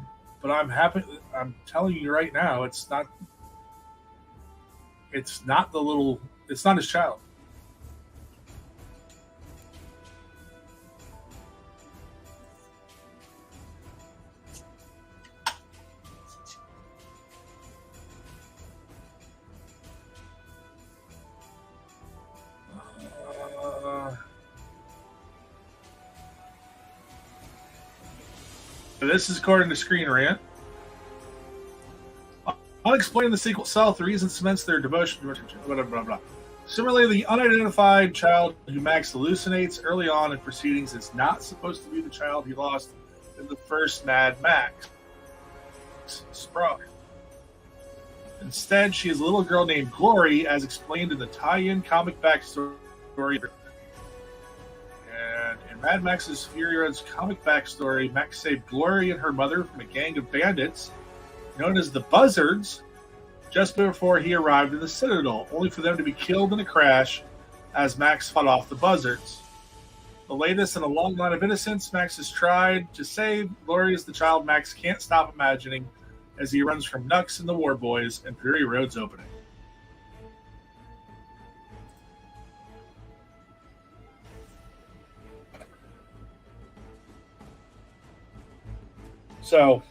but I'm happy. I'm telling you right now, it's not. It's not It's not his child. This is according to Screen Rant. Unexplained in the sequel itself, the reason cements their devotion to blah, blah, blah. Similarly, the unidentified child who Max hallucinates early on in proceedings is not supposed to be the child he lost in the first Mad Max. Sprague. Instead, she is a little girl named Glory, as explained in the tie-in comic backstory. And in Mad Max's Fury Road's comic backstory, Max saved Glory and her mother from a gang of bandits known as the Buzzards just before he arrived in the Citadel, only for them to be killed in a crash as Max fought off the Buzzards. The latest in a long line of innocence Max has tried to save. Glory is the child Max can't stop imagining as he runs from Nux and the War Boys and Fury Road's opening. So,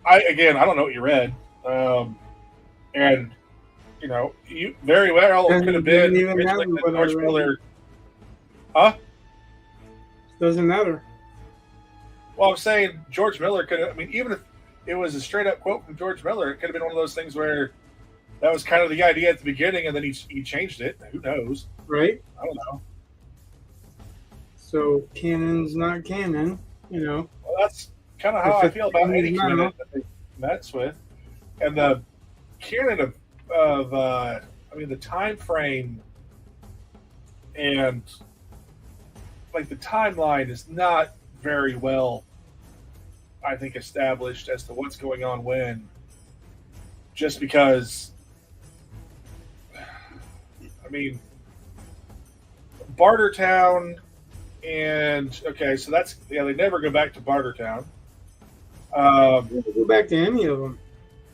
I don't know what you read. And, you very well could have been George Miller. Huh? Doesn't matter. Well, I'm saying George Miller could have, even if it was a straight up quote from George Miller, it could have been one of those things where that was kind of the idea at the beginning and then he changed it. Who knows? Right? I don't know. So, canon's not canon, Well, that's kind of how I feel about any canon that they mess with. And the canon of the time frame and the timeline is not very well, I think, established as to what's going on when. Just because, Bartertown so that's they never go back to Bartertown. Go back to any of them.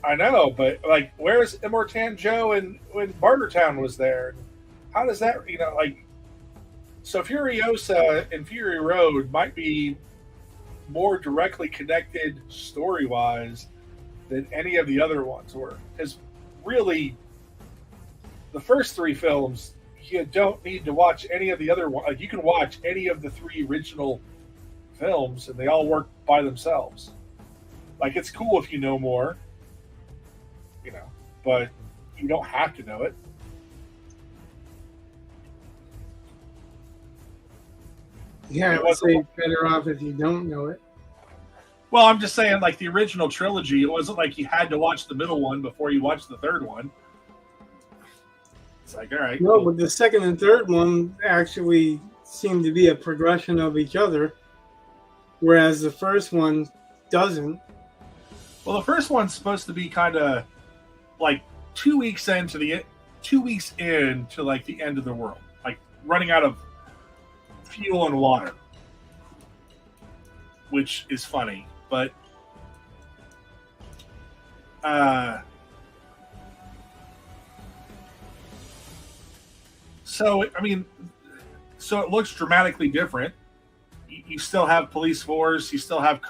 I know, but where's Immortan Joe and when Bartertown was there? How does that, so Furiosa and Fury Road might be more directly connected story-wise than any of the other ones were. Because really, the first 3 films, you don't need to watch any of the other one. Like, you can watch any of the 3 original films, and they all work by themselves. Like, it's cool if you know more, but you don't have to know it. Yeah, I would say it's better off if you don't know it. Well, I'm just saying, like the original trilogy, it wasn't like you had to watch the middle one before you watched the third one. It's like, all right. No, but the second and third one actually seem to be a progression of each other, whereas the first one doesn't. Well, the first one's supposed to be kind of like 2 weeks into like the end of the world, like running out of fuel and water, which is funny, but so it looks dramatically different. You still have police force, you still have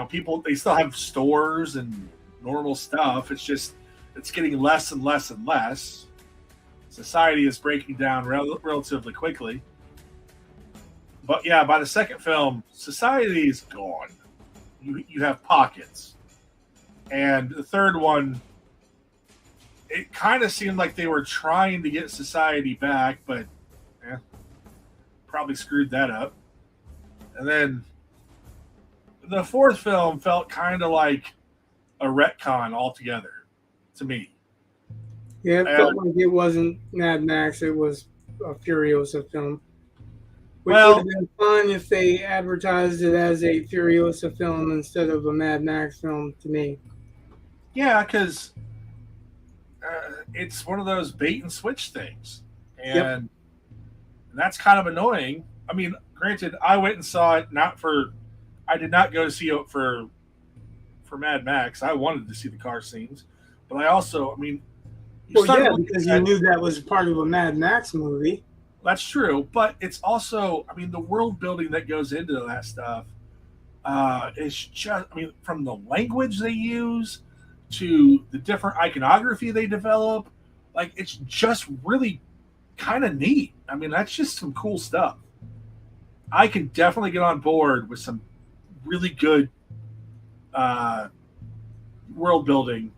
people, they still have stores and normal stuff. It's just it's getting less and less and less. Society is breaking down relatively quickly. But yeah, by the second film, society is gone. You have pockets. And the third one, it kind of seemed like they were trying to get society back, but probably screwed that up. And then the fourth film felt kind of like a retcon altogether to me. Yeah, it felt like it wasn't Mad Max, it was a Furiosa film. Which would have been fun if they advertised it as a Furiosa film instead of a Mad Max film to me. Yeah, because it's one of those bait and switch things. And that's kind of annoying. I mean, granted, I went and saw it I did not go to see it for Mad Max. I wanted to see the car scenes. But I also, because you knew that was part of a Mad Max movie. That's true, but it's also, the world building that goes into that stuff is just, from the language they use to the different iconography they develop, like, it's just really kind of neat. That's just some cool stuff. I can definitely get on board with some really good world building.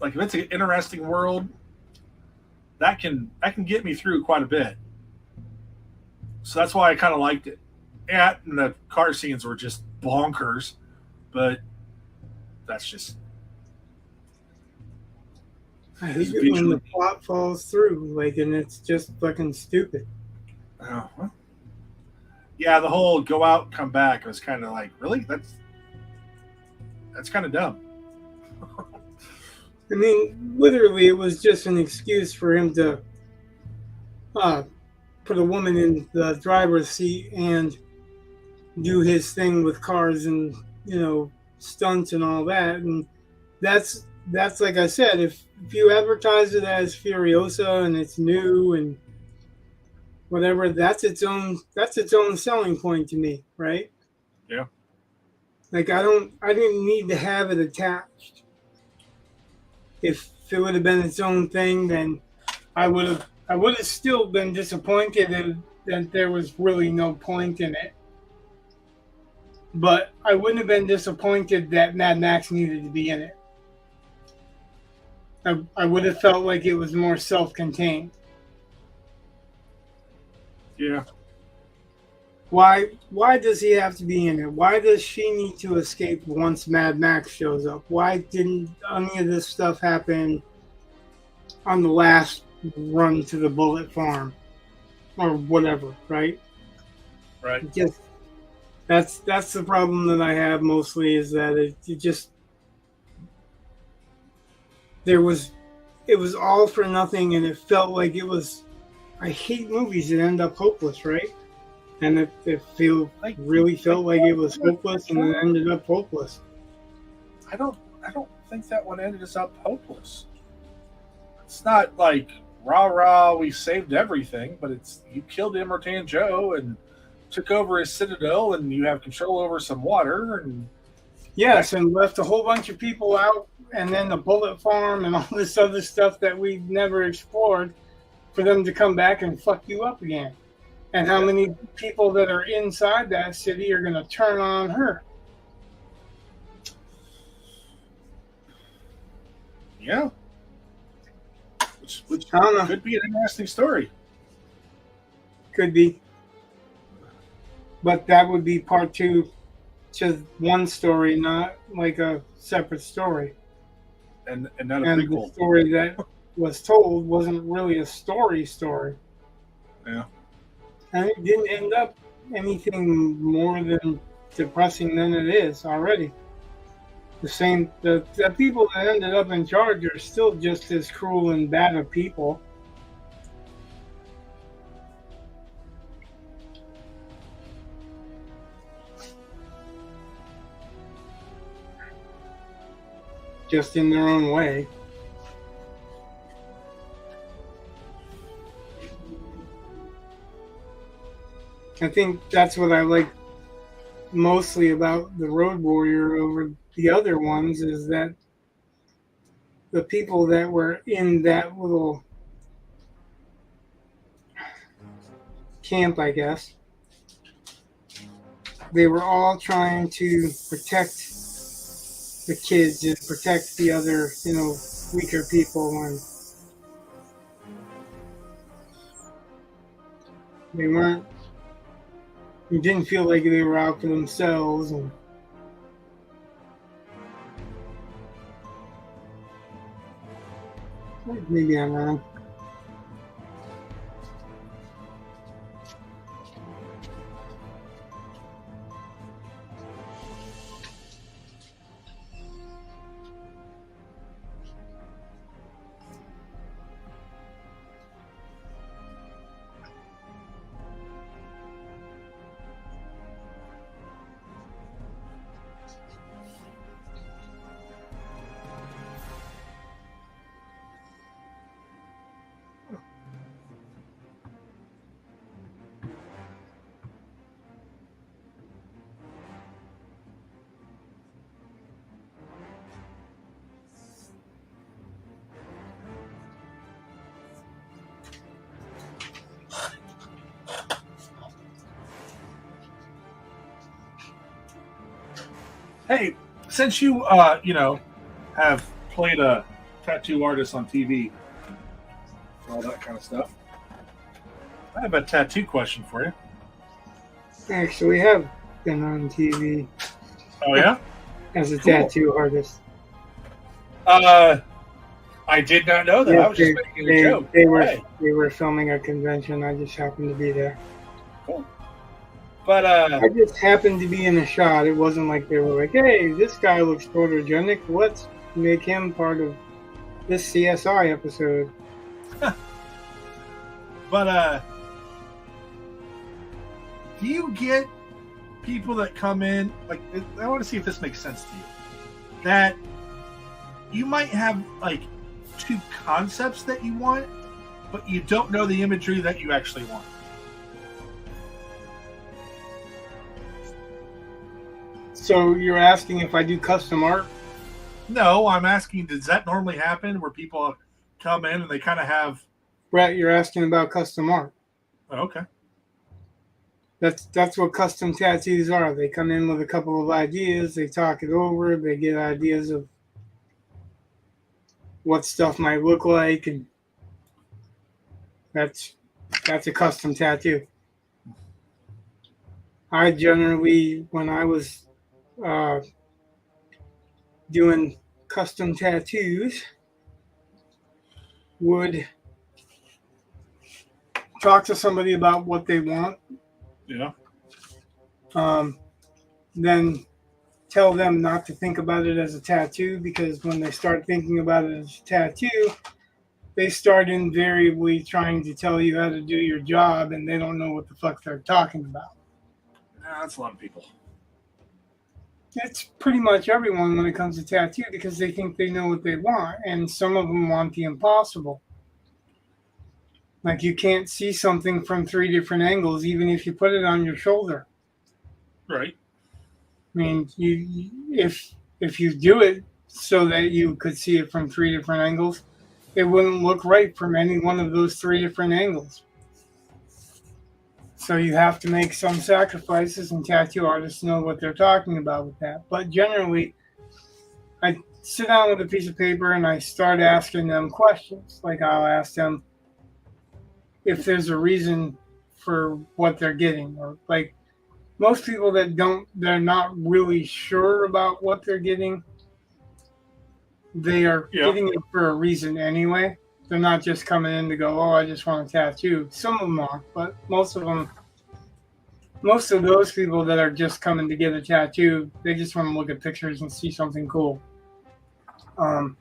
Like, if it's an interesting world, that can get me through quite a bit. So that's why I kind of liked it. Yeah, and the car scenes were just bonkers, but that's just. I hate it when the plot falls through, and it's just fucking stupid. Oh, well. Yeah, the whole go out, come back was kind of like, really? That's kind of dumb. Literally, it was just an excuse for him to put a woman in the driver's seat and do his thing with cars and, stunts and all that. And that's like I said, if you advertise it as Furiosa and it's new and whatever, that's its own selling point to me, right? Yeah. Like, I didn't need to have it attached. If it would have been its own thing, then I would have still been disappointed that there was really no point in it. But I wouldn't have been disappointed that Mad Max needed to be in it. I would have felt like it was more self-contained. Yeah. Why does he have to be in it? Why does she need to escape once Mad Max shows up? Why didn't any of this stuff happen on the last run to the Bullet Farm or whatever, right? Right. Just that's the problem that I have mostly, is that it was all for nothing, and it felt like it was. I hate movies that end up hopeless, right? And it really felt like it was hopeless, and it ended up hopeless. I don't think that one ended up hopeless. It's not like rah, we saved everything, but it's, you killed Immortan Joe and took over his citadel, and you have control over some water, and yes, and left a whole bunch of people out, and then the Bullet Farm and all this other stuff that we never explored. for them to come back and fuck you up again. And how many people that are inside that city are going to turn on her? Yeah. Which I don't know. could be an interesting story. Could be. But that would be part two, just one story, not like a separate story. And not a And prequel. the story that was told wasn't really a story. Yeah. And it didn't end up anything more than depressing than it is already. The people that ended up in charge are still just as cruel and bad of people. Just in their own way. I think that's what I like mostly about the Road Warrior over the other ones, is that the people that were in that little camp, I guess, they were all trying to protect the kids and protect the other, weaker people, and they weren't. You didn't feel like they were out for themselves, and maybe I'm wrong. Hey, since you have played a tattoo artist on TV, all that kind of stuff, I have a tattoo question for you. I actually have been on TV Oh yeah, as a Cool. tattoo artist. I did not know that. I was just making a joke. They were Hey, they were filming a convention. I just happened to be there. cool. But I just happened to be in a shot. It wasn't like they were like, "Hey, this guy looks photogenic. Let's make him part of this CSI episode." do you get people that come in, like, I want to see if this makes sense to you, that you might have like two concepts that you want, but you don't know the imagery that you actually want? So you're asking if I do custom art? No, I'm asking, does that normally happen where people come in and they kind of have... Brett, you're asking about custom art. Oh, okay. That's what custom tattoos are. They come in with a couple of ideas, they talk it over, they get ideas of what stuff might look like, and that's a custom tattoo. I generally, when I was doing custom tattoos, would talk to somebody about what they want. Yeah. Then tell them not to think about it as a tattoo, because when they start thinking about it as a tattoo, they start invariably trying to tell you how to do your job, and they don't know what the fuck they're talking about. That's a lot of people. It's pretty much everyone when it comes to tattoo, because they think they know what they want, and some of them want the impossible. Like, you can't see something from 3 different angles, even if you put it on your shoulder. Right. I mean, if you do it so that you could see it from 3 different angles, it wouldn't look right from any one of those three different angles. So you have to make some sacrifices, and tattoo artists know what they're talking about with that. But generally, I sit down with a piece of paper and I start asking them questions. Like I'll ask them if there's a reason for what they're getting, or like most people they're not really sure about what they're getting. They are getting it for a reason anyway. They're not just coming in to go, oh, I just want a tattoo. Some of them are, but most of those people that are just coming to get a tattoo, they just want to look at pictures and see something cool. But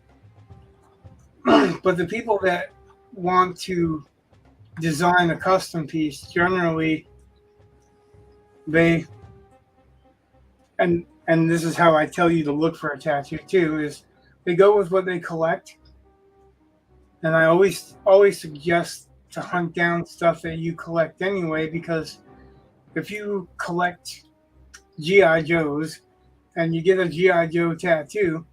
the people that want to design a custom piece, generally, and this is how I tell you to look for a tattoo too, is they go with what they collect. And I always suggest to hunt down stuff that you collect anyway, because if you collect G.I. Joes and you get a G.I. Joe tattoo,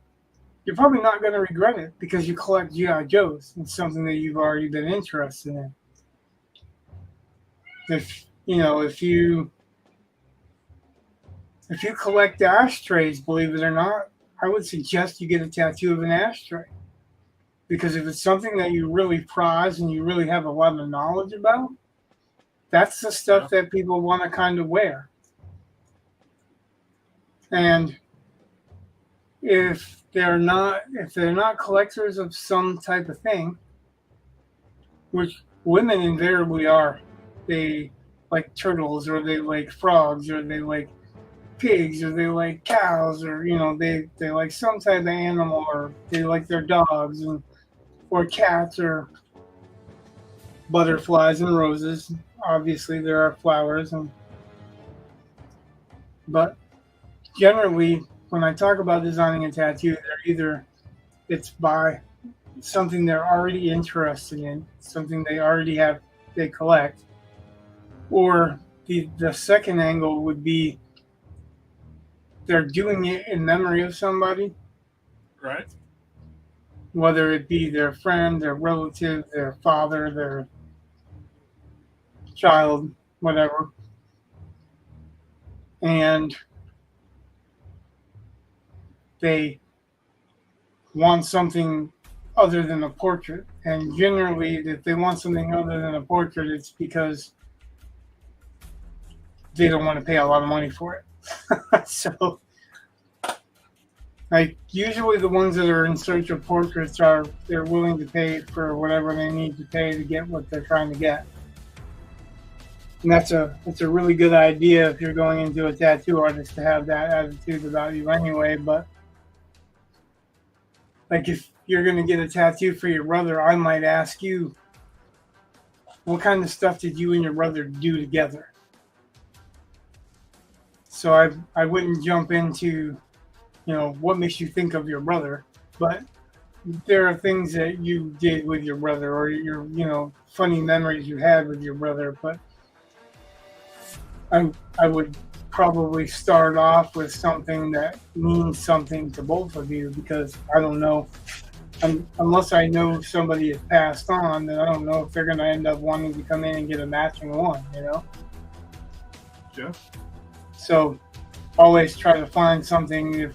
you're probably not going to regret it because you collect G.I. Joes. It's something that you've already been interested in. If you collect ashtrays, believe it or not, I would suggest you get a tattoo of an ashtray. Because if it's something that you really prize and you really have a lot of knowledge about, that's the stuff that people want to kind of wear. And if they're not collectors of some type of thing, which women invariably are, they like turtles, or they like frogs, or they like pigs, or they like cows, or they like some type of animal, or they like their dogs, or cats, or butterflies and roses. Obviously, there are flowers, but generally, when I talk about designing a tattoo, it's by something they're already interested in, something they collect, or the second angle would be they're doing it in memory of somebody, right? Whether it be their friend, their relative, their father, their child, whatever. And they want something other than a portrait. And generally, if they want something other than a portrait, it's because they don't want to pay a lot of money for it. So, like, usually the ones that are in search of portraits they're willing to pay for whatever they need to pay to get what they're trying to get. And that's a really good idea if you're going into a tattoo artist to have that attitude about you anyway. But like, if you're going to get a tattoo for your brother, I might ask you, what kind of stuff did you and your brother do together? So I wouldn't jump into, what makes you think of your brother, but there are things that you did with your brother, or your, funny memories you had with your brother. But I would probably start off with something that means something to both of you, because I don't know, unless I know somebody has passed on, then I don't know if they're going to end up wanting to come in and get a matching one, Yeah. So always try to find something, if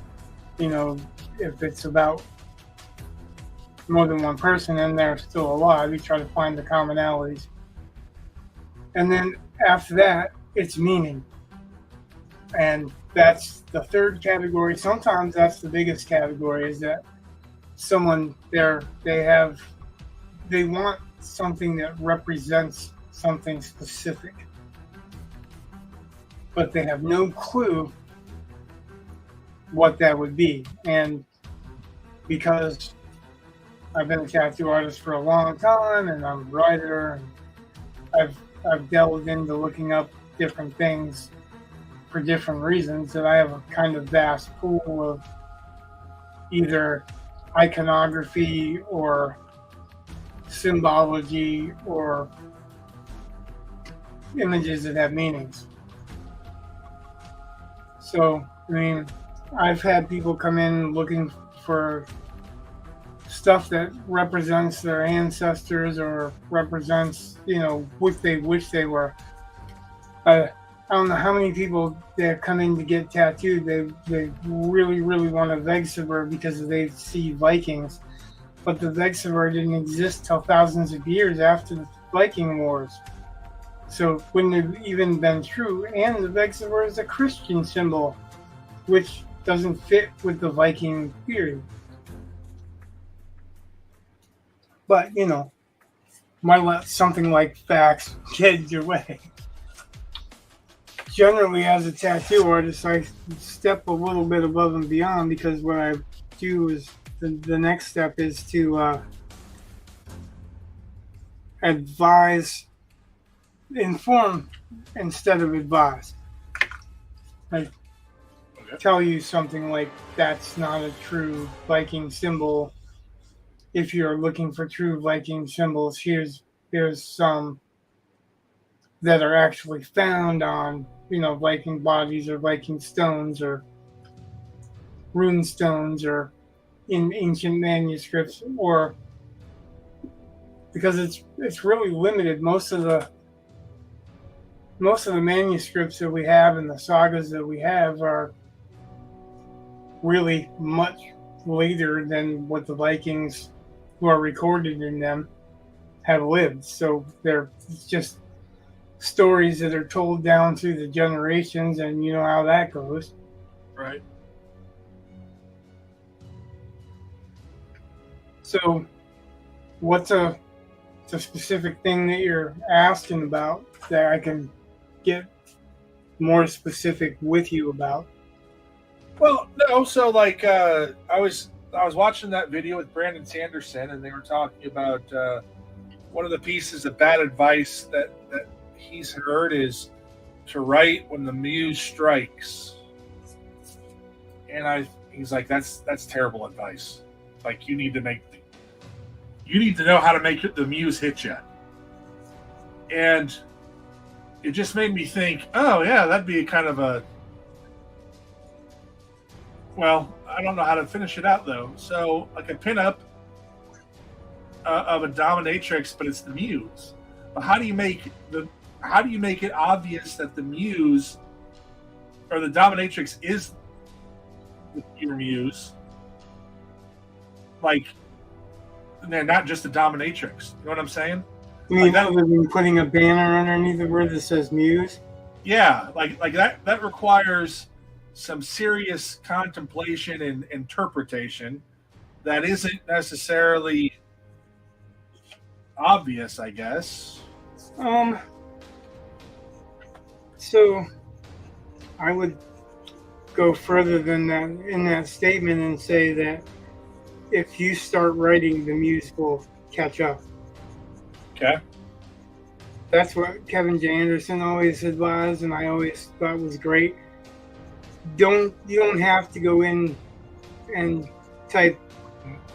it's about more than one person and they're still alive, you try to find the commonalities. And then after that, it's meaning. And that's the third category. Sometimes that's the biggest category, is that someone they want something that represents something specific, but they have no clue what that would be. And because I've been a tattoo artist for a long time, and I'm a writer, and I've delved into looking up different things for different reasons, that I have a kind of vast pool of either iconography or symbology or images that have meanings. So, I've had people come in looking for stuff that represents their ancestors or represents, what they wish they were. I don't know how many people that come in to get tattooed. They really, really want a Vegsaver because they see Vikings, but the Vegsaver didn't exist till thousands of years after the Viking Wars. So it wouldn't have even been true. And the Vegsaver is a Christian symbol, which doesn't fit with the Viking period. But, might let something like facts get your way. Generally, as a tattoo artist, I step a little bit above and beyond, because what I do is the next step is to inform instead of advise. I tell you something like, that's not a true Viking symbol. If you're looking for true Viking symbols, here's some that are actually found on, Viking bodies or Viking stones or rune stones or in ancient manuscripts, or because it's really limited. Most of the manuscripts that we have and the sagas that we have are really much later than what the Vikings who are recorded in them have lived. So they're just stories that are told down through the generations, and you know how that goes. Right. So what's a specific thing that you're asking about that I can get more specific with you about? Well, no. So, like, I was watching that video with Brandon Sanderson, and they were talking about one of the pieces of bad advice that he's heard is to write when the muse strikes. And he's like, that's terrible advice. Like, you need to know how to make the muse hit you. And it just made me think, oh yeah, that'd be kind of a, well, I don't know how to finish it out though. So like a pinup of a dominatrix, but it's the muse. But how do you make it obvious that the muse or the dominatrix is your muse? Like, they're not just a dominatrix. You know what I'm saying? You mean other than putting a banner underneath the word that says muse? Yeah, like that requires some serious contemplation and interpretation that isn't necessarily obvious, I guess. So I would go further than that in that statement and say that if you start writing, the muse will catch up. Okay. That's what Kevin J. Anderson always advised, and I always thought was great. You don't have to go in and type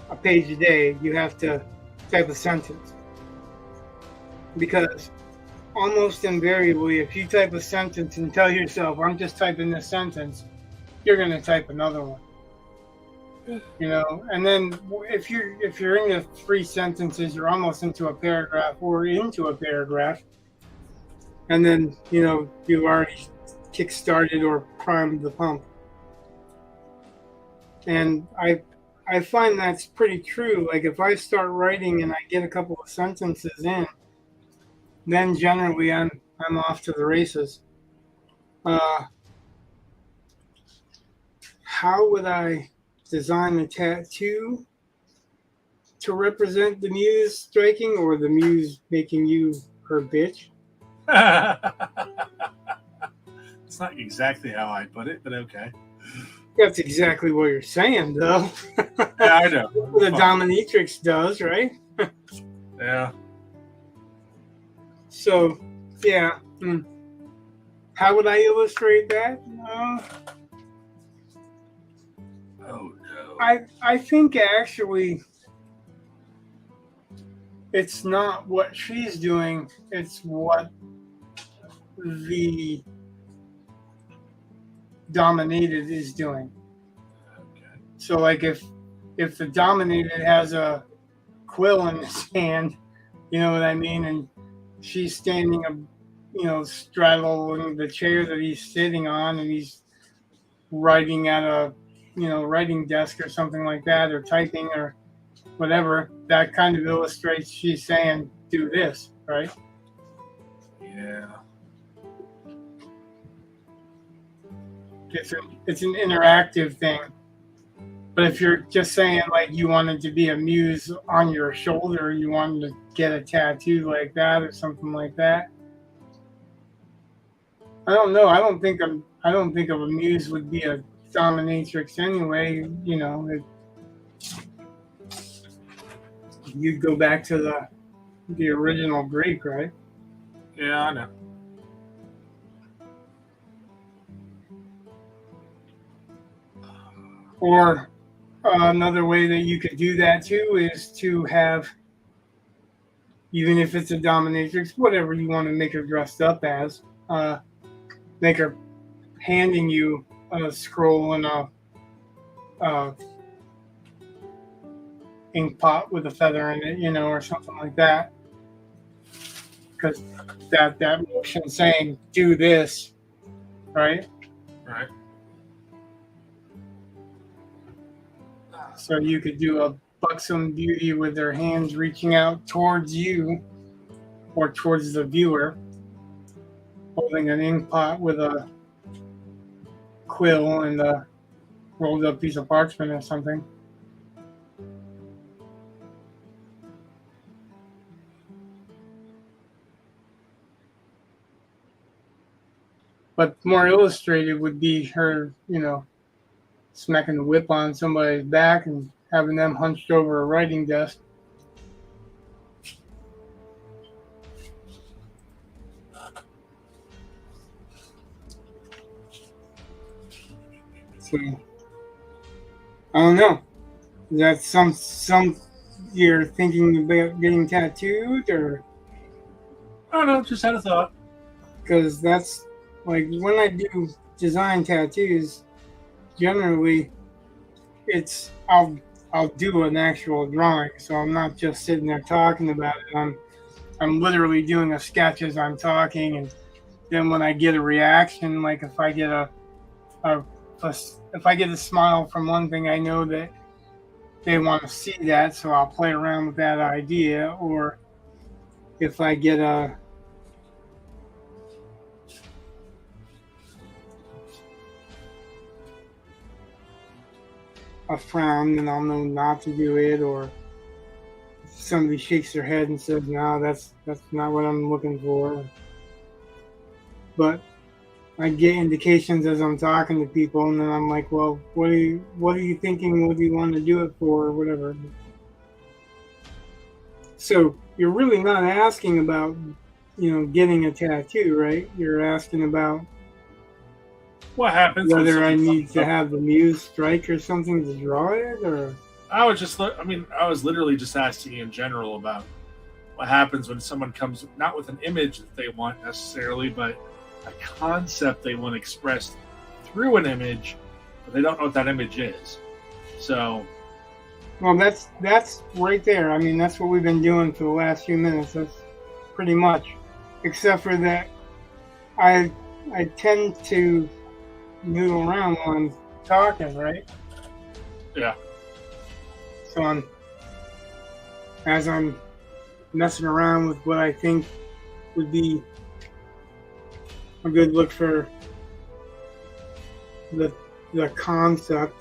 a page a day. You have to type a sentence. Because almost invariably, if you type a sentence and tell yourself, I'm just typing this sentence, you're going to type another one. And then if you're into 3 sentences, you're almost into a paragraph or into a paragraph. And then, you've already kick-started or primed the pump. And I find that's pretty true. Like, if I start writing and I get a couple of sentences in, then generally I'm off to the races. How would I design a tattoo to represent the muse striking, or the muse making you her bitch? It's not exactly how I put it, but okay. That's exactly what you're saying, though. Yeah, I know. The dominatrix does, right? Yeah. So, yeah. How would I illustrate that? Oh, no. I think actually it's not what she's doing, it's what the dominated is doing. Okay. So, like, if if the dominated has a quill in his hand, you know what I mean, and she's standing straddling the chair that he's sitting on, and he's writing at a writing desk or something like that, or typing or whatever, that kind of illustrates she's saying do this, right? Yeah. It's an interactive thing. But if you're just saying like you wanted to be a muse on your shoulder, you wanted to get a tattoo like that or something like that, I don't know. I don't think of a muse would be a dominatrix anyway. You know, you'd go back to the original Greek, right? Yeah, I know. Or another way that you could do that too is to have, even if it's a dominatrix, whatever you want to make her dressed up as, make her handing you a scroll and a ink pot with a feather in it, you know, or something like that. Because that motion saying do this, right? Right. So you could do a buxom beauty with their hands reaching out towards you or towards the viewer, holding an ink pot with a quill and a rolled up piece of parchment or something. But more illustrated would be her, you know, smacking the whip on somebody's back and having them hunched over a writing desk. So, I don't know. Is that some you're thinking about getting tattooed, or? I don't know, just had a thought. Because that's like when I do design tattoos, generally it's I'll do an actual drawing, so I'm not just sitting there talking about it. I'm literally doing a sketch as I'm talking, and then when I get a reaction, like if I get if I get a smile from one thing, I know that they want to see that, so I'll play around with that idea. Or if I get a frown, then I'll know not to do it. Or if somebody shakes their head and says, "No, that's not what I'm looking for." But I get indications as I'm talking to people, and then I'm like, "Well, what are you thinking? What do you want to do it for, or whatever?" So you're really not asking about, you know, getting a tattoo, right? You're asking about What happens when whether I something need comes to up? have the muse strike or something to draw it, or I was literally just asking in general about what happens when someone comes not with an image that they want necessarily, but a concept they want expressed through an image, but they don't know what that image is. So, well, that's right there. I mean, that's what we've been doing for the last few minutes. That's pretty much, except for that I tend to noodle around when I'm talking, right? yeah. So as I'm messing around with what I think would be a good look for the concept,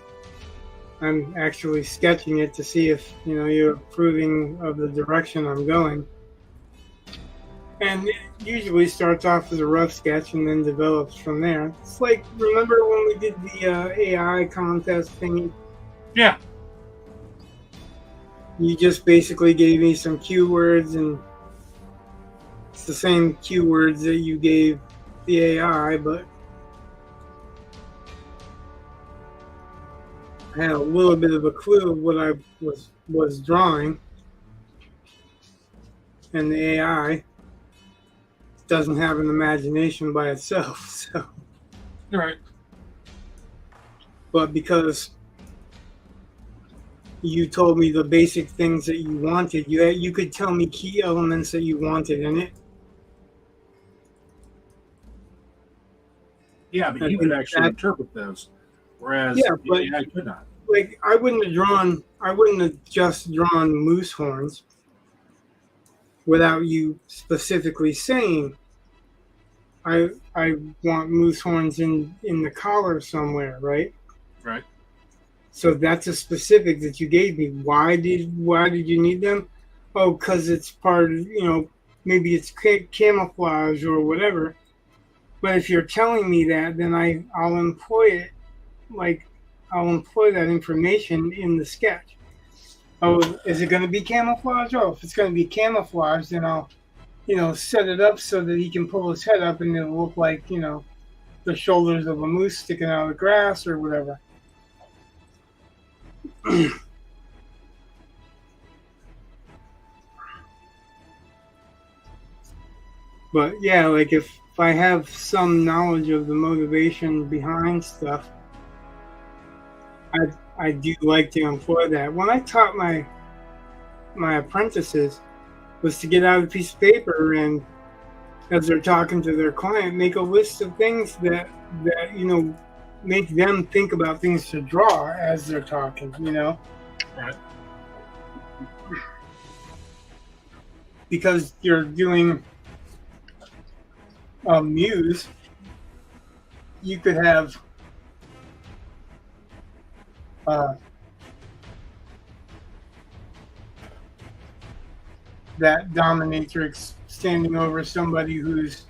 I'm actually sketching it to see if, you know, you're approving of the direction I'm going. And it usually starts off as a rough sketch and then develops from there. It's like, remember when we did the AI contest thingy? Yeah. You just basically gave me some keywords, and it's the same keywords that you gave the AI, but I had a little bit of a clue of what I was drawing, and the AI doesn't have an imagination by itself. So, You're right. but because you told me the basic things that you wanted. You could tell me key elements that you wanted in it. Yeah, but I you could think actually that, interpret those, whereas yeah, the but AI could not. like I wouldn't have just drawn moose horns without you specifically saying I want moose horns in the collar somewhere, right? Right. So that's a specific that you gave me. Why did you need them? Oh, because it's part of, maybe it's camouflage or whatever. But if you're telling me that, then I'll employ it, like I'll employ that information in the sketch. Oh, is it going to be camouflage? Oh, if it's going to be camouflage, then I'll set it up so that he can pull his head up and it'll look like the shoulders of a moose sticking out of the grass or whatever. But yeah, like if I have some knowledge of the motivation behind stuff, I do like to employ that. When I taught my apprentices was to get out a piece of paper and as they're talking to their client, make a list of things that make them think about things to draw as they're talking, Right. because you're doing a muse, you could have that dominatrix standing over somebody who's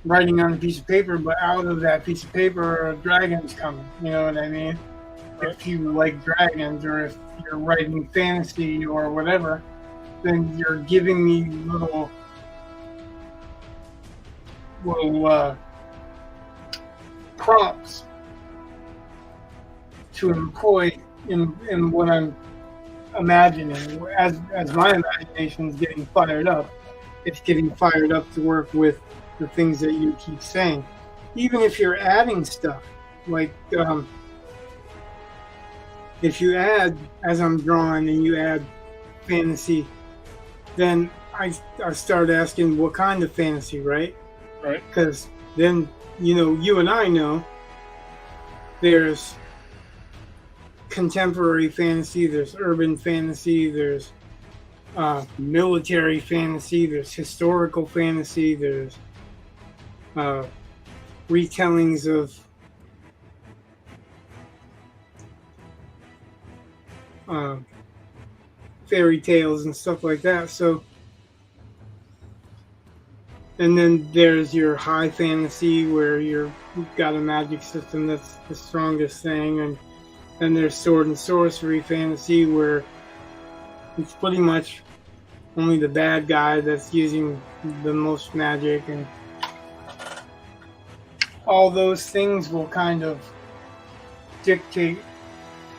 writing on a piece of paper, but out of that piece of paper, a dragon's coming. You know what I mean? If you like dragons, or if you're writing fantasy or whatever, then you're giving me little prompts to employ in what I'm imagining. As my imagination is getting fired up, it's getting fired up to work with the things that you keep saying. Even if you're adding stuff, like if you add, as I'm drawing, and you add fantasy, then I start asking what kind of fantasy, right? Right. Because then, you and I know there's contemporary fantasy, there's urban fantasy, there's military fantasy, there's historical fantasy, there's retellings of fairy tales and stuff like that. So, and then there's your high fantasy where you've got a magic system that's the strongest thing, and then there's sword and sorcery fantasy where it's pretty much only the bad guy that's using the most magic, and all those things will kind of dictate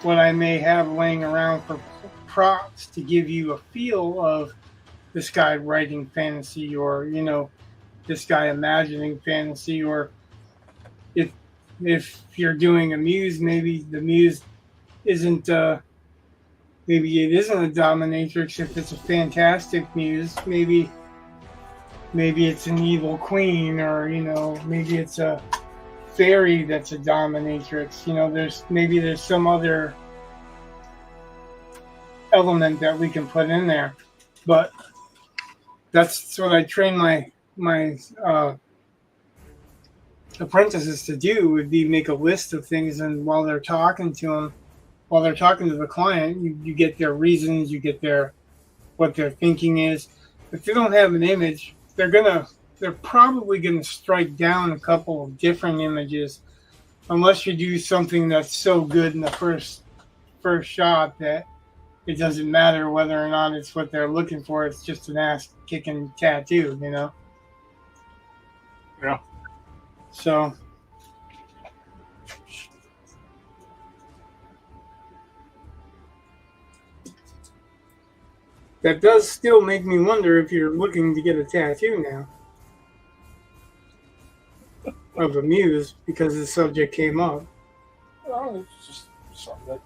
what I may have laying around for props to give you a feel of this guy writing fantasy, or this guy imagining fantasy. Or if you're doing a muse, maybe the muse isn't maybe it isn't a dominatrix. If it's a fantastic muse, maybe it's an evil queen, or maybe it's a fairy that's a dominatrix. There's some other element that we can put in there. But that's what I train my apprentices to do, would be make a list of things, and while they're talking to the client, you get their reasons, you get what their thinking is. If they don't have an image, they're probably gonna strike down a couple of different images, unless you do something that's so good in the first shot that it doesn't matter whether or not it's what they're looking for. It's just an ass kicking tattoo, Yeah. So that does still make me wonder if you're looking to get a tattoo now of a muse, because the subject came up. Well, it's just something that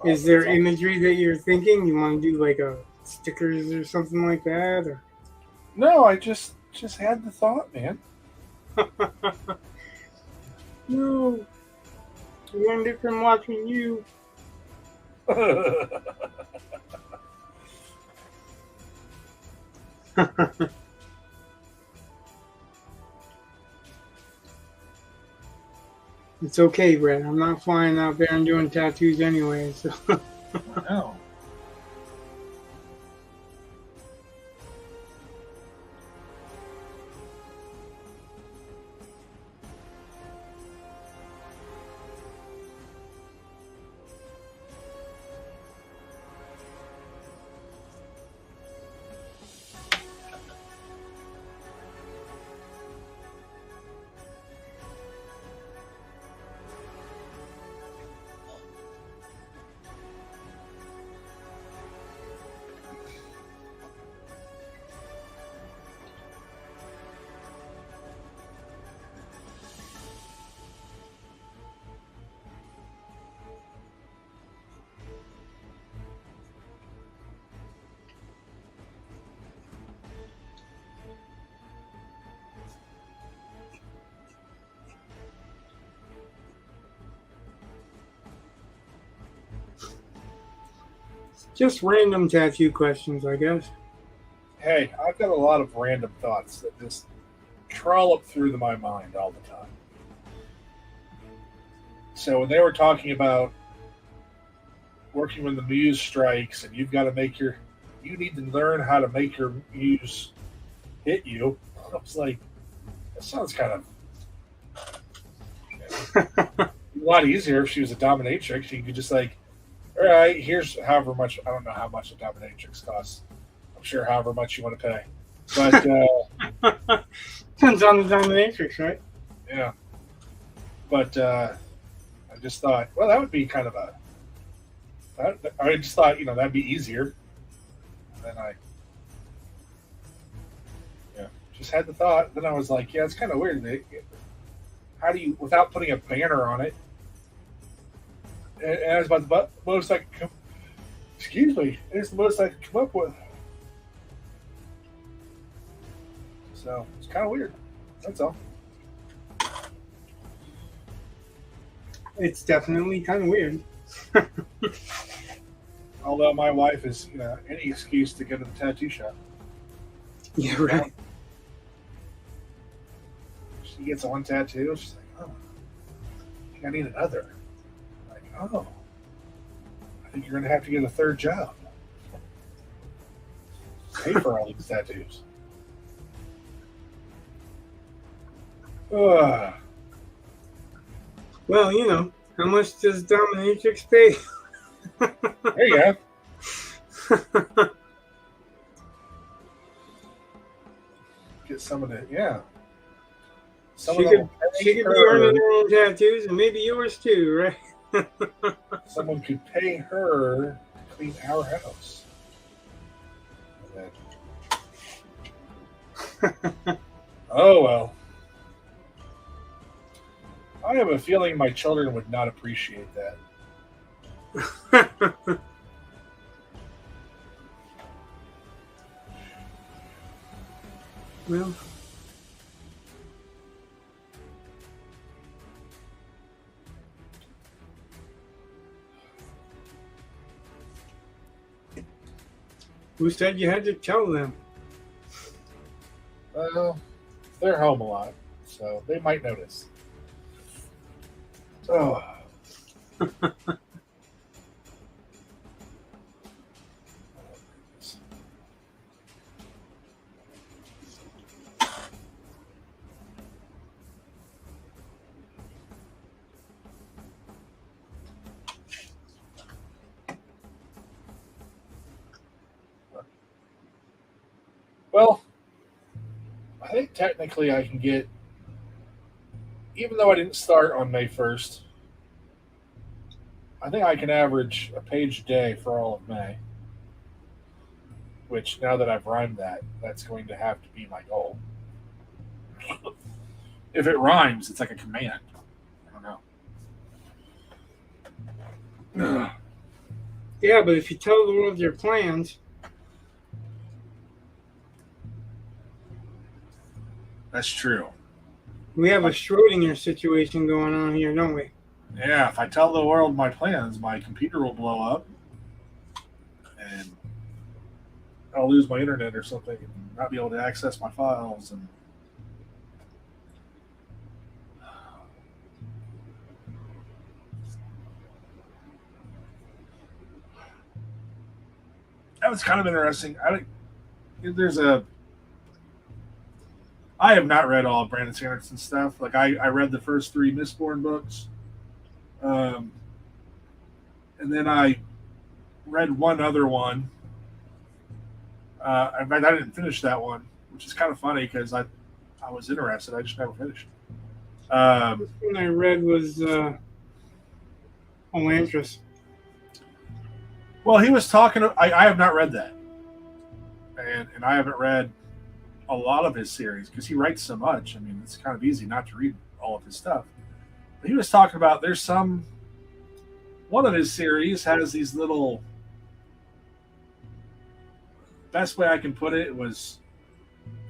Is there imagery that you're thinking? You want to do like a stickers or something like that? Or No, I just had the thought, man. no, I learned it from watching you. It's okay, Brett. I'm not flying out there and doing tattoos anyway. So No. just random tattoo questions, I guess. Hey, I've got a lot of random thoughts that just trollop through my mind all the time. So when they were talking about working when the muse strikes and you need to learn how to make your muse hit you, I was like, that sounds kind of a lot easier if she was a dominatrix. You could just like, all right, here's however much, I don't know how much a dominatrix costs. I'm sure however much you want to pay. But Depends on the dominatrix, right? yeah. But I just thought, well, that would be kind of I just thought, that'd be easier. And then I just had the thought. Then I was like, yeah, it's kind of weird. How do you, without putting a banner on it? And I was about the most I could come. Excuse me, it's the most I could come up with. So it's kind of weird. That's all. It's definitely kind of weird. Although my wife is, any excuse to go to the tattoo shop. Yeah, right. She gets one tattoo. She's like, oh, I think I need another. I'm like, oh, I think you're going to have to get a third job. Pay for all these tattoos. Ugh. Well, how much does dominatrix pay? There you go. Get some of the, yeah. Some She of could, them she could be earning her own tattoos, and maybe yours too, right? someone could pay her to clean our house. And then, oh well. I have a feeling my children would not appreciate that. Well, who said you had to tell them? Well, they're home a lot, so they might notice. Oh. Well, I think technically I can get, even though I didn't start on May 1st, I think I can average a page a day for all of May. Which, now that I've rhymed that, that's going to have to be my goal. If it rhymes, it's like a command. I don't know. Yeah, but if you tell the world your plans, That's true. we have a Schrodinger situation going on here, don't we? Yeah, if I tell the world my plans, my computer will blow up, and I'll lose my internet or something, and not be able to access my files. And that was kind of interesting. There's a. I have not read all of Brandon Sanderson's stuff. Like I read the first 3 Mistborn books, um, and then I read one other one. In fact, I didn't finish that one, which is kind of funny because I was interested. I just never finished. The one I read was Elantris. Well, he was talking. I have not read that, and I haven't read a lot of his series because he writes so much. I mean, it's kind of easy not to read all of his stuff. But he was talking about one of his series has these little. Best way I can put it was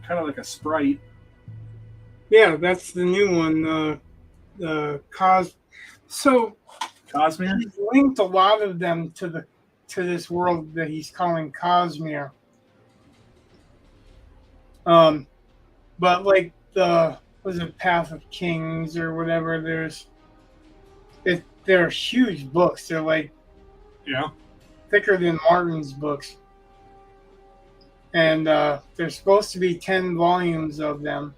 kind of like a sprite. Yeah, that's the new one. So Cosmere? he's linked a lot of them to this world that he's calling Cosmere. But like was it Path of Kings or whatever? They're huge books. They're like thicker than Martin's books, and there's supposed to be 10 volumes of them.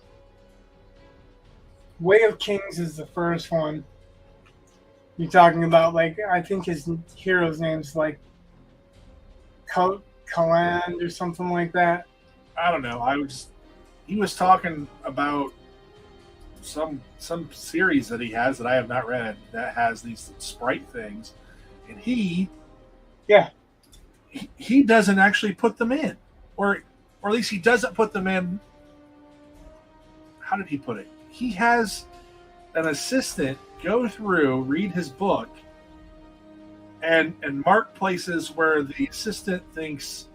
Way of Kings is the first one. You're talking about, like, I think his hero's name's like Kaland or something like that. I don't know. He was talking about some series that he has that I have not read that has these sprite things, and he doesn't actually put them in, or at least he doesn't put them in. How did he put it? He has an assistant go through, read his book, and mark places where the assistant thinks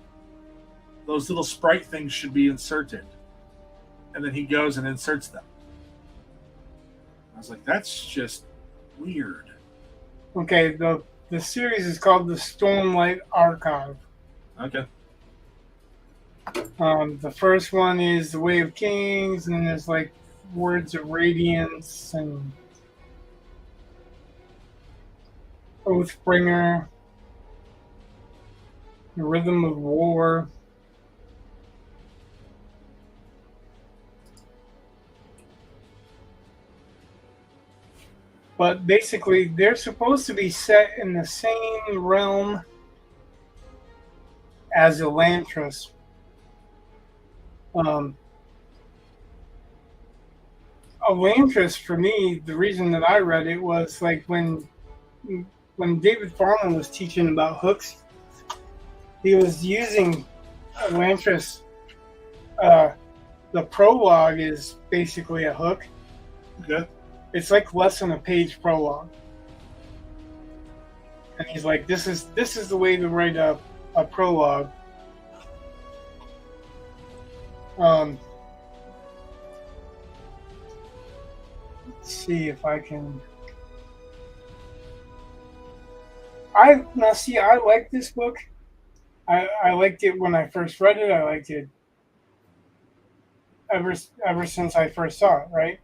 those little sprite things should be inserted. And then he goes and inserts them. I was like, that's just weird. Okay, the series is called the Stormlight Archive. Okay. The first one is the Way of Kings, and then there's like Words of Radiance and Oathbringer, The Rhythm of War. But basically, they're supposed to be set in the same realm as Elantris. Elantris, for me, the reason that I read it was like when David Farman was teaching about hooks, he was using Elantris. The prologue is basically a hook. Okay. It's like less than a page prologue, and he's like, "This is the way to write a prologue." Let's see if I can. I like this book. I liked it when I first read it. I liked it ever since I first saw it, right?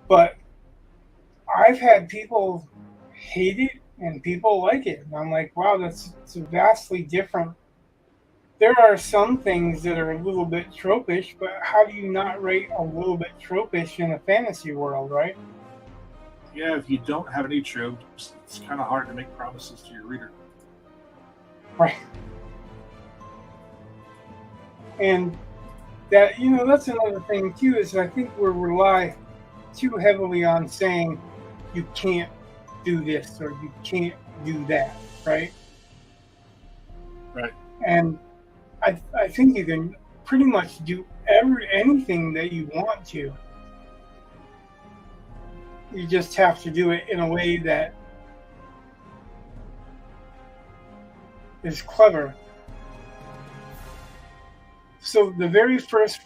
But I've had people hate it and people like it. And I'm like, wow, it's vastly different. There are some things that are a little bit tropish, but how do you not rate a little bit tropish in a fantasy world, right? Yeah, if you don't have any tropes, it's kind of hard to make promises to your reader. Right. And that, that's another thing too, is I think we rely too heavily on saying you can't do this or you can't do that, right? Right. And I think you can pretty much do anything that you want to. You just have to do it in a way that is clever. So the very first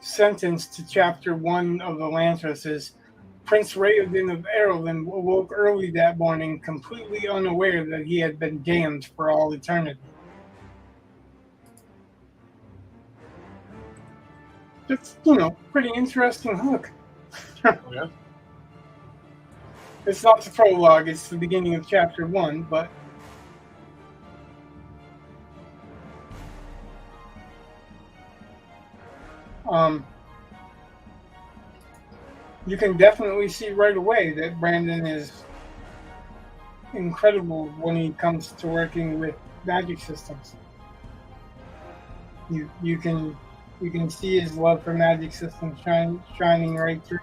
sentence to chapter 1 of Elantris is Prince Raoden of Erlin awoke early that morning, completely unaware that he had been damned for all eternity. It's, pretty interesting hook. Yeah. It's not the prologue, it's the beginning of chapter 1, but you can definitely see right away that Brandon is incredible when he comes to working with magic systems. You can see his love for magic systems shining right through.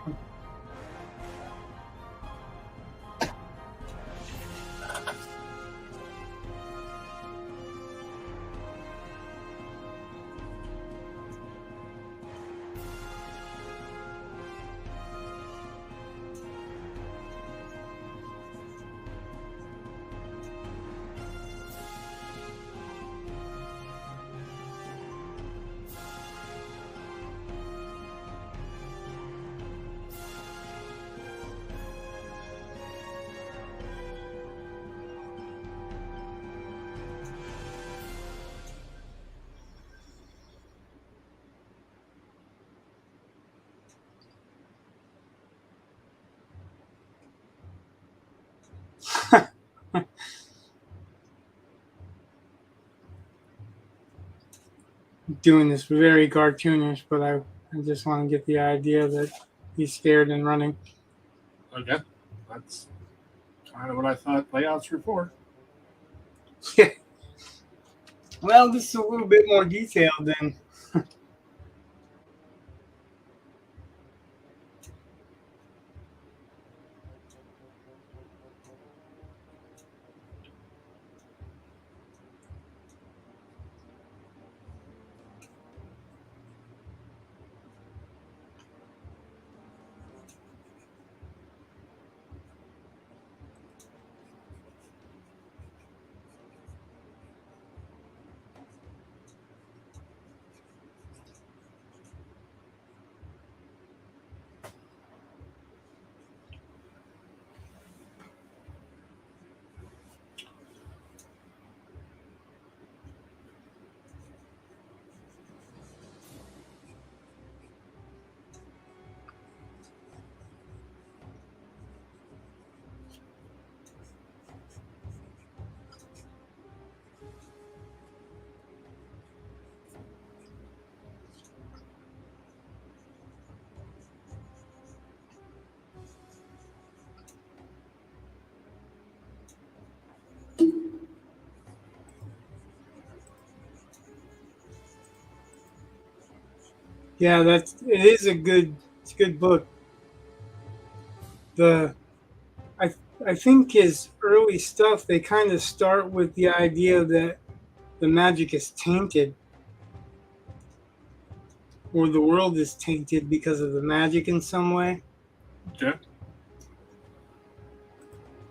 Doing this very cartoonish, but I just want to get the idea that he's scared and running. Okay. That's kind of what I thought layouts were for. Yeah. Well, this is a little bit more detailed than. Yeah, it's a good book. The I I think his early stuff they kind of start with the idea that the magic is tainted or the world is tainted because of the magic in some way. Okay.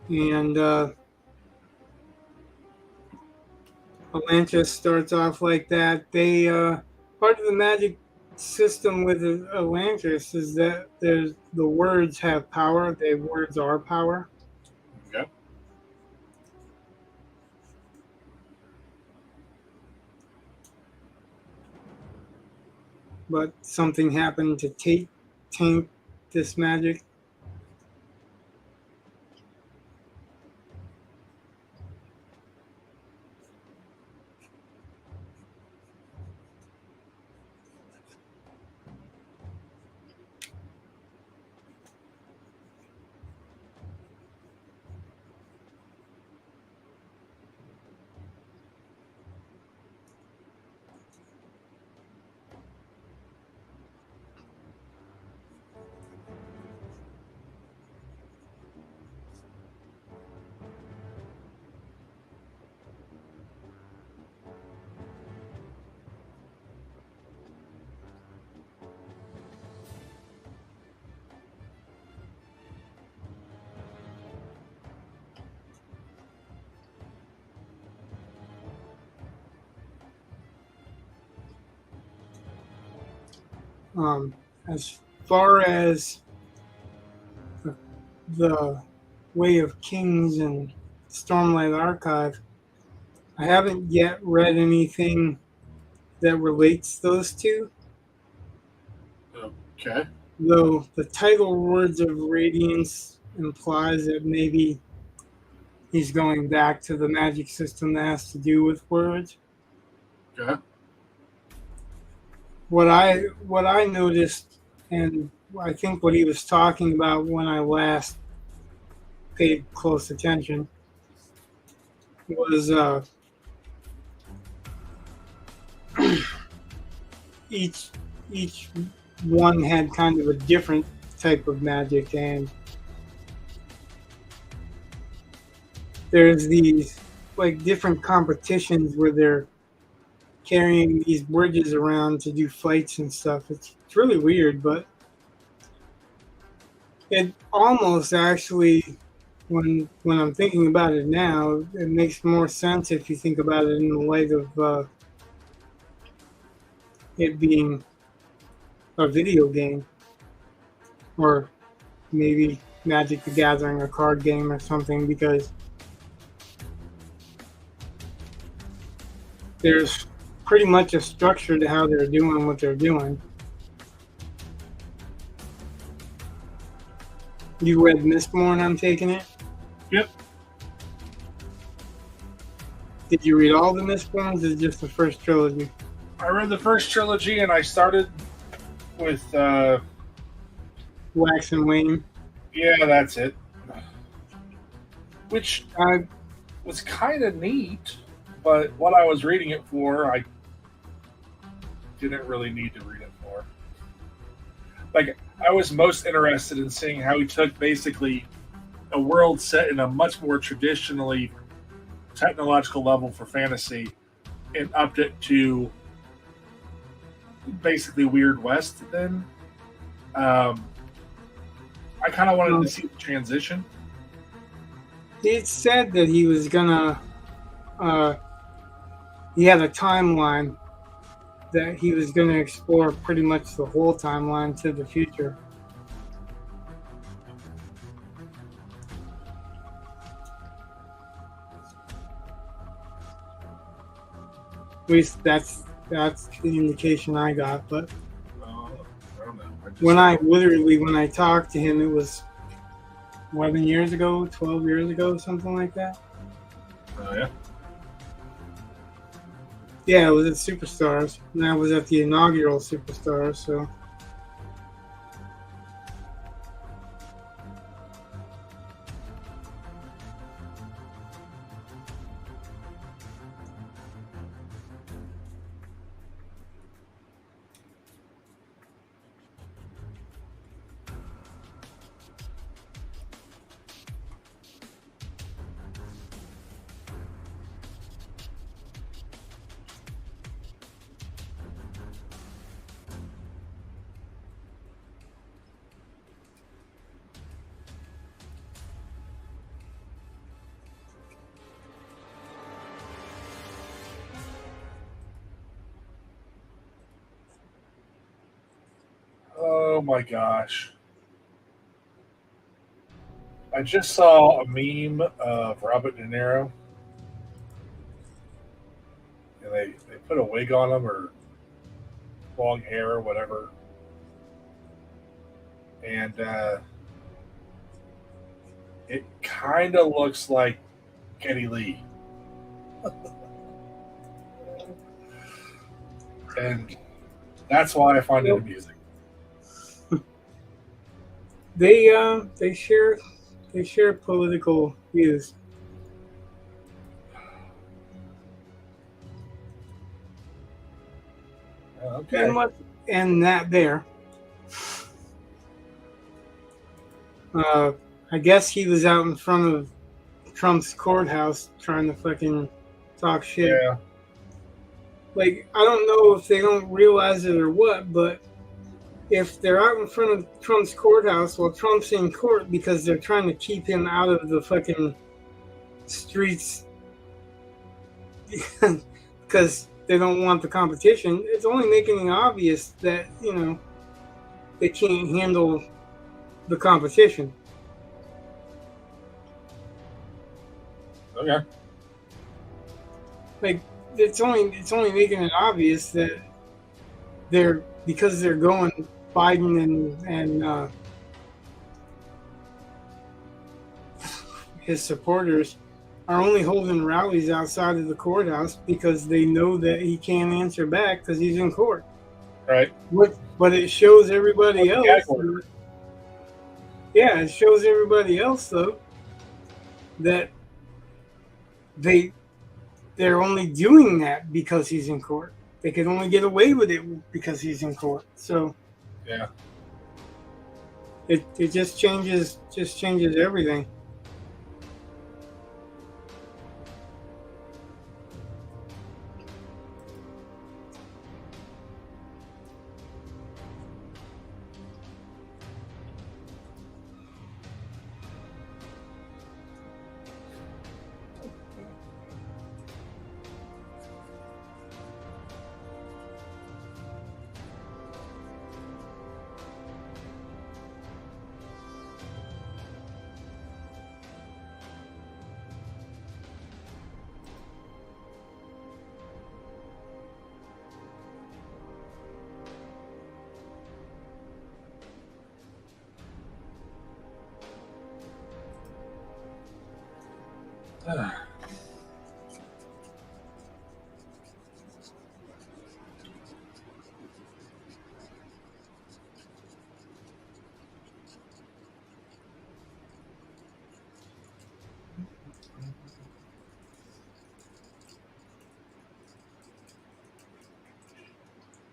And Atlantis starts off like that. They part of the magic system with Atlantis is that the words have power. The words are power. Okay. But something happened to taint this magic. As far as the Way of Kings and Stormlight Archive, I haven't yet read anything that relates those two. Okay. Though the title Words of Radiance implies that maybe he's going back to the magic system that has to do with words. Okay. What I noticed, and I think what he was talking about when I last paid close attention, was each one had kind of a different type of magic, and there's these like different competitions where they're carrying these bridges around to do fights and stuff. It's really weird, but it almost actually, when I'm thinking about it now, it makes more sense if you think about it in the light of it being a video game, or maybe Magic the Gathering, a card game or something, because there's pretty much a structure to how they're doing what they're doing. You read Mistborn, I'm taking it? Yep. Did you read all the Mistborns, or just the first trilogy? I read the first trilogy, and I started with Wax and Wane? yeah, that's it. Which was kind of neat, but what I was reading it for, I didn't really need to read it for. Like, I was most interested in seeing how he took basically a world set in a much more traditionally technological level for fantasy and upped it to basically Weird West then. I kind of wanted to see the transition. It said that he was gonna, he had a timeline that he was gonna explore pretty much the whole timeline to the future. At least that's the indication I got. But I don't know. when I talked to him, it was 11 years ago, 12 years ago, something like that. Oh yeah. Yeah, it was at Superstars, and I was at the inaugural Superstars. So Oh my gosh. I just saw a meme of Robert De Niro. And they put a wig on him or long hair or whatever. And it kind of looks like Kenny Lee. And that's why I find it amusing. they share political views. Okay. And that there. I guess he was out in front of Trump's courthouse trying to fucking talk shit. Yeah. Like, I don't know if they don't realize it or what, but if they're out in front of Trump's courthouse while Trump's in court because they're trying to keep him out of the fucking streets because they don't want the competition, it's only making it obvious that, you know, they can't handle the competition. Okay. Like it's only making it obvious that because they're going Biden and his supporters are only holding rallies outside of the courthouse because they know that he can't answer back because he's in court. Right. But it shows everybody What's else. the gag order? Yeah, it shows everybody else though that they're only doing that because he's in court. They can only get away with it because he's in court. So Yeah. it just changes everything.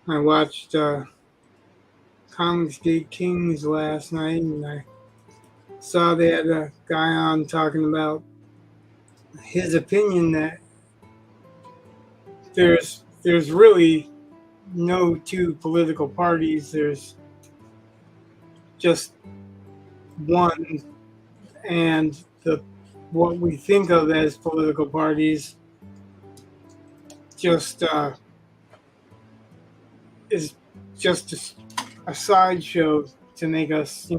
I watched Comicsgate Kings last night, and I saw they had a guy on talking about his opinion that there's really no two political parties. There's just one, and what we think of as political parties just is just a sideshow to make us,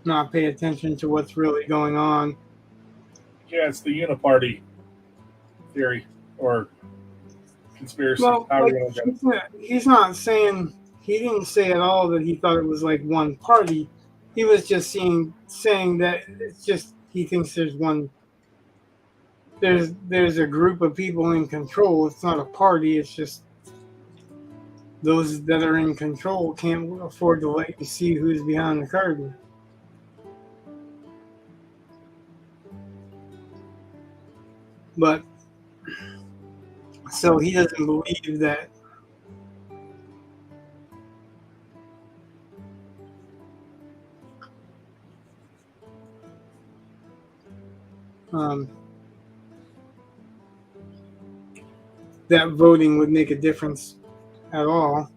not pay attention to what's really going on. Yeah, it's the uniparty theory or conspiracy. Well, How are like, we gonna get it? he's not saying, he didn't say at all that he thought it was like one party. He was just saying that it's just, he thinks there's one, there's a group of people in control. It's not a party. It's just those that are in control can't afford to let you see who's behind the curtain. But so he doesn't believe that that voting would make a difference at all.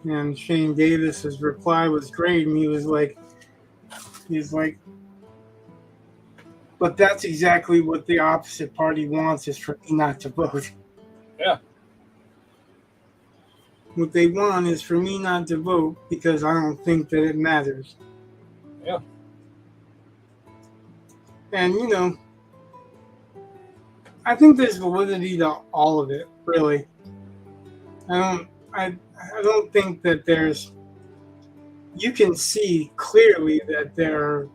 And Shane Davis's reply was great, and he's like, but that's exactly what the opposite party wants, is for me not to vote. Yeah. What they want is for me not to vote because I don't think that it matters. Yeah. And I think there's validity to all of it, really. I don't think that there's, you can see clearly that there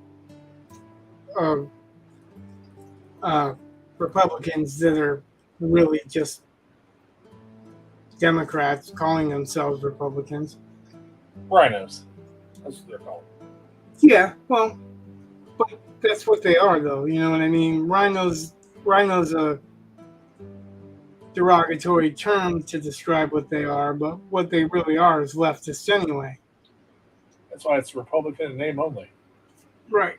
are Republicans that are really just Democrats calling themselves Republicans. Rhinos. That's what they're called. Yeah, well, but that's what they are, though. You know what I mean? Rhino's a derogatory term to describe what they are, but what they really are is leftists anyway. That's why it's Republican in name only. Right.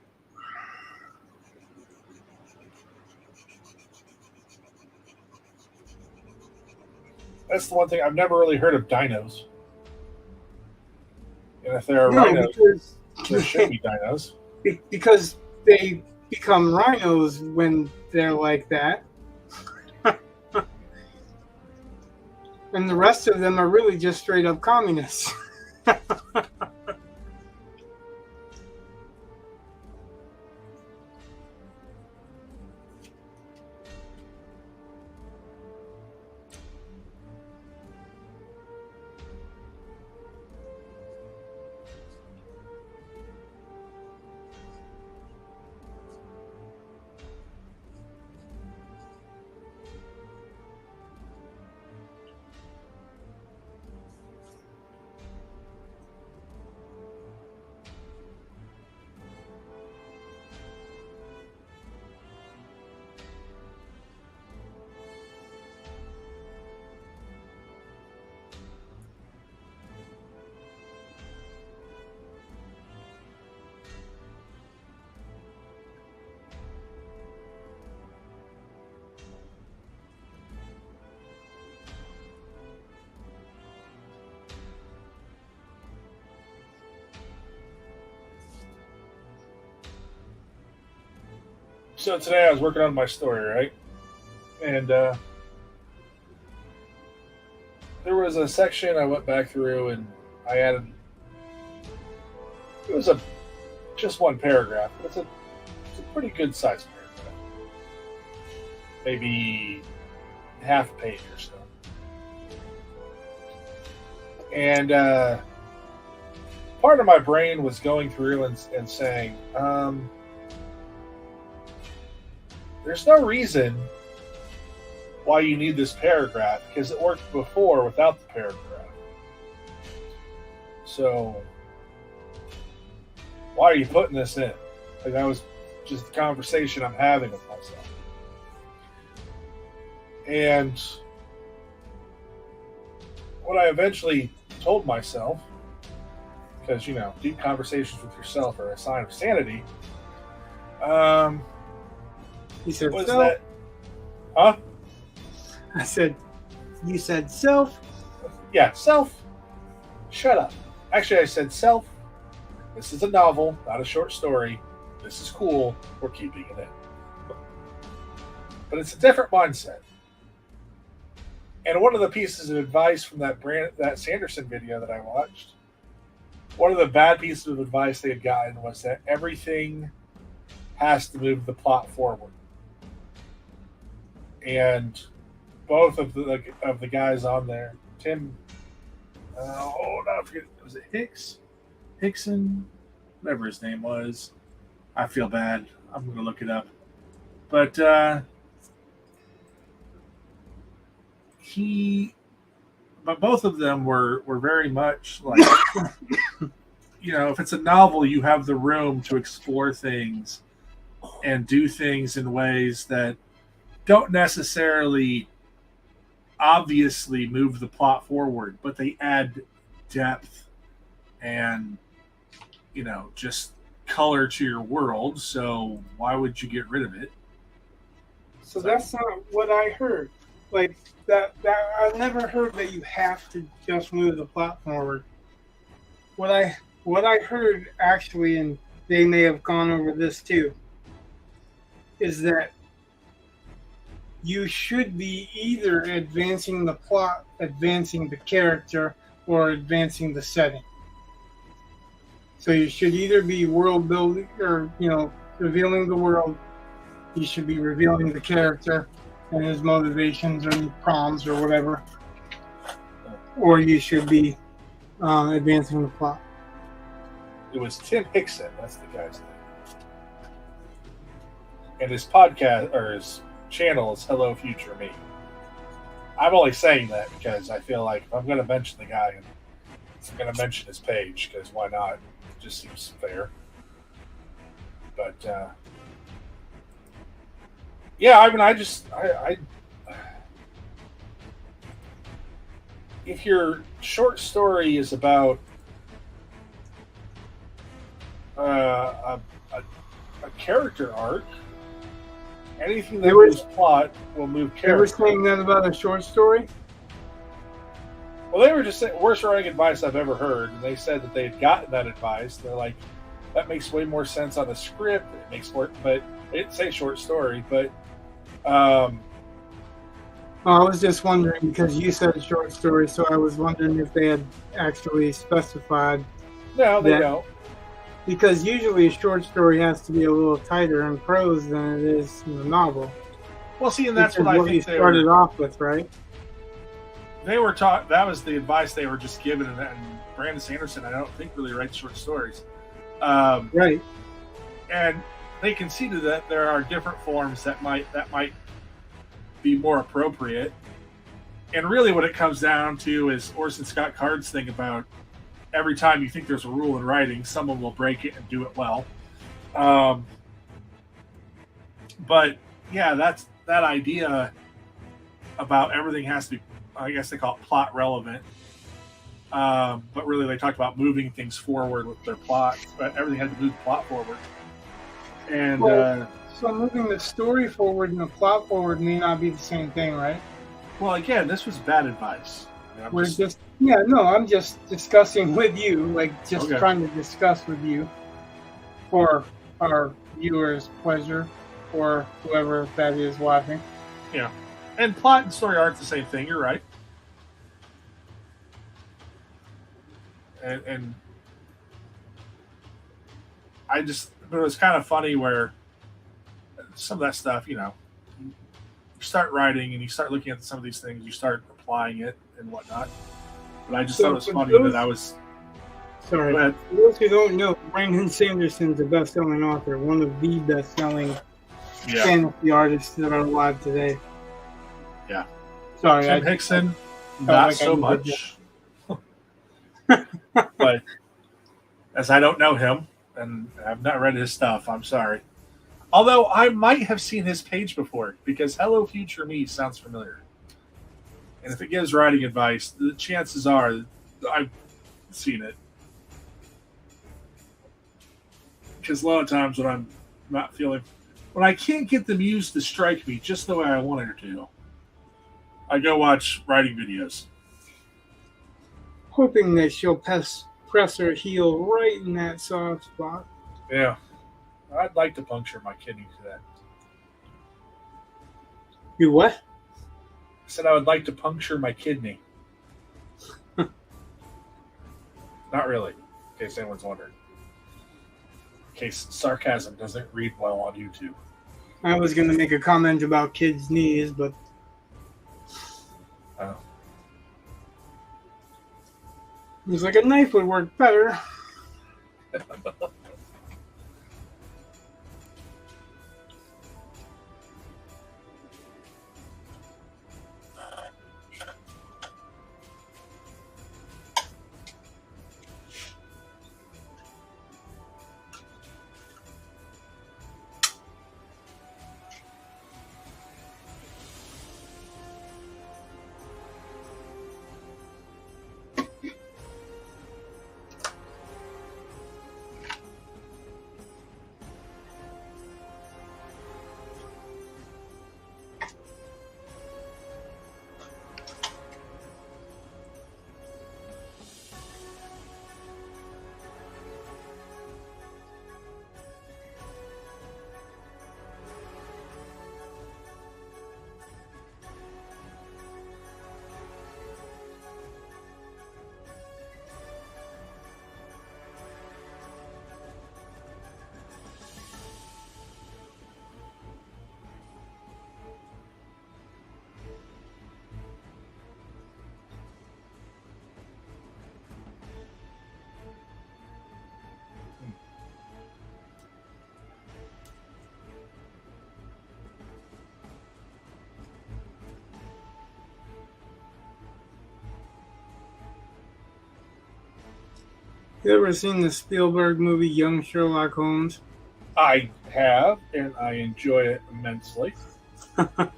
That's the one thing I've never really heard of dinos. And if there are No, rhinos, there should be dinos. because they become rhinos when they're like that. And the rest of them are really just straight up communists. So today I was working on my story, right? And there was a section I went back through and I added. It was just one paragraph. It's a pretty good sized paragraph. Maybe half a page or so. And part of my brain was going through and saying, there's no reason why you need this paragraph because it worked before without the paragraph. So why are you putting this in? Like, that was just the conversation I'm having with myself. And what I eventually told myself, because, you know, deep conversations with yourself are a sign of sanity, He said, was self. that, huh? I said, you said self. Yeah, self. Shut up. Actually, I said self. This is a novel, not a short story. This is cool. We're keeping it in. But it's a different mindset. And one of the pieces of advice from that Sanderson video that I watched, one of the bad pieces of advice they had gotten was that everything has to move the plot forward. And both of the guys on there, Tim, I forget, was it Hickson, whatever his name was. I feel bad. I'm going to look it up. But both of them were very much like, you know, if it's a novel, you have the room to explore things and do things in ways that don't necessarily obviously move the plot forward, but they add depth and, you know, just color to your world. So why would you get rid of it? So that's not what I heard. Like that I've never heard that you have to just move the plot forward. What I heard actually, and they may have gone over this too, is that you should be either advancing the plot, advancing the character, or advancing the setting. So you should either be world building or, you know, revealing the world. You should be revealing the character and his motivations or problems or whatever. Or you should be advancing the plot. It was Tim Hickson. That's the guy's name. And his podcast, or his channel, is Hello Future Me. I'm only saying that because I feel like if I'm going to mention the guy, I'm going to mention his page, because why not? It just seems fair. But yeah, I mean, I if your short story is about a character arc, anything that moves plot will move character. They were saying that about a short story? Well, they were just saying, worst writing advice I've ever heard, and they said that they had gotten that advice. They're like, that makes way more sense on the script. It makes more, but they didn't say short story, but I was just wondering because you said short story, so I was wondering if they had actually specified No, they that. don't. Because usually a short story has to be a little tighter in prose than it is in the novel. Well, see, and Which that's is what I you think they started were. off with, right? They were taught. That was the advice they were just given, and Brandon Sanderson, I don't think really writes short stories. Right. And they conceded that there are different forms that might be more appropriate. And really, what it comes down to is Orson Scott Card's thing about every time you think there's a rule in writing, someone will break it and do it well. But yeah, that's that idea about everything has to be, I guess they call it plot relevant. But really, they talked about moving things forward with their plot. But everything had to move the plot forward. And So moving the story forward and the plot forward may not be the same thing, right? well, again, this was bad advice. I'm just discussing with you, like just Okay. trying to discuss with you for our viewers' pleasure or whoever that is watching. And plot and story aren't the same thing. You're right. And I just, but it was kind of funny where some of that stuff, you start writing and you start looking at some of these things, you start applying it and whatnot. But I just So thought it was for funny those- that I was. Sorry. Go ahead. For those who don't know, Brandon Sanderson's a best-selling author, one of the best-selling Yeah. fantasy artists that are alive today. Yeah. Sorry, Tim Hickson, like not I so did much. But as I don't know him and I've not read his stuff, I'm sorry. Although I might have seen his page before because Hello Future Me sounds familiar. And if it gives writing advice, the chances are I've seen it. Because a lot of times when I'm not feeling, when I can't get the muse to strike me just the way I want her to, I go watch writing videos. hoping that she'll press her heel right in that soft spot. Yeah. I'd like to puncture my kidney to that. You what? I said I would like to puncture my kidney. Not really, in case anyone's wondering. In case sarcasm doesn't read well on YouTube. I was going to make a comment about kids' knees, but Oh. it was like a knife would work better. You ever seen the Spielberg movie Young Sherlock Holmes? I have, and I enjoy it immensely. The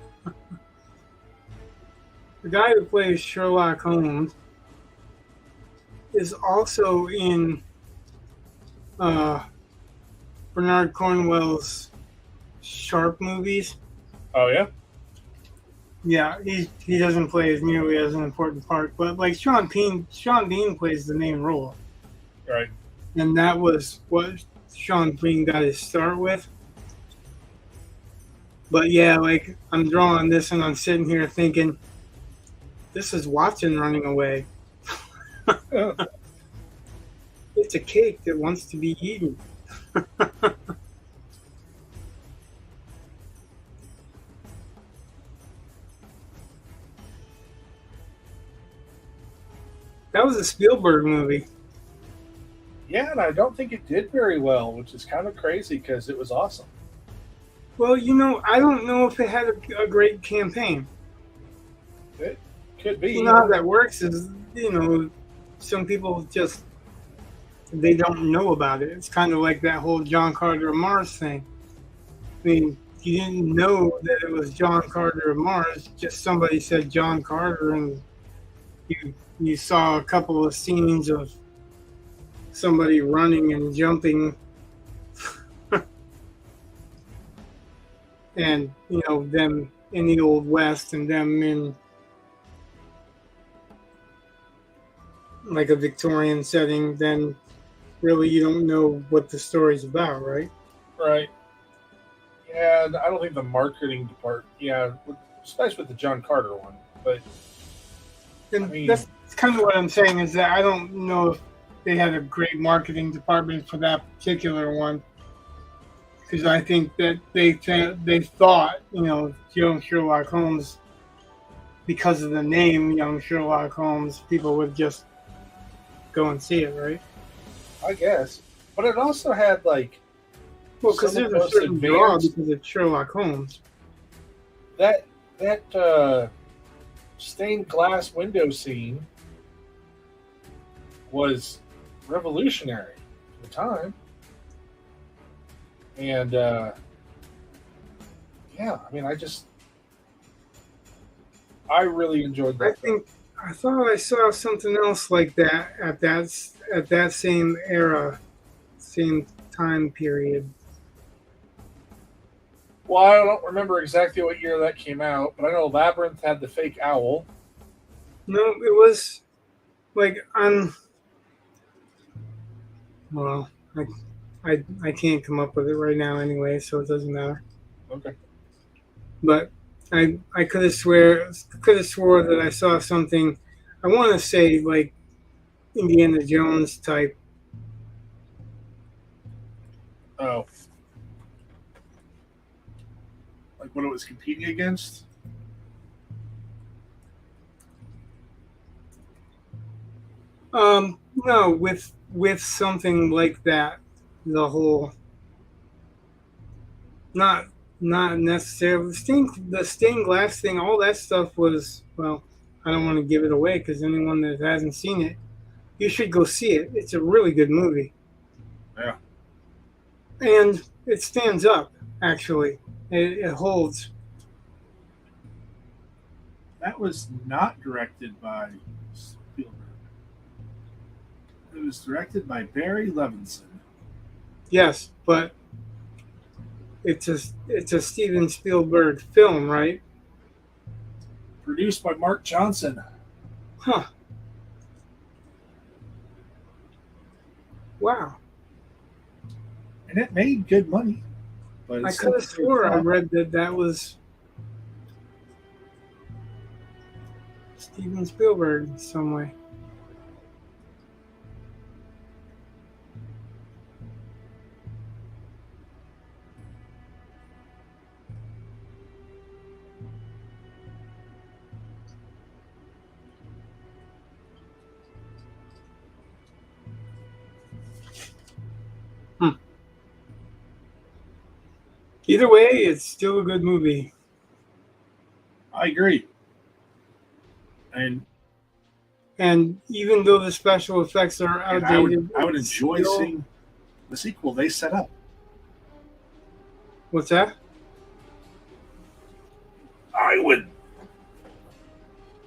guy who plays Sherlock Holmes is also in Bernard Cornwell's Sharp movies. Oh, yeah? Yeah, he doesn't play as nearly as an important part, but like Sean Bean plays the main role, Right. and that was what Sean Bean got his start with. But yeah, like I'm drawing this and I'm sitting here thinking, this is Watson running away. It's a cake that wants to be eaten. That was a Spielberg movie. Yeah, and I don't think it did very well, which is kind of crazy because it was awesome. Well, I don't know if it had a great campaign. It could be. You know how that works is, some people just, they don't know about it. It's kind of like that whole John Carter of Mars thing. I mean, you didn't know that it was John Carter of Mars. Just somebody said John Carter, and you saw a couple of scenes of somebody running and jumping, and them in the Old West and them in like a Victorian setting. Then really you don't know what the story's about, right? Right. Yeah, I don't think the marketing department. Yeah, especially with the John Carter one. But And I mean, that's kind of what I'm saying, is that I don't know if they had a great marketing department for that particular one, because I think that they thought, young Sherlock Holmes, because of the name Young Sherlock Holmes, people would just go and see it, right? I guess. But it also had like Well, because some of there's the a most certain draw advanced- because it's Sherlock Holmes. that stained glass window scene was revolutionary at the time. And yeah, I mean, I really enjoyed that. I thought I saw something else like that at that same era, same time period. Well, I don't remember exactly what year that came out, but I know Labyrinth had the fake owl. No, it was like well, I can't come up with it right now anyway, so it doesn't matter. Okay. But I could have swore that I saw something. I want to say like Indiana Jones type. Oh. Like what it was competing against? No, with something like that, the whole not necessarily the stained glass thing. All that stuff was, well, I don't want to give it away because anyone that hasn't seen it, you should go see it. It's a really good movie. Yeah. And it stands up. Actually, it holds. That was not directed by Spielberg. It was directed by Barry Levinson. Yes, but it's a Steven Spielberg film, right? Produced by Mark Johnson. Huh. Wow. And it made good money. But I could have swore I read that was Steven Spielberg in some way. Either way, it's still a good movie. I agree. And even though the special effects are outdated, I would it's enjoy still- seeing the sequel they set up. What's that? I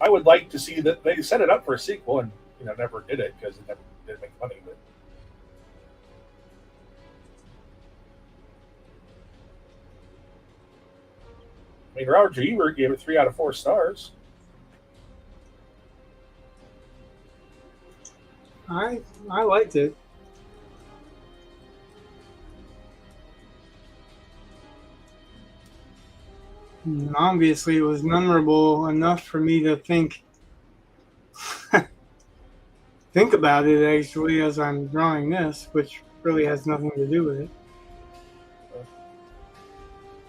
would like to see that they set it up for a sequel and never did it because it never did make money. But I mean, Robert G. Ebert gave it 3 out of 4 stars. I liked it. And obviously, it was memorable enough for me to think about it actually as I'm drawing this, which really has nothing to do with it.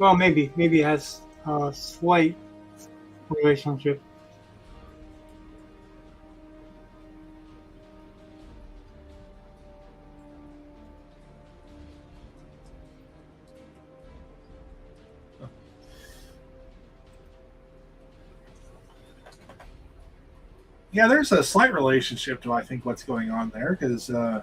Well, maybe it has a slight relationship. Yeah, there's a slight relationship to I think what's going on there because the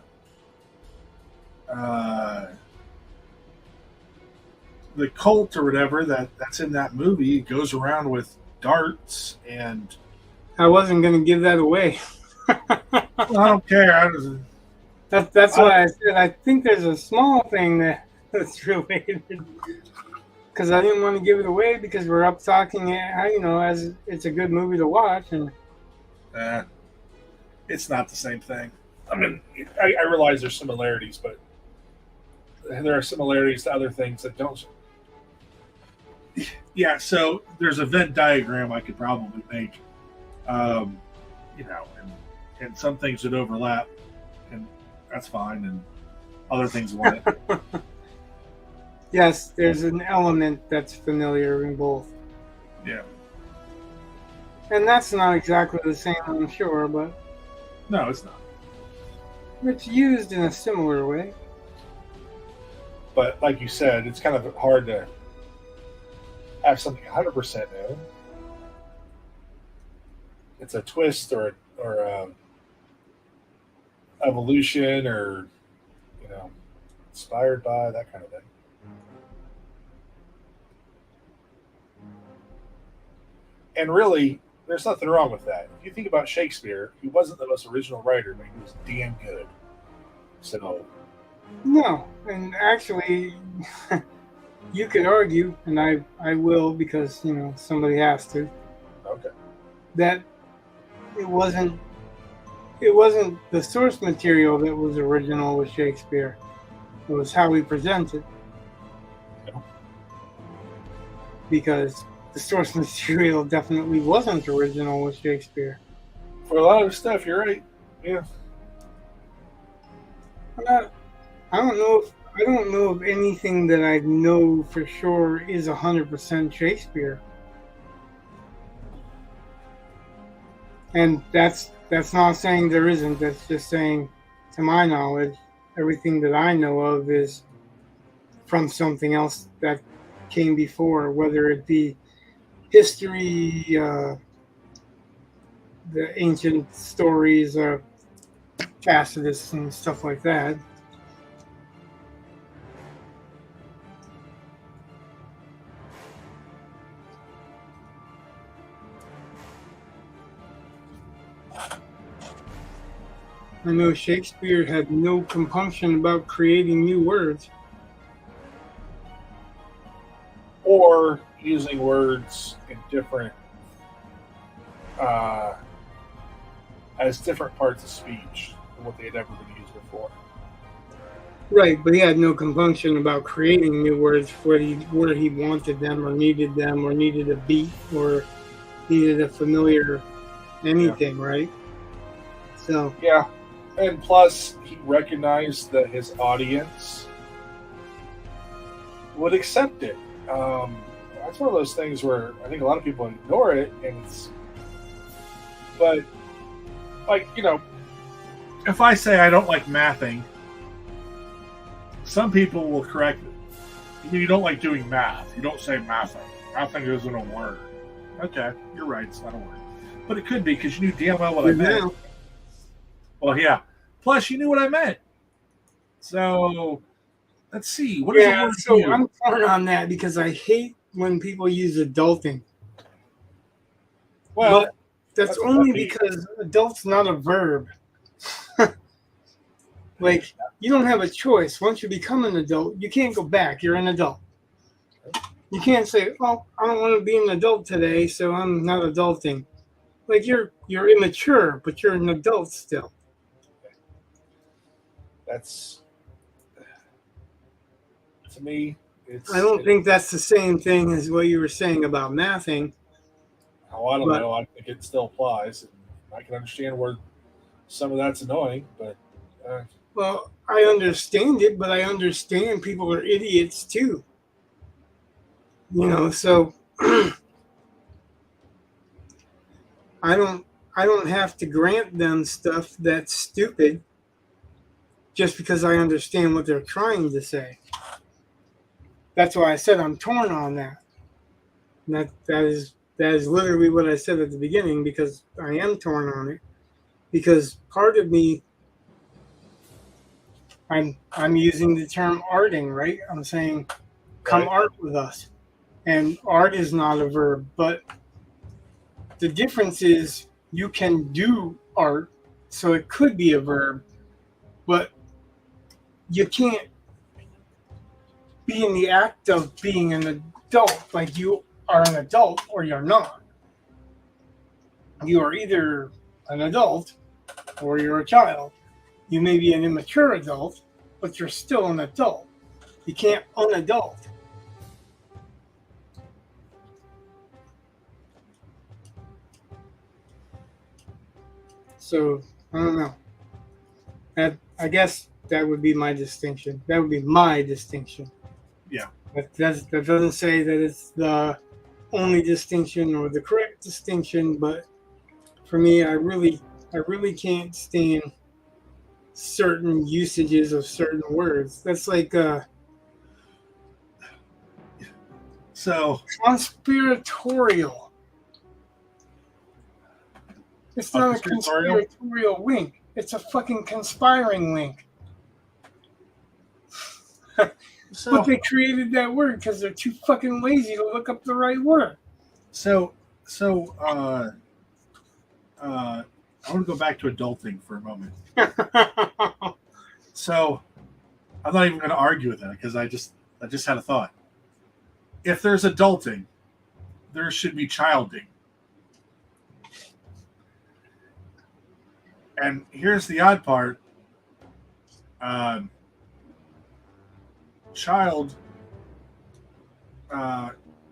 cult or whatever that's in that movie goes around with darts and I wasn't going to give that away. well, I don't care. That's why I said I think there's a small thing that's related. Because I didn't want to give it away because we're up talking it, as it's a good movie to watch. And it's not the same thing. I mean, I realize there's similarities, but there are similarities to other things that don't. Yeah, so there's a Venn diagram I could probably make, and some things would overlap, and that's fine, and other things won't. Yes, there's an element that's familiar in both. Yeah. And that's not exactly the same, I'm sure, but No, it's not. it's used in a similar way. But like you said, it's kind of hard to have something 100% known. It's a twist or evolution or inspired by that kind of thing. And really, there's nothing wrong with that. If you think about Shakespeare, he wasn't the most original writer, but he was damn good. So No, and actually, you could argue, and I will because somebody has to, okay, that it wasn't the source material that was original with Shakespeare. It was how he presented. Yeah. Because the source material definitely wasn't original with Shakespeare. for a lot of stuff, you're right. Yeah, I don't know of anything that I know for sure is 100% Shakespeare. And that's not saying there isn't. That's just saying, to my knowledge, everything that I know of is from something else that came before, whether it be history, the ancient stories, Tacitus and stuff like that. I know Shakespeare had no compunction about creating new words. or using words in different as different parts of speech than what they had ever been used before. Right, but he had no compunction about creating new words where he wanted them or needed a beat or needed a familiar anything, right? So Yeah, and plus he recognized that his audience would accept it. That's one of those things where I think a lot of people ignore it, but like If I say I don't like mathing, some people will correct it. You mean you don't like doing math? You don't say mathing. Mathing isn't a word. Okay, you're right. It's not a word, but it could be because you knew damn well what I meant. Well, yeah. Plus, you knew what I meant. So let's see. What is a word so to you? I'm torn on that because I hate when people use adulting. well, But that's that's only funny. because adult's not a verb. Like, you don't have a choice. Once you become an adult, you can't go back. You're an adult. You can't say, "Oh, I don't want to be an adult today, so I'm not adulting." Like, you're immature, but you're an adult still. That's to me I don't think that's the same thing as what you were saying about mathing. Oh, I don't But- know. I think it still applies. And I can understand where some of that's annoying, but Well, I understand it, but I understand people are idiots too. So I don't have to grant them stuff that's stupid just because I understand what they're trying to say. That's why I said I'm torn on that. And that is literally what I said at the beginning, because I am torn on it. Because part of me, I'm using the term arting, right? I'm saying come Right. art with us. And art is not a verb, but the difference is you can do art, so it could be a verb, but you can't be in the act of being an adult. Like, you are an adult or you're not. You are either an adult or you're a child. You may be an immature adult, but you're still an adult. You can't unadult. So I don't know. I guess that would be my distinction. That would be my distinction. Yeah. That doesn't say that it's the only distinction or the correct distinction, but for me, I really can't stand certain usages of certain words. That's like So conspiratorial. It's not a Conspiratorial? conspiratorial wink. It's a fucking conspiring wink. so But they created that word because they're too fucking lazy to look up the right word. so I want to go back to adulting for a moment. So I'm not even going to argue with that because I just had a thought. If there's adulting, there should be childing. And here's the odd part. Child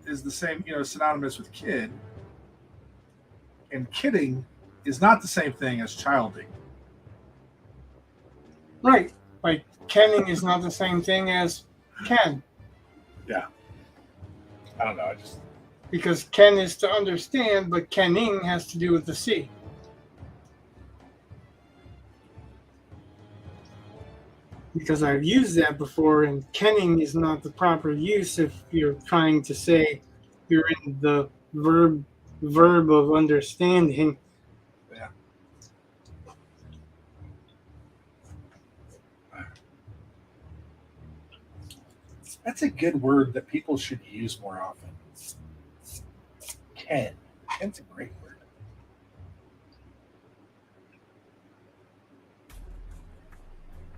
is the same, synonymous with kid. And kidding is not the same thing as childing. Right. Like, kenning is not the same thing as ken. yeah. I don't know. Because ken is to understand, but kenning has to do with the C. Because I've used that before, and kenning is not the proper use if you're trying to say you're in the verb of understanding. Yeah. That's a good word that people should use more often. Ken. Ken's a great word.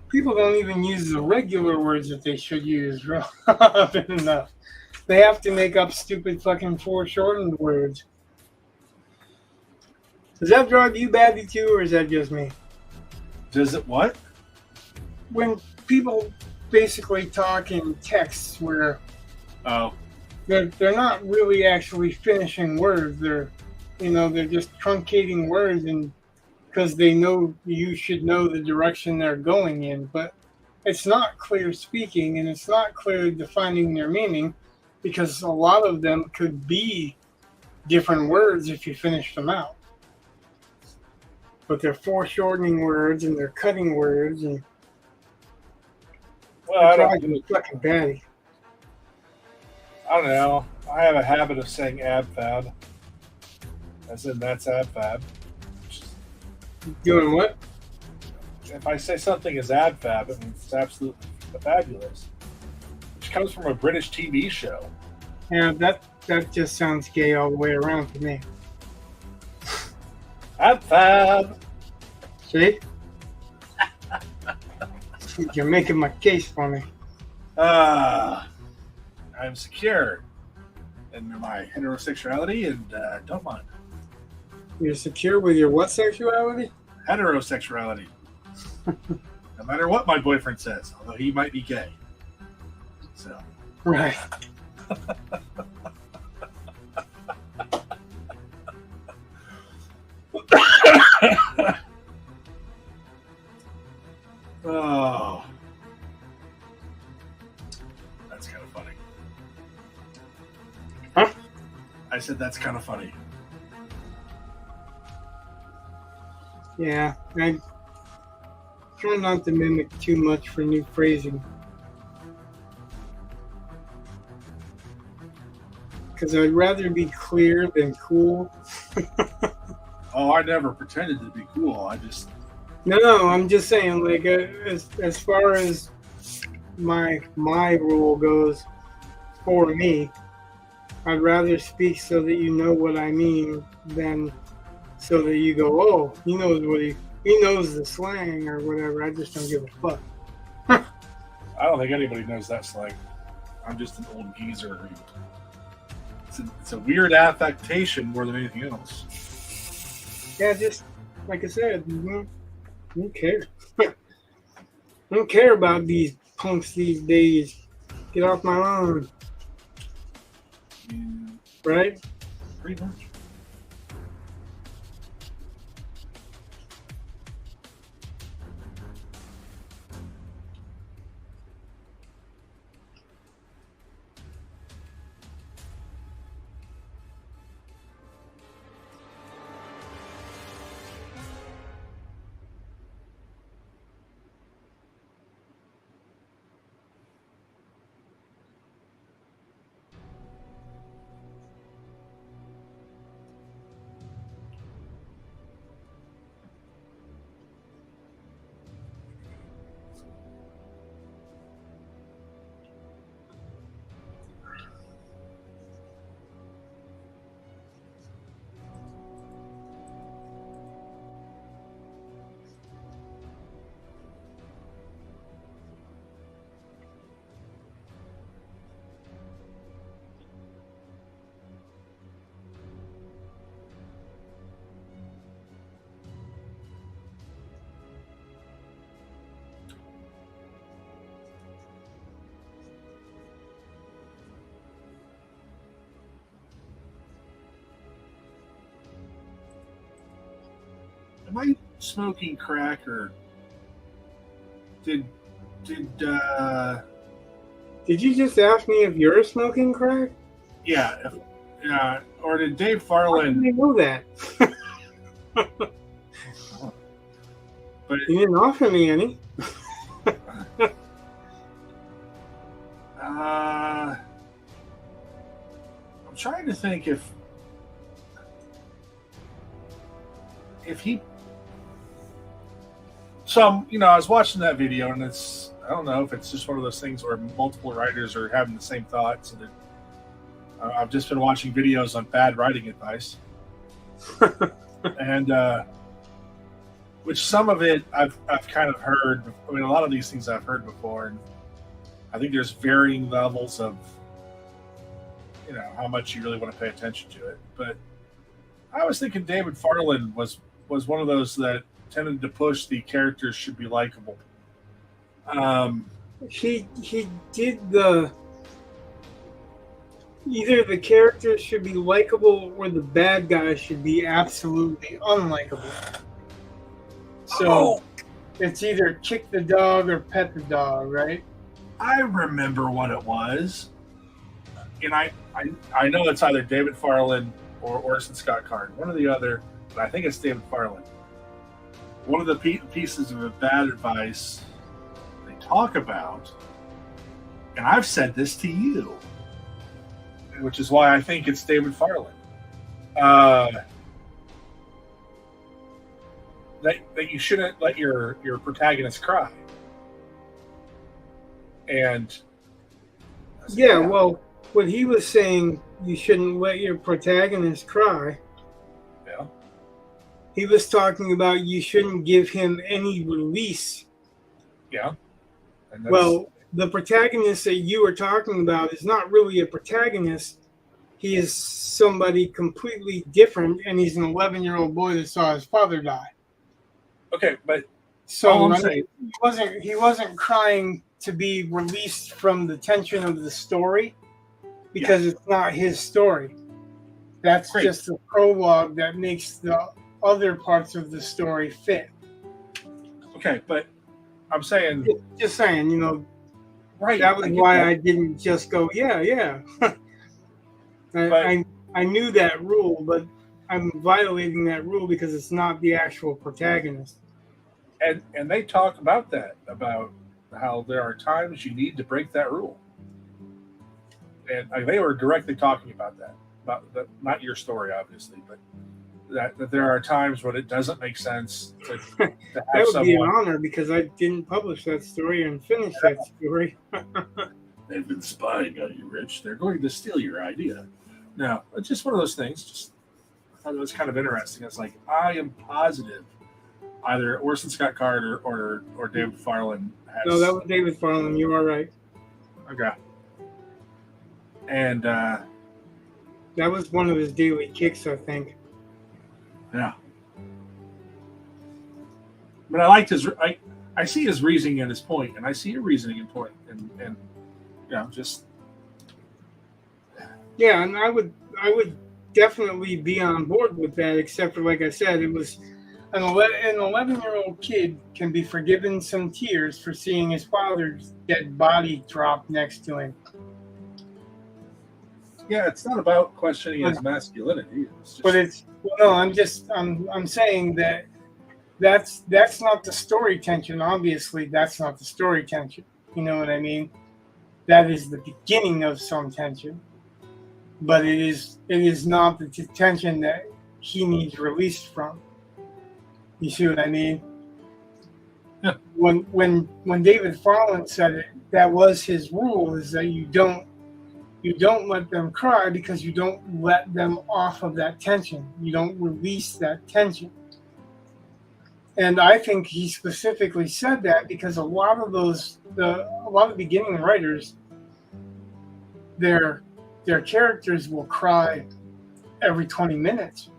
People don't even use the regular words that they should use often enough. They have to make up stupid fucking foreshortened words. Does that drive you batty too, or is that just me? Does it what? When people basically talk in texts where Oh, they're not really actually finishing words. They're just truncating words, and because they know you should know the direction they're going in, but it's not clear speaking and it's not clear defining their meaning, because a lot of them could be different words if you finish them out. But they're foreshortening words and they're cutting words, and Well, I it's don't, driving me fucking batty. I don't know. I have a habit of saying ab fab. As in, that's ab fab. Doing what? If I say something is ab fab, it means it's absolutely fabulous. Which comes from a British TV show. Yeah, that just sounds gay all the way around to me. Ab fab. See? You're making my case for me. I'm secure in my heterosexuality and don't mind. You're secure with your what sexuality? Heterosexuality. No matter what my boyfriend says, although he might be gay. So Right. Oh, that's kind of funny. Huh? I said that's kind of funny. Yeah, I try not to mimic too much for new phrasing. Because I'd rather be clear than cool. Oh, I never pretended to be cool. I just No, I'm just saying, like, as far as my rule goes, for me, I'd rather speak so that you know what I mean than so that you go, oh, he knows what he knows the slang or whatever. I just don't give a fuck. I don't think anybody knows that slang. I'm just an old geezer. It's a weird affectation more than anything else. Yeah, just like I said, who cares? I don't care about these punks these days. Get off my lawn, Yeah, right? pretty much. Am I smoking crack or did Did you just ask me if you're smoking crack? yeah, or did Dave How did Farland? you know that? But You didn't offer me any. I'm trying to think if he. So I was watching that video, and I don't know if it's just one of those things where multiple writers are having the same thoughts. So that I've just been watching videos on bad writing advice, and which some of it I've kind of heard. I mean, a lot of these things I've heard before, and I think there's varying levels of how much you really want to pay attention to it. But I was thinking David Farland was one of those that tended to push the characters should be likable. He did either the characters should be likable or the bad guys should be absolutely unlikable. So it's either kick the dog or pet the dog, right? I remember what it was, and I know it's either David Farland or Orson Scott Card, one or the other, but I think it's David Farland. One of the pieces of bad advice they talk about, and I've said this to you, which is why I think it's David Farland, that you shouldn't let your protagonist cry. And Yeah, well, what he was saying, you shouldn't let your protagonist cry. yeah, He was talking about you shouldn't give him any release. yeah. And Well, the protagonist that you were talking about is not really a protagonist. He is somebody completely different, and he's an 11-year-old boy that saw his father die. okay, but So all I'm I mean, saying, he wasn't crying to be released from the tension of the story because it's not his story. That's Great. just the prologue that makes the other parts of the story fit. Okay, but I'm saying, Just saying, you know, right. that was I get why that. I didn't just go, yeah. But- I knew that rule, but I'm violating that rule because it's not the actual protagonist. And they talk about that, about how there are times you need to break that rule. And they were directly talking about that. Not your story, obviously, but that there are times when it doesn't make sense to have That would someone. be an honor because I didn't publish that story and finish that story. They've been spying on you, Rich. They're going to steal your idea. No, it's just one of those things. Just I thought it was kind of interesting. It's like I am positive either Orson Scott Card or David Farland has. No, that was David Farland. You are right. Okay. And That was one of his daily kicks, I think. yeah. But I liked his. I see his reasoning and his point, and I see your reasoning and point, and just Yeah, and I would definitely be on board with that, except for, like I said, it was an 11-year-old kid can be forgiven some tears for seeing his father's dead body drop next to him. yeah, it's not about questioning his masculinity. It's just, But I'm saying that that's not the story tension. Obviously, that's not the story tension. You know what I mean? That is the beginning of some tension, but it is not the tension that he needs released from. You see what I mean? Yeah. When David Farland said it, that was his rule: is that you don't let them cry because you don't let them off of that tension. You don't release that tension. And I think he specifically said that because a lot of beginning writers, their characters will cry every 20 minutes.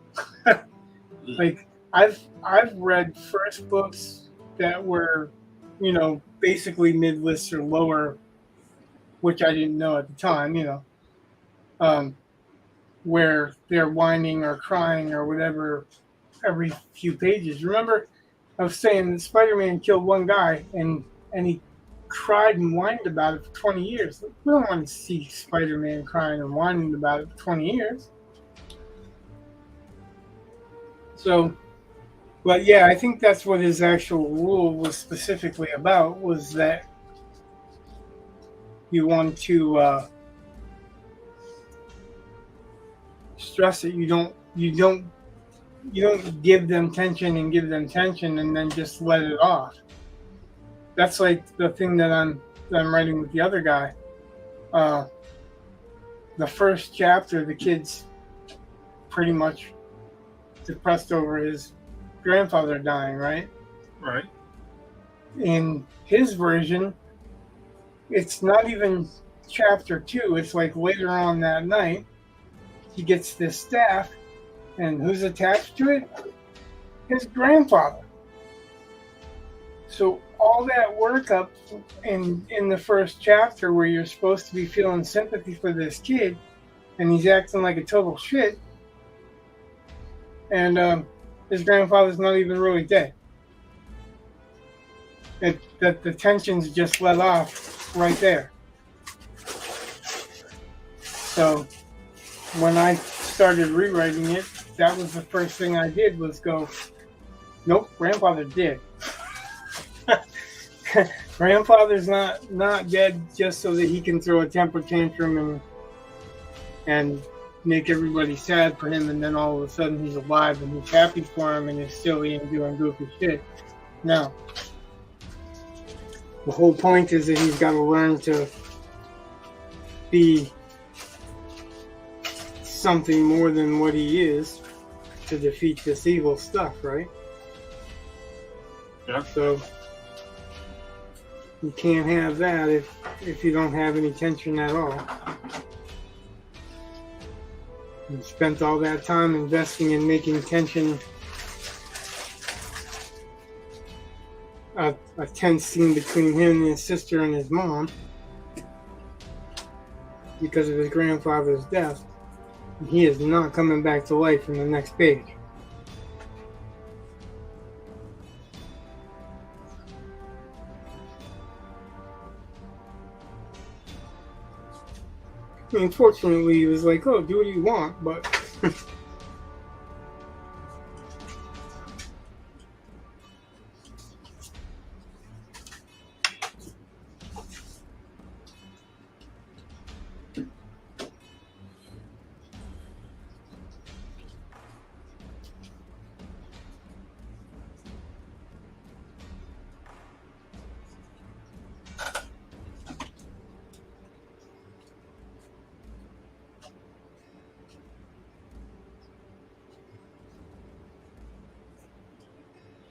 Like I've read first books that were, basically mid-list or lower, which I didn't know at the time, where they're whining or crying or whatever every few pages. Remember, I was saying that Spider-Man killed one guy and he cried and whined about it for 20 years. We don't want to see Spider-Man crying and whining about it for 20 years. So, but yeah, I think that's what his actual rule was specifically about, was that you want to stress that you don't give them tension and then just let it off. That's like the thing that I'm writing with the other guy. The first chapter, the kid's pretty much depressed over his grandfather dying, right? right. In his version, it's not even chapter 2. It's like later on that night, he gets this staff, and who's attached to it? His grandfather. So all that work up in the first chapter where you're supposed to be feeling sympathy for this kid, and he's acting like a total shit, and his grandfather's not even really dead. That the tensions just let off right there. So when I started rewriting it, that was the first thing I did, was go, nope, grandfather's dead. Grandfather's not dead just so that he can throw a temper tantrum and make everybody sad for him, and then all of a sudden he's alive and he's happy for him and he's silly and doing goofy shit. No. The whole point is that he's got to learn to be something more than what he is to defeat this evil stuff, right? Yeah. So you can't have that if you don't have any tension at all. You spent all that time investing in making tension a tense scene between him and his sister and his mom because of his grandfather's death. He is not coming back to life in the next page. I mean, fortunately, he was like, "Oh, do what you want," but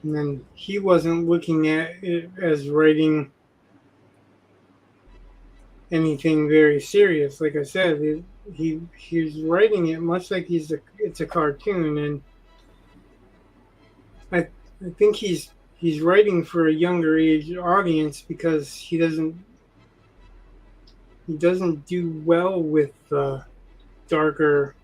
and then he wasn't looking at it as writing anything very serious. Like I said, he's writing it much like it's a cartoon, and I think he's writing for a younger age audience because he doesn't do well with darker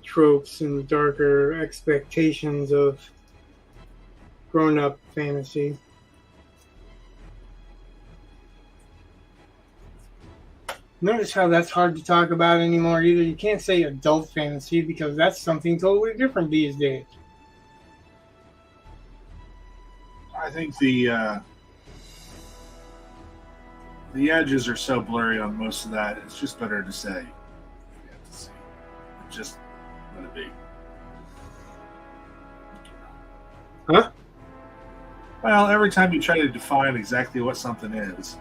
tropes and darker expectations of grown-up fantasy. Notice how that's hard to talk about anymore either. You can't say adult fantasy because that's something totally different these days. I think the edges are so blurry on most of that. It's just better to say. You have to see. Just let it be. Huh? Well, every time you try to define exactly what something is.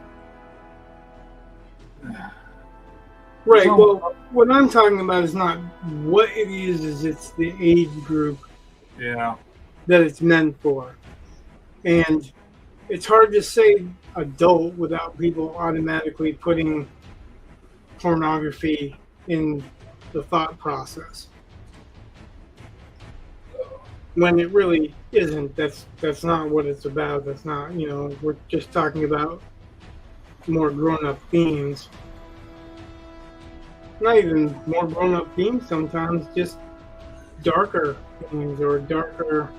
Right. So- Well, what I'm talking about is not what it is it's the age group Yeah. that it's meant for. And it's hard to say adult without people automatically putting pornography in the thought process. When it really isn't. That's not what it's about. That's not, we're just talking about more grown-up themes. Not even more grown-up themes sometimes, just darker themes or darker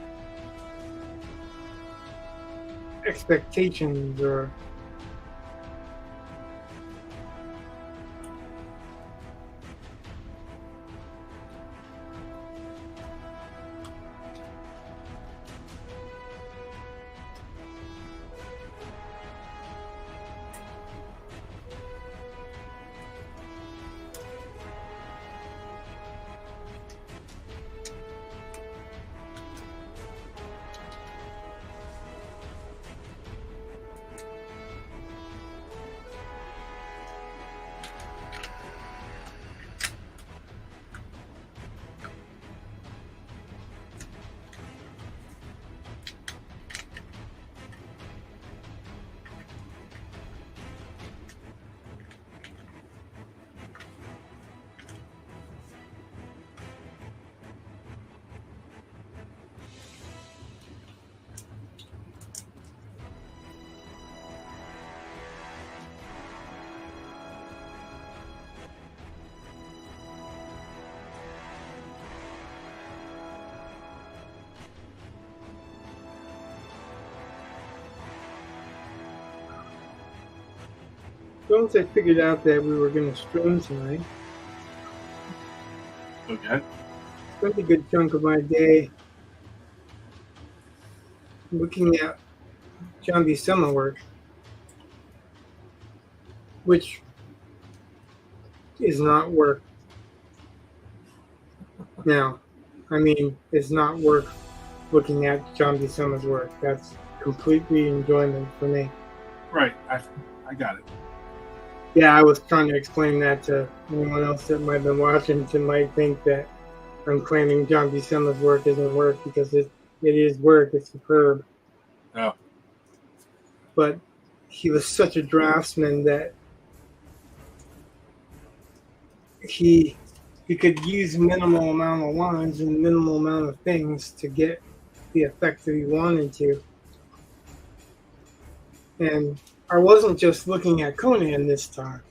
expectations or once I figured out that we were going to stream tonight, Okay. spent a good chunk of my day looking at John B. Summer work, which is not work. Now, I mean, it's not work looking at John B. Summer's work. That's completely enjoyment for me. Right. I got it. Yeah, I was trying to explain that to anyone else that might have been watching to might think that I'm claiming John B. Summer's work isn't work because it is work. It's superb. Oh. But he was such a draftsman that he he could use minimal amount of lines and minimal amount of things to get the effect that he wanted to. And I wasn't just looking at Conan this time.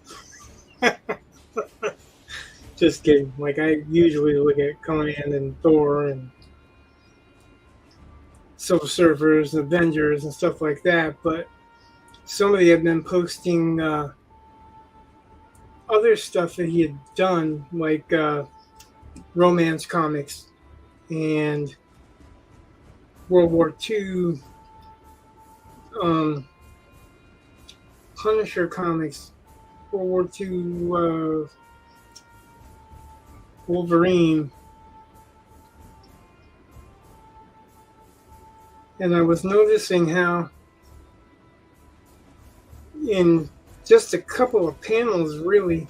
Just kidding. Like, I usually look at Conan and Thor and Silver Surfers, Avengers, and stuff like that. But somebody had been posting other stuff that he had done, like romance comics and World War II, Punisher comics, World War II, Wolverine. And I was noticing how in just a couple of panels, really,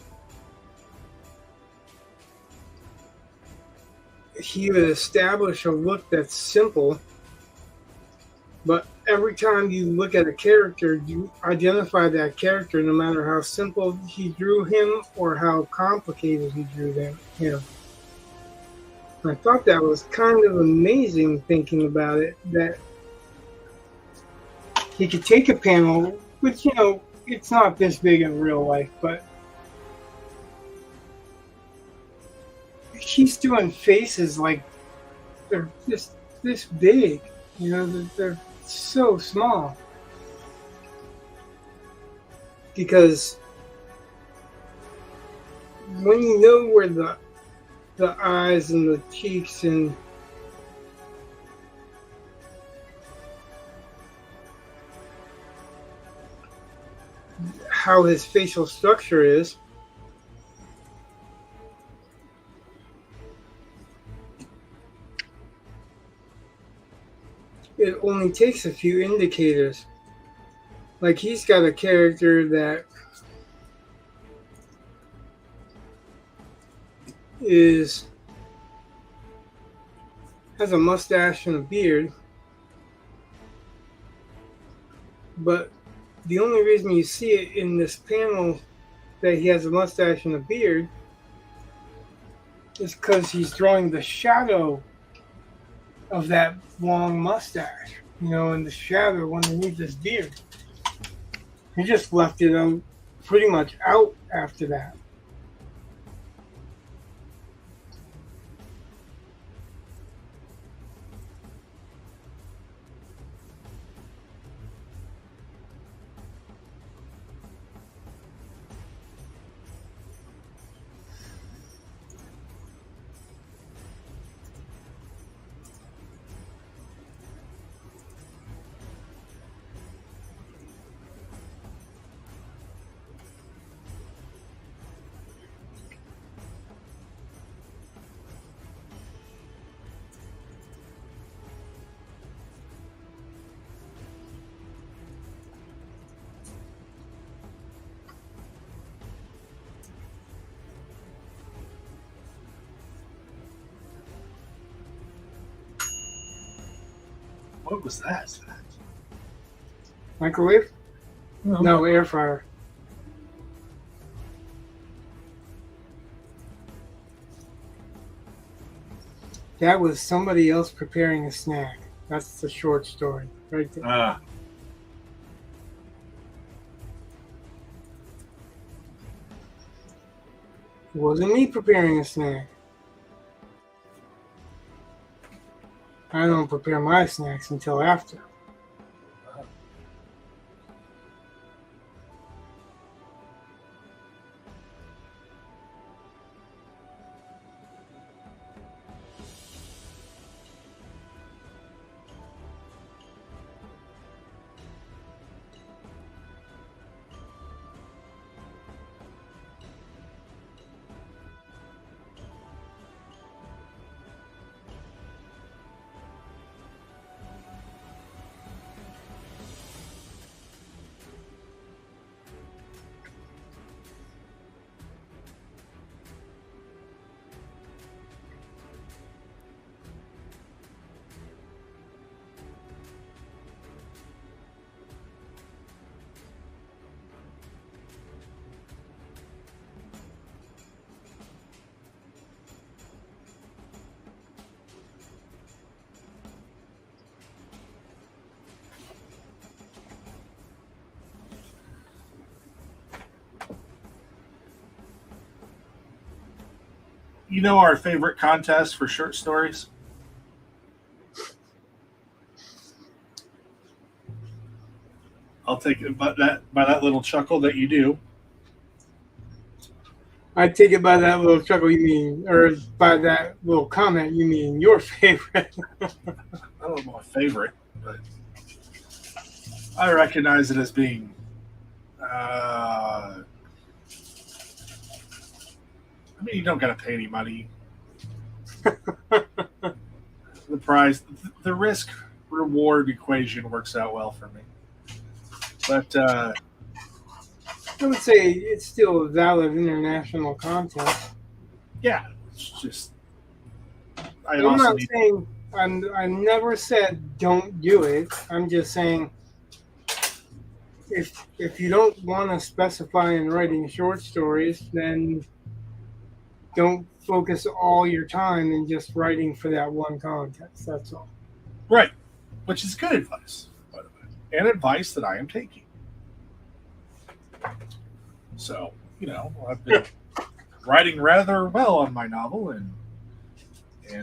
he would establish a look that's simple, but every time you look at a character, you identify that character no matter how simple he drew him or how complicated he drew him. I thought that was kind of amazing thinking about it, that he could take a panel, which, it's not this big in real life, but he's doing faces like they're just this big, they're so small. Because when you know where the eyes and the cheeks and how his facial structure is, it only takes a few indicators. Like, he's got a character that has a mustache and a beard, but the only reason you see it in this panel that he has a mustache and a beard is because he's drawing the shadow of that long mustache, in the shadow underneath his beard. He just left it pretty much out after that. What was that? Microwave? No, air fryer. That was somebody else preparing a snack. That's the short story, right there. It wasn't me preparing a snack. I don't prepare my snacks until after. You know our favorite contest for short stories? I'll take it by that little chuckle that you do. I take it by that little chuckle you mean, or by that little comment you mean your favorite. I don't know my favorite, but I recognize it as being. I mean, you don't got to pay any money. The prize, the risk reward equation works out well for me. But I would say it's still a valid international contest. yeah, it's just. I I'm also not need. saying I never said don't do it. I'm just saying if you don't want to specify in writing short stories, then don't focus all your time in just writing for that one contest. That's all. Right, which is good advice, by the way, and advice that I am taking. So, I've been writing rather well on my novel, and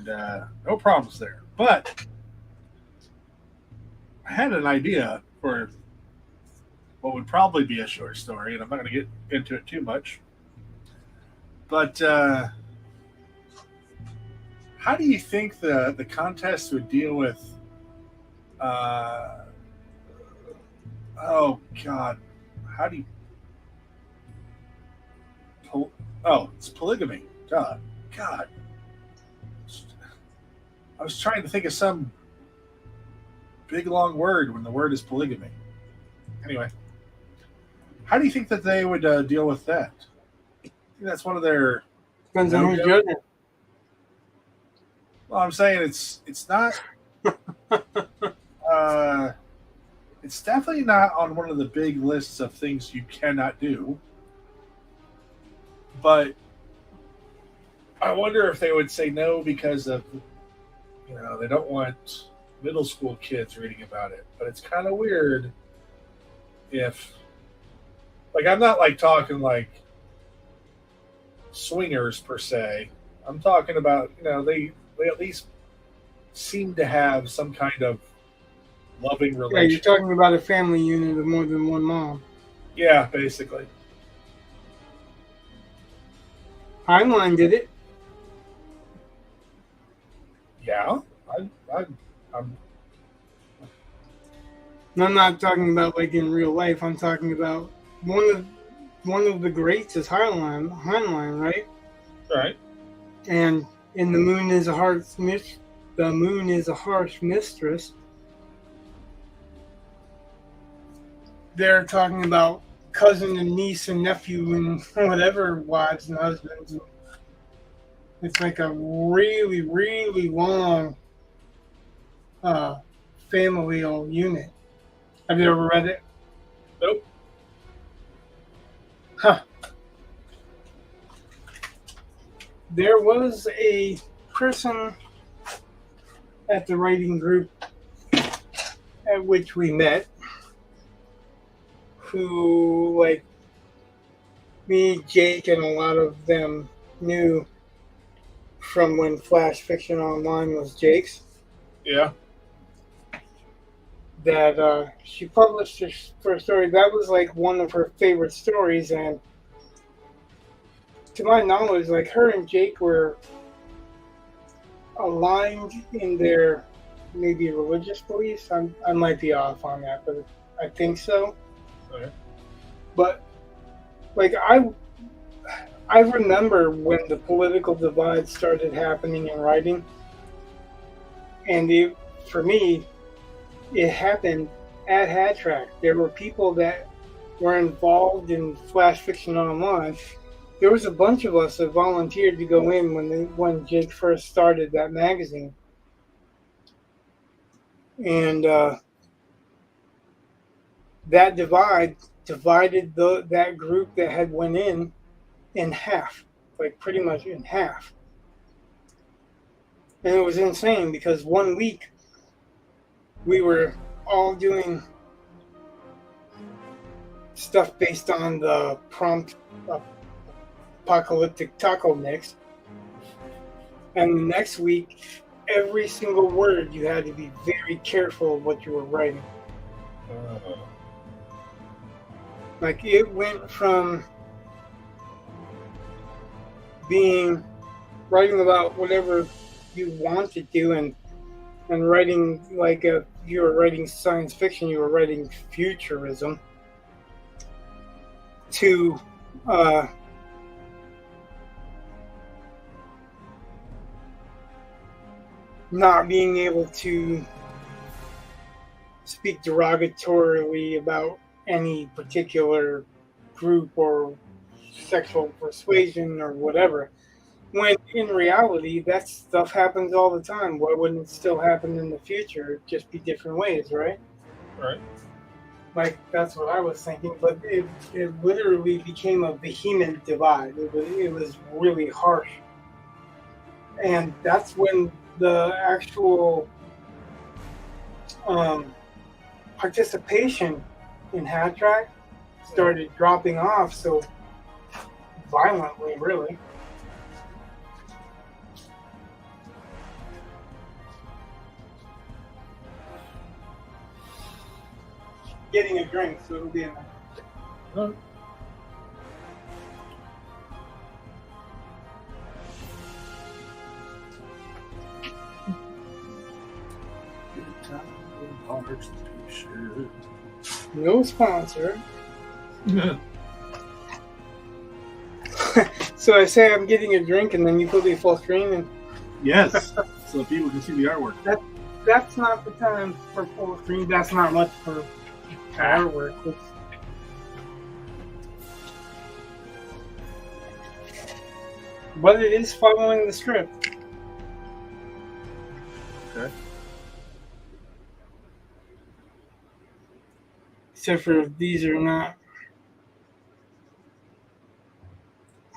no problems there. But I had an idea for what would probably be a short story, and I'm not going to get into it too much. But how do you think the contest would deal with? Oh God, how do you? It's polygamy. Duh. God, I was trying to think of some big long word when the word is polygamy. Anyway, how do you think that they would deal with that? I think that's one of their. Depends on who's No-go. judging. Well, I'm saying it's not. It's definitely not on one of the big lists of things you cannot do. But I wonder if they would say no because of, they don't want middle school kids reading about it. But it's kind of weird if, I'm not talking swingers per se. I'm talking about, they at least seem to have some kind of loving Yeah, relationship. you're talking about a family unit of more than one mom. Yeah, basically. Heinlein did it. Yeah, I'm And I'm not talking about in real life. I'm talking about one of the greats is Heinlein, right? right. And in the moon is a harsh mistress. They're talking about cousin and niece and nephew and whatever wives and husbands. It's like a really, really long familial unit. Have you ever read it? Nope. Huh. There was a person at the writing group at which we met who, me, Jake, and a lot of them knew from when Flash Fiction Online was Jake's, Yeah. that she published her first story. That was one of her favorite stories, and to my knowledge, her and Jake were aligned in their maybe religious beliefs. I might be off on that, but I think so. Okay. But I remember when the political divide started happening in writing, and for me, it happened at Hat Track. There were people that were involved in Flash Fiction Online. There was a bunch of us that volunteered to go in when Jake first started that magazine, and that divided that group that had went in half, pretty much in half. And it was insane because 1 week we were all doing stuff based on the prompt apocalyptic taco mix And the next week, every single word you had to be very careful of what you were writing. Like it went from being writing about whatever you wanted to and writing like you were writing science fiction, you were writing futurism to not being able to speak derogatorily about any particular group or sexual persuasion or whatever. When in reality, that stuff happens all the time. Why wouldn't it still happen in the future? It'd just be different ways, right? Right. Like, that's what I was thinking. But it literally became a vehement divide. It was really harsh. And that's when the actual participation in Hat Track started dropping off so violently, really. Getting a drink, so it'll be in there. No. No sponsor. So I say I'm getting a drink, and then you put me full screen, and Yes, so people can see the artwork. that's not the time for full screen. That's not much for artwork. But it is following the script. Okay. Except for these are not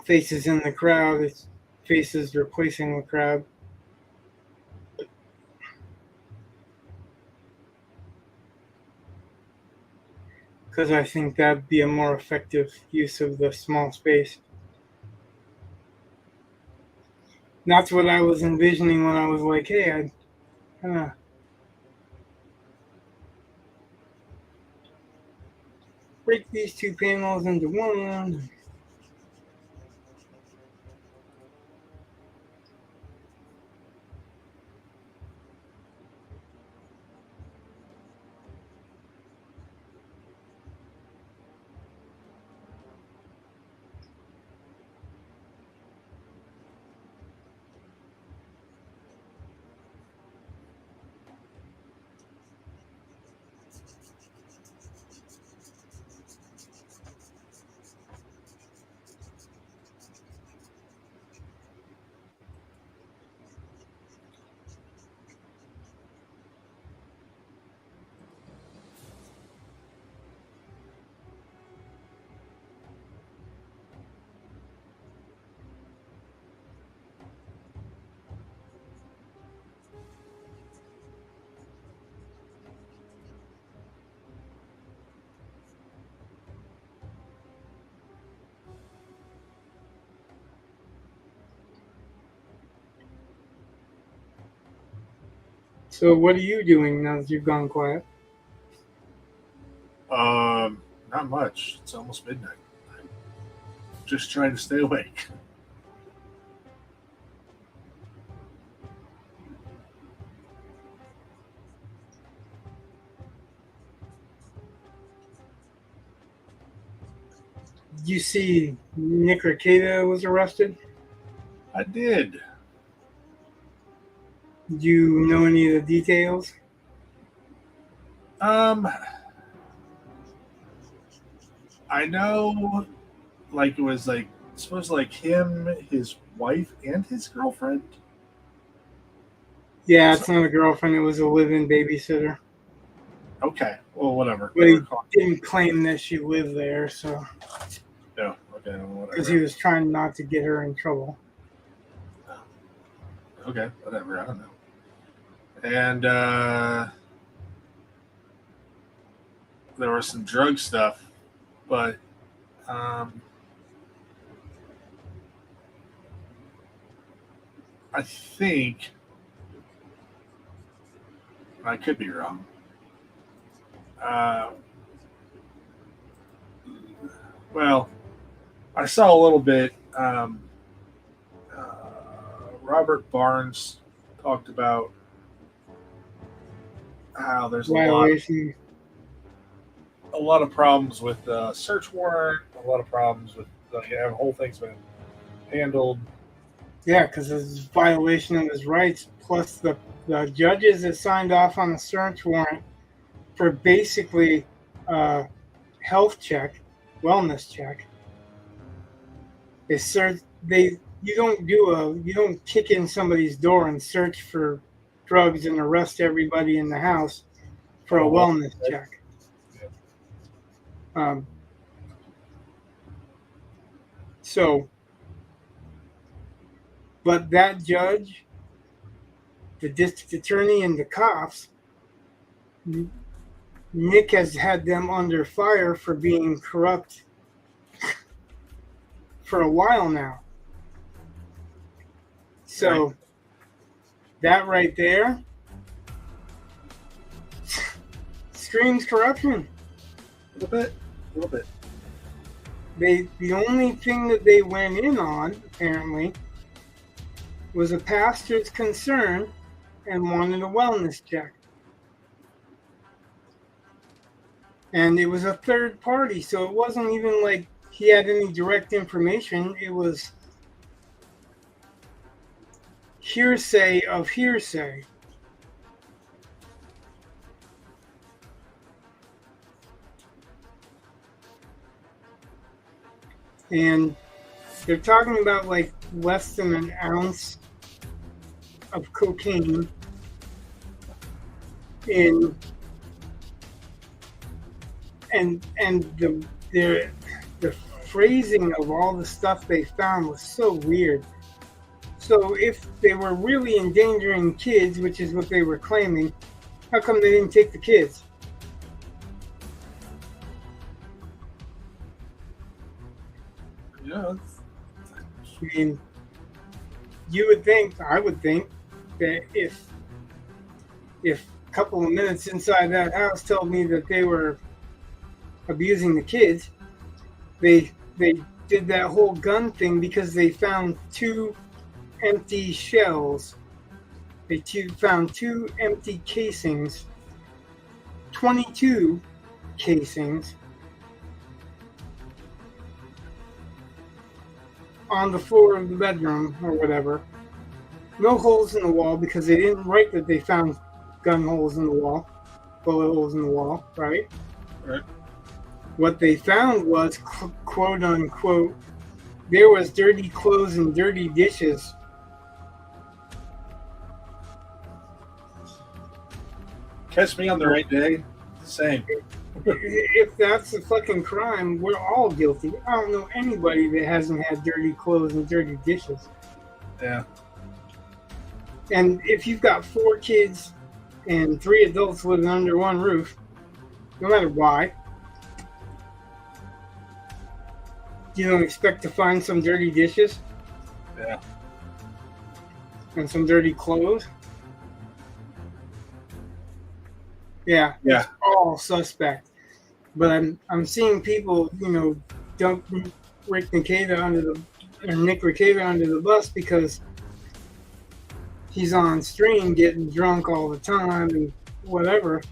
faces in the crowd, it's faces replacing the crowd. Because I think that'd be a more effective use of the small space. That's what I was envisioning when I was like, hey, I kind of break these two panels into one. So what are you doing now that you've gone quiet? Not much. It's almost midnight. I'm just trying to stay awake. Did you see Nick Rekieta was arrested? I did. Do you know any of the details? I know, like it was like supposed to like him, his wife, and his girlfriend. Yeah, it's not a girlfriend. It was a live-in babysitter. Okay, well, whatever. But he didn't claim that she lived there, so No, okay, whatever. because he was trying not to get her in trouble. Okay, whatever. I don't know. And there was some drug stuff, but I think, I could be wrong. Well, I saw a little bit. Robert Barnes talked about how there's Violation. a lot of problems with the search warrant, a lot of problems with the whole thing's been handled. Yeah, because it's violation of his rights. Plus the judges that signed off on the search warrant for basically health check, wellness check. You don't kick in somebody's door and search for drugs and arrest everybody in the house for a wellness check. But that judge, the district attorney, and the cops, Nick has had them under fire for being corrupt for a while now. So that right there screams corruption. A little bit. The only thing that they went in on, apparently, was a pastor's concern and wanted a wellness check. And it was a third party, so it wasn't even like he had any direct information. It was hearsay of hearsay. And they're talking about like less than an ounce of cocaine in and the phrasing of all the stuff they found was so weird. So if they were really endangering kids, which is what they were claiming, how come they didn't take the kids? Yeah. I mean, I would think that if a couple of minutes inside that house told me that they were abusing the kids, they did that whole gun thing because they found 2 empty shells. They found 2 empty casings, 22 casings on the floor of the bedroom or whatever. No holes in the wall because they didn't write that they found gun holes in the wall, bullet holes in the wall, right? Right. What they found was, quote unquote, there was dirty clothes and dirty dishes. Catch me on the right day. Same. If that's a fucking crime, we're all guilty. I don't know anybody that hasn't had dirty clothes and dirty dishes. Yeah. And if you've got 4 kids and 3 adults living under one roof, no matter why, you don't expect to find some dirty dishes? Yeah. And some dirty clothes? Yeah. It's all suspect. But I'm seeing people, dump Nick Rekieta under the bus because he's on stream getting drunk all the time and whatever.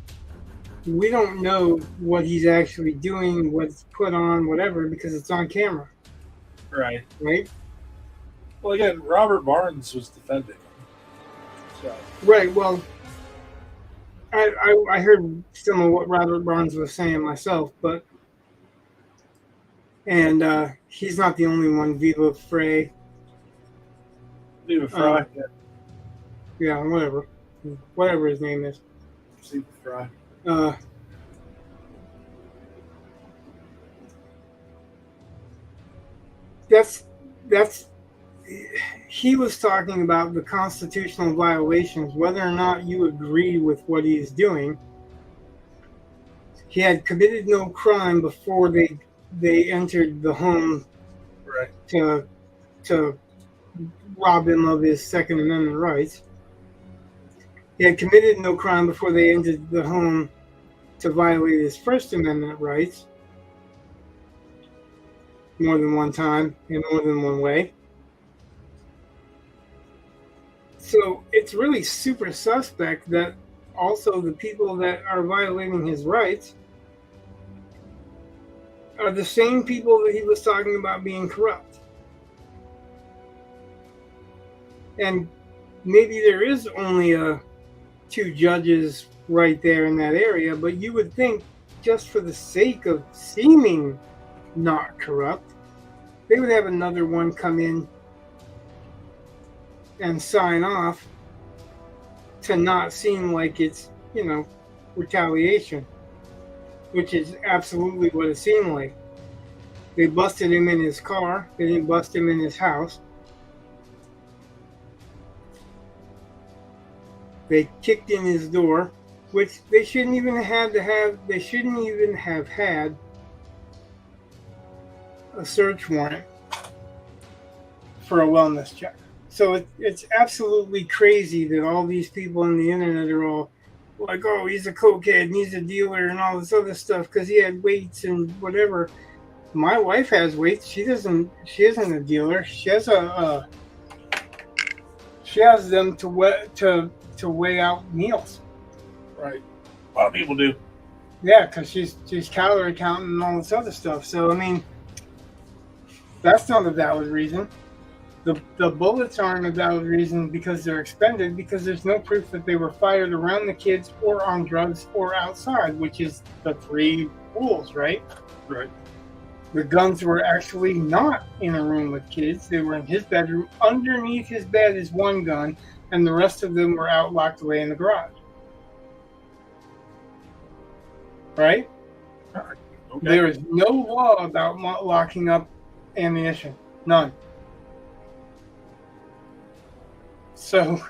We don't know what he's actually doing, what's put on, whatever, because it's on camera. Right. Right? Well, again, Robert Barnes was defending him. So. Right. Well, I heard some of what Robert Barnes was saying myself, and he's not the only one. Viva Frey. Viva Fry. Yeah, whatever his name is. Viva Fry. That's he was talking about the constitutional violations, whether or not you agree with what he is doing. He had committed no crime before they entered the home, right, to rob him of his Second Amendment rights. He had committed no crime before they entered the home to violate his First Amendment rights more than one time in more than one way. So it's really super suspect that also the people that are violating his rights are the same people that he was talking about being corrupt. And maybe there is only two judges right there in that area, but you would think just for the sake of seeming not corrupt, they would have another one come in and sign off to not seem like it's, retaliation, which is absolutely what it seemed like. They busted him in his car. They didn't bust him in his house. They kicked in his door, which they shouldn't even have had a search warrant for a wellness check. So it's absolutely crazy that all these people on the internet are all like, oh, he's a cokehead and he's a dealer and all this other stuff because he had weights and whatever. My wife has weights. She isn't a dealer. She has them to weigh out meals. Right. A lot of people do. Yeah, because she's calorie counting and all this other stuff. So I mean, that's not a valid reason. The bullets aren't a valid reason because they're expended, because there's no proof that they were fired around the kids or on drugs or outside, which is the 3 rules, right? Right. The guns were actually not in a room with kids. They were in his bedroom. Underneath his bed is one gun, and the rest of them were out locked away in the garage. Right? Okay. There is no law about locking up ammunition. None. So,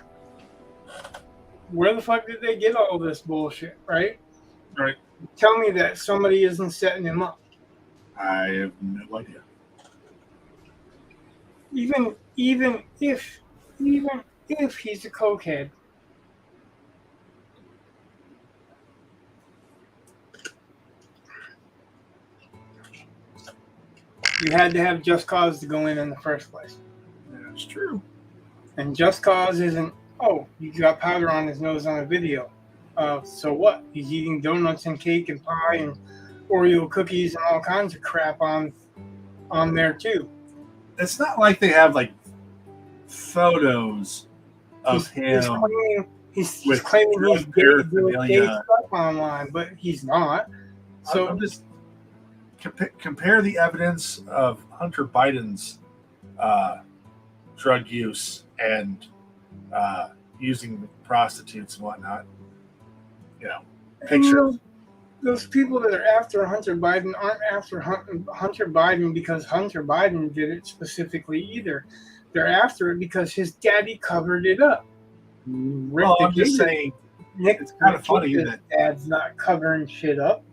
where the fuck did they get all this bullshit, right? Right. Tell me that somebody isn't setting him up. I have no idea. Even if he's a cokehead, you had to have just cause to go in the first place. That's true. And just cause isn't, oh, he's got powder on his nose on a video. So what? He's eating donuts and cake and pie and Oreo cookies and all kinds of crap on there too. It's not like they have like photos of him. He's claiming he's gay stuff online, but he's not. So I'm just compare the evidence of Hunter Biden's drug use and using prostitutes and whatnot. Pictures. Those people that are after Hunter Biden aren't after Hunter Biden because Hunter Biden did it specifically either. They're after it because his daddy covered it up. Well, I'm just saying, it's kind of funny that dad's not covering shit up.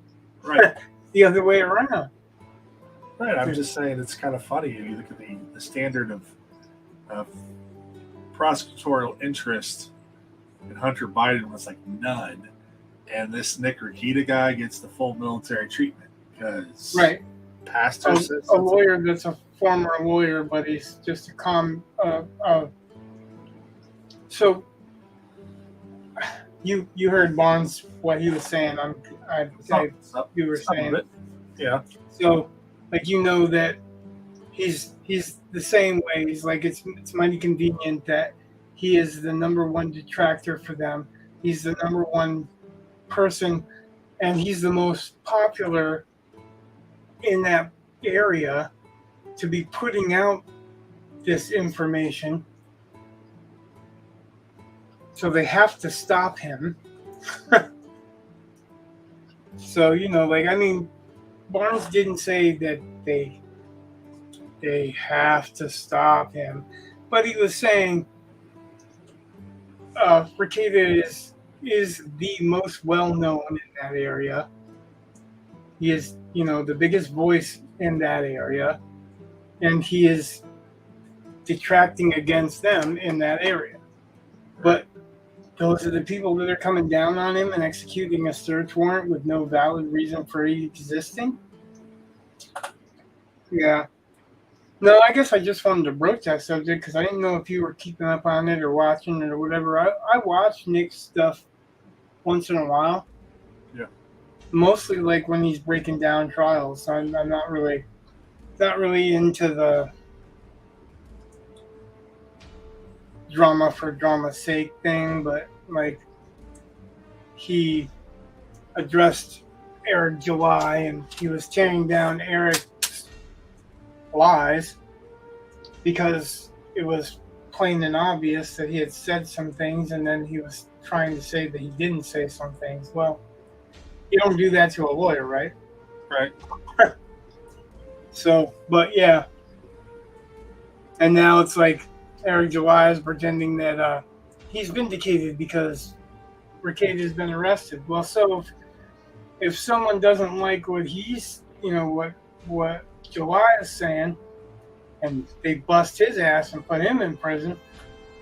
Right. The other way around. Right. I'm just saying it's kind of funny. You look at the standard of prosecutorial interest in Hunter Biden was like none. And this Nick Rakita guy gets the full military treatment because pastor says a lawyer that's a former lawyer, but he's just a So you heard Barnes what he was saying. You were saying it. Yeah. So that he's the same way. He's like it's mighty convenient that he is the number one detractor for them. He's the number one person, and he's the most popular in that area to be putting out this information. So they have to stop him. So, Barnes didn't say that they have to stop him, but he was saying Rakita is the most well-known in that area. He is, the biggest voice in that area. And he is detracting against them in that area. But those are the people that are coming down on him and executing a search warrant with no valid reason for it existing. Yeah. No, I guess I just wanted to broach that subject because I didn't know if you were keeping up on it or watching it or whatever. I watch Nick's stuff once in a while. Yeah. Mostly like when he's breaking down trials. I'm not really into the drama for drama's sake thing, but like he addressed Eric July and he was tearing down Eric's lies because it was plain and obvious that he had said some things and then he was trying to say that he didn't say some things. Well, you don't do that to a lawyer, right? Right. So, but yeah. And now it's like Eric July is pretending that he's vindicated because Ricade has been arrested. Well, so if someone doesn't like what he's, what July is saying, and they bust his ass and put him in prison,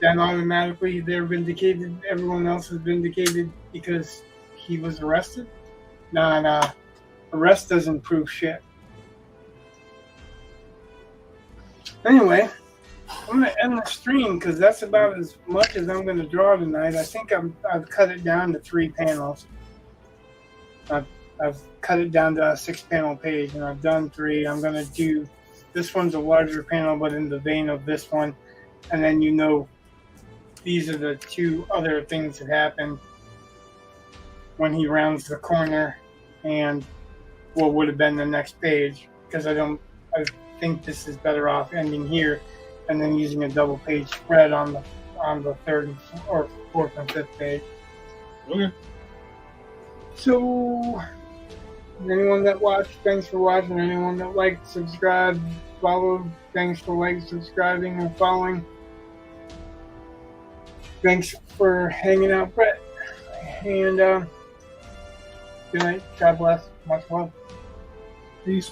then automatically they're vindicated. Everyone else is vindicated because he was arrested. Nah. Arrest doesn't prove shit. Anyway, I'm going to end the stream because that's about as much as I'm going to draw tonight. I think I've cut it down to 3 panels. I've cut it down to a 6-panel page, and I've done 3. I'm going to do, this one's a larger panel, but in the vein of this one. And then these are the 2 other things that happen when he rounds the corner and what would have been the next page, because I think this is better off ending here and then using a double page spread on the 3rd or 4th and 5th page. Okay. So anyone that watched, thanks for watching. Anyone that liked, subscribed, followed, thanks for subscribing and following. Thanks for hanging out, Brett. And good night. God bless. Much love. Peace.